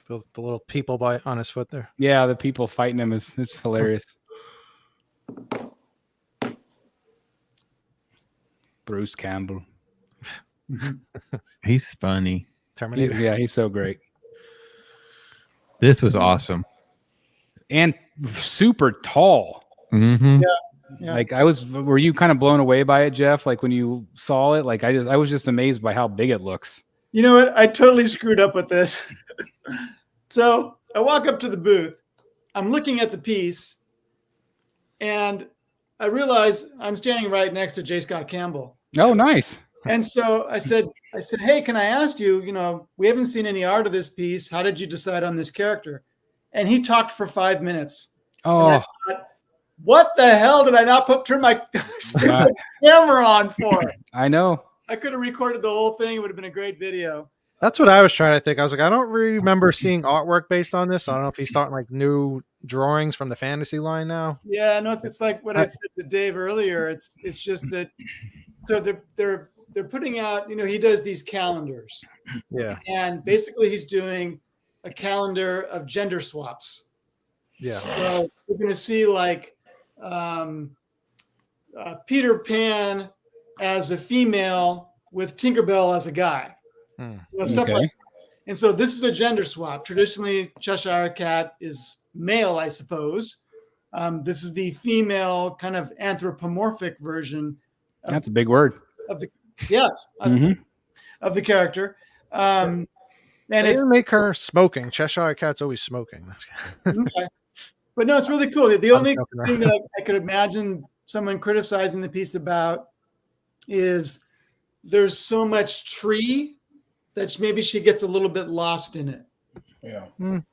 The little people on his foot there. Yeah, the people fighting him is hilarious. Bruce Campbell. He's funny. Terminator. He's so great. This was awesome. And super tall. Mm-hmm. Yeah. Like were you kind of blown away by it, Jeff? Like when you saw it, like I was just amazed by how big it looks. You know what? I totally screwed up with this. So I walk up to the booth. I'm looking at the piece, and I realize I'm standing right next to J. Scott Campbell. Oh, nice. And so I said, hey, can I ask you, you know, we haven't seen any art of this piece. How did you decide on this character? And he talked for 5 minutes. Oh, What the hell did I not turn my camera on for? I know. I could have recorded the whole thing. It would have been a great video. That's what I was trying to think. I was like, I don't remember seeing artwork based on this. I don't know if he's starting like new drawings from the fantasy line now. Yeah, no, it's like what I said to Dave earlier. It's just that. So they're putting out. You know, he does these calendars. Yeah. And basically, he's doing a calendar of gender swaps. Yeah. So we're going to see like Peter Pan as a female with Tinkerbell as a guy. You know, stuff like that. And so this is a gender swap. Traditionally, Cheshire Cat is male, I suppose. This is the female kind of anthropomorphic version. That's a big word. Of the of the character. And They it's didn't make her smoking. Cheshire Cat's always smoking. okay. But no, it's really cool. The only joking around. thing that I could imagine someone criticizing the piece about is there's so much tree that maybe she gets a little bit lost in it. Yeah.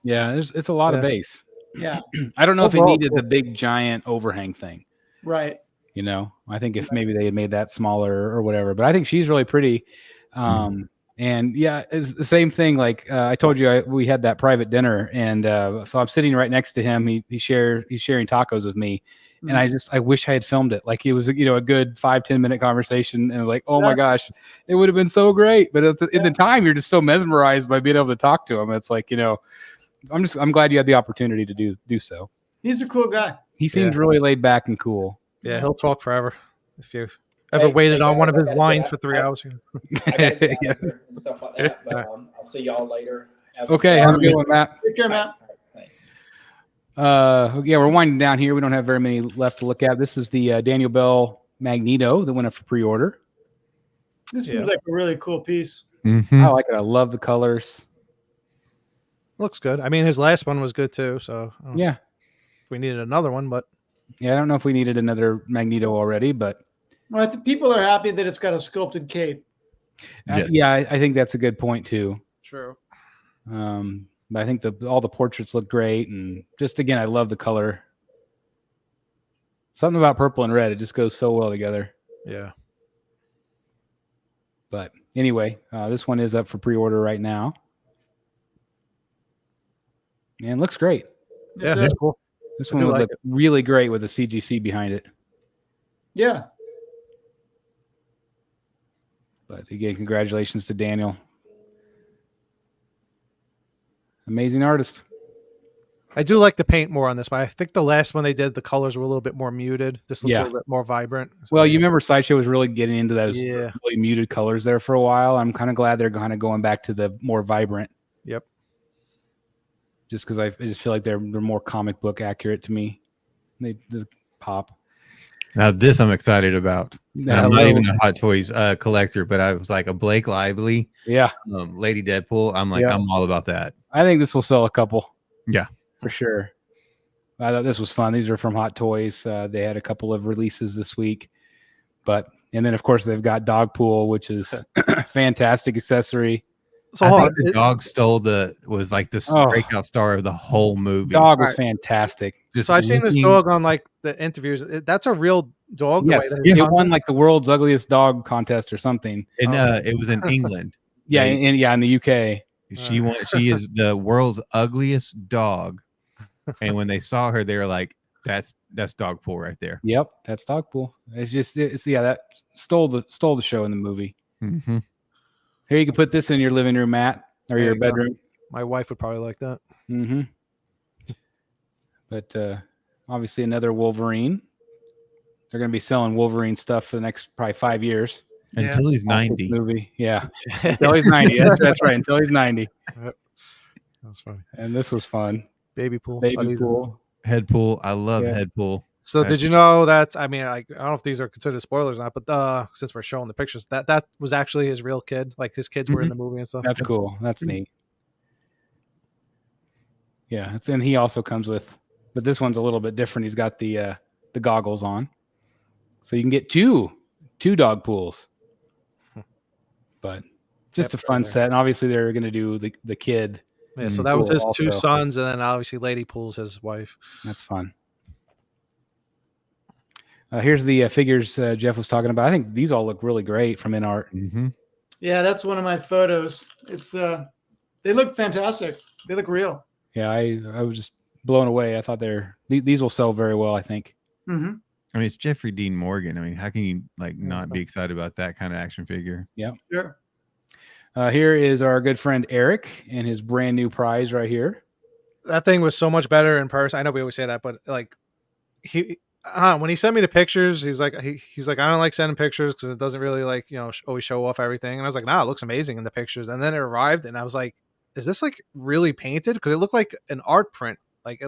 Yeah, it's a lot of base. Yeah, I don't know if it Overall, needed the big giant overhang thing. right. You know, I think if maybe they had made that smaller or whatever, but I think she's really pretty. And yeah, it's the same thing. Like I told you, we had that private dinner, and so I'm sitting right next to him. He's sharing tacos with me, and I wish I had filmed it. Like it was, you know, a good 5-10 minute conversation, and like, oh my gosh, it would have been so great. But in the time, you're just so mesmerized by being able to talk to him. It's like, you know, I'm glad you had the opportunity to do so. He's a cool guy. He seems really laid back and cool. Yeah, he'll talk forever. If you ever waited on one of his lines for 3 hours. I gotta get out of here and stuff like that. But I'll see y'all later. Okay, have a good one, Matt. Take care, Matt. Thanks. Yeah, we're winding down here. We don't have very many left to look at. This is the Daniel Bell Magneto that went up for pre-order. This seems like a really cool piece. Mm-hmm. I like it. I love the colors. Looks good. I mean, his last one was good too. So I don't know Yeah. if we needed another one, but Yeah, I don't know if we needed another Magneto already, but Well, I think people are happy that it's got a sculpted cape. Yes. yeah, I think that's a good point too. true. But I think all the portraits look great, and just again, I love the color. Something about purple and red, it just goes so well together. Yeah. But anyway, this one is up for pre-order right now, and looks great. Yeah, does. that's cool. This I one do would like look really great with the CGC behind it. Yeah. But again, congratulations to Daniel. Amazing artist. I do like the paint more on this, but I think the last one they did, the colors were a little bit more muted. This looks a little bit more vibrant. So, Well, you remember Sideshow was really getting into those Yeah. really muted colors there for a while. I'm kind of glad they're kind of going back to the more vibrant. Yep. Just because I just feel like they're more comic book accurate to me. The pop. Now this I'm excited about. Yeah, I'm not even a Hot Toys collector, but I was like a Blake Lively, yeah. Lady Deadpool. I'm like, Yeah. I'm all about that. I think this will sell a couple. Yeah, for sure. I thought this was fun. These are from Hot Toys. They had a couple of releases this week, and then of course they've got Dogpool, which is fantastic accessory. So I hold think on. the dog was like this breakout star of the whole movie. Dog was Right. fantastic. Just So I've seen this looking- dog on like the interviews. That's a real dog. the way Yes, that it's it done? won like the world's ugliest dog contest or something. and it was in England. Yeah, They- in the UK. She is the world's ugliest dog. And when they saw her, they were like, that's Dogpool right there. Yep, that's Dogpool. That stole the show in the movie. Mm-hmm. Here, you can put this in your living room, Matt, or There your you go. bedroom. My wife would probably like that. Mm-hmm. But obviously another Wolverine. They're going to be selling Wolverine stuff for the next probably 5 years. Until he's Off this 90. movie, yeah. Until he's 90. That's right. Until he's 90. That's funny. And this was fun. Baby pool. Baby pool. Head pool. I love Yeah. head pool. So did you know that? I mean, I don't know if these are considered spoilers or not, but since we're showing the pictures, that was actually his real kid. Like his kids were in the movie and stuff. That's cool. That's neat. Yeah, and he also comes with, but this one's a little bit different. He's got the goggles on, so you can get two dog pools. But just a fun set, and obviously they're going to do the kid. Yeah, so that was pool his two also. sons, and then obviously Lady Pool's his wife. That's fun. Here's the figures Jeff was talking about. I think these all look really great from InArt. Mm-hmm. Yeah, that's one of my photos. It's they look fantastic. They look real. Yeah, I was just blown away. I thought these will sell very well, I think. Mm-hmm. I mean, it's Jeffrey Dean Morgan. I mean, how can you like not be excited about that kind of action figure? Yeah. Sure. Here is our good friend Eric and his brand new prize right here. That thing was so much better in person. I know we always say that, but like when he sent me the pictures, he was like, I don't like sending pictures because it doesn't really like always show off everything. And I was like, nah, it looks amazing in the pictures. And then it arrived, and I was like, is this like really painted? Because it looked like an art print. Like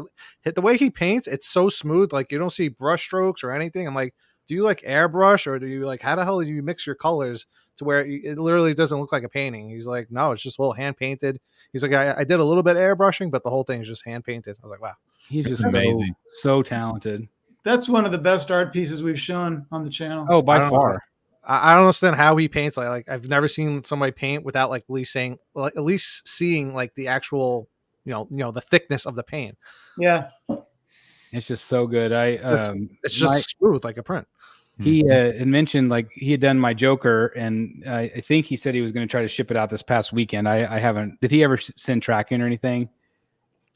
the way he paints, it's so smooth. Like you don't see brush strokes or anything. I'm like, do you like airbrush, or do you like, how the hell do you mix your colors to where it literally doesn't look like a painting? He's like, no, it's just a little hand painted. He's like, I did a little bit airbrushing, but the whole thing is just hand painted. I was like, wow, He's just amazing. so talented. That's one of the best art pieces we've shown on the channel. Oh, by I don't far. know. I don't understand how he paints. Like I've never seen somebody paint without like at least seeing like the actual, the thickness of the paint. Yeah. It's just so good. It's just smooth like a print. He had mentioned like he had done my Joker, and I think he said he was going to try to ship it out this past weekend. I haven't. Did he ever send tracking or anything?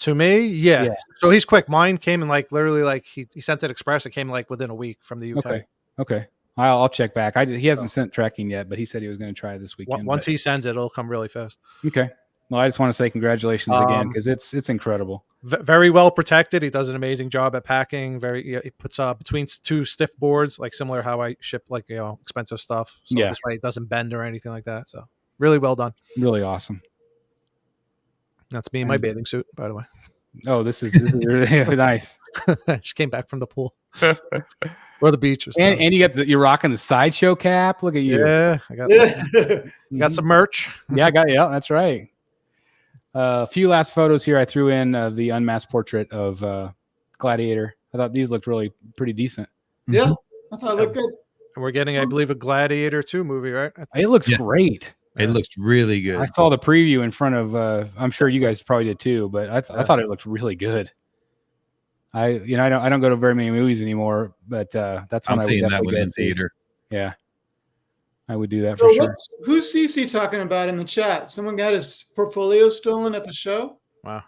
To me, yeah. Yeah. So he's quick. Mine came in like literally like he sent it express. It came like within a week from the UK. Okay. I'll check back. He hasn't sent tracking yet, but he said he was going to try this weekend. Once he sends it, it'll come really fast. Okay. Well, I just want to say congratulations again, because it's incredible. Very well protected. He does an amazing job at packing. He puts between two stiff boards, like similar how I ship like expensive stuff. So this way it doesn't bend or anything like that. So really well done. Really awesome. That's me in my bathing suit, by the way. Oh, this is really nice. I just came back from the pool or the beach or something. And you're rocking the Sideshow cap. Look at you. Yeah, I got some merch. Yeah, that's right. A few last photos here. I threw in the unmasked portrait of Gladiator. I thought these looked really pretty decent. Yeah. I thought it looked good. And we're getting, I believe, a Gladiator 2 movie, right? It looks great. It looks really good. I saw the preview in front of. I'm sure you guys probably did too, but I thought it looked really good. I don't go to very many movies anymore, but that's when I'm seeing that one in see. theater. Yeah, I would do that for sure. Who's CC talking about in the chat? Someone got his portfolio stolen at the show? Wow.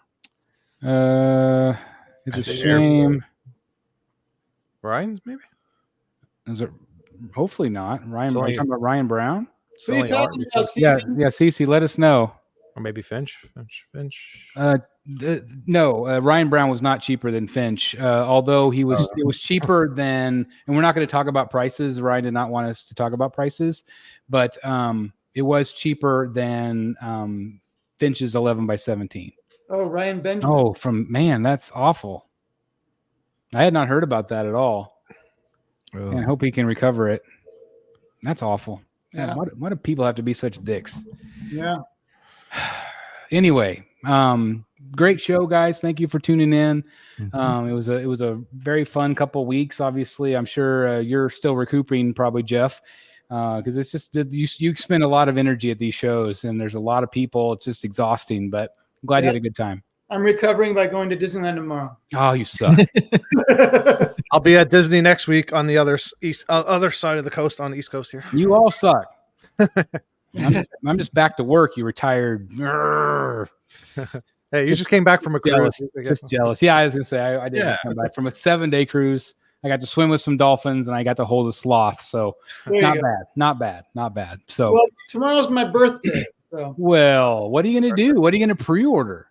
It's a shame. Ryan's maybe? Is it? Hopefully not. Ryan. Are you talking about Ryan Brown? Who are you talking about, CC? Yeah, Cece, let us know. Or maybe Finch. No, Ryan Brown was not cheaper than Finch, although it was cheaper than, and we're not going to talk about prices. Ryan did not want us to talk about prices, but it was cheaper than Finch's 11x17. Oh, Ryan Benjamin. Oh, that's awful. I had not heard about that at all. And hope he can recover it. That's awful. Yeah. Why do people have to be such dicks? Yeah. Anyway, great show, guys. Thank you for tuning in. Mhm. It was a very fun couple weeks. Obviously, I'm sure you're still recuperating, probably, Jeff, because it's just you spend a lot of energy at these shows, and there's a lot of people. It's just exhausting, but I'm glad you had a good time. I'm recovering by going to Disneyland tomorrow. Oh, you suck. I'll be at Disney next week on the other side of the coast on the East Coast here. You all suck. I'm just back to work. You retired. Grrr. Hey, you just came back from a cruise. Just jealous. Yeah, I was gonna say I did come back from a 7-day cruise. I got to swim with some dolphins and I got to hold a sloth. So not bad. So well, tomorrow's my birthday. So well, what are you gonna do? What are you gonna pre-order?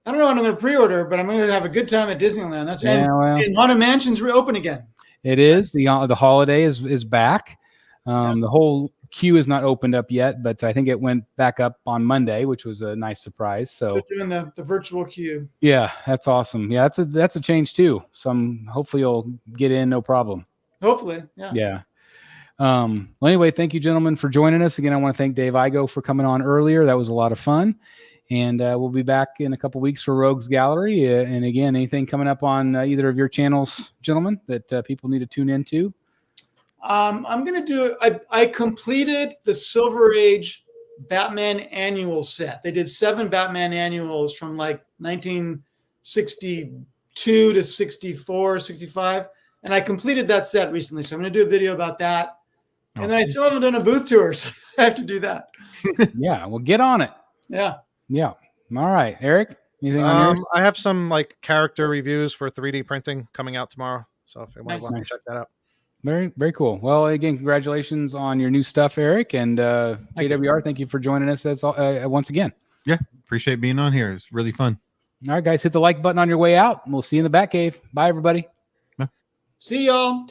I don't know what I'm going to pre-order, but I'm going to have a good time at Disneyland. That's and Haunted Mansion's reopen again. It is the holiday is back. The whole queue is not opened up yet, but I think it went back up on Monday, which was a nice surprise. So they're doing the virtual queue. Yeah, that's awesome. Yeah, that's a change too. So hopefully you'll get in no problem. Hopefully, yeah. Yeah. Well, anyway, thank you, gentlemen, for joining us again. I want to thank Dave Igo for coming on earlier. That was a lot of fun. And we'll be back in a couple weeks for Rogues Gallery. And again, anything coming up on either of your channels, gentlemen, that people need to tune into? I'm going to do I completed the Silver Age Batman annual set. They did 7 Batman annuals from like 1962 to 64, 65. And I completed that set recently. So I'm going to do a video about that. And then I still haven't done a booth tour. So I have to do that. Yeah, well, get on it. Yeah. Yeah. All right, Eric. Anything on yours? I have some like character reviews for 3D printing coming out tomorrow. So if anyone wants to check that out. Very, very cool. Well, again, congratulations on your new stuff, Eric. And JWR, thank you for joining us once again. Yeah, appreciate being on here. It's really fun. All right, guys, hit the like button on your way out. We'll see you in the Batcave. Bye, everybody. See y'all.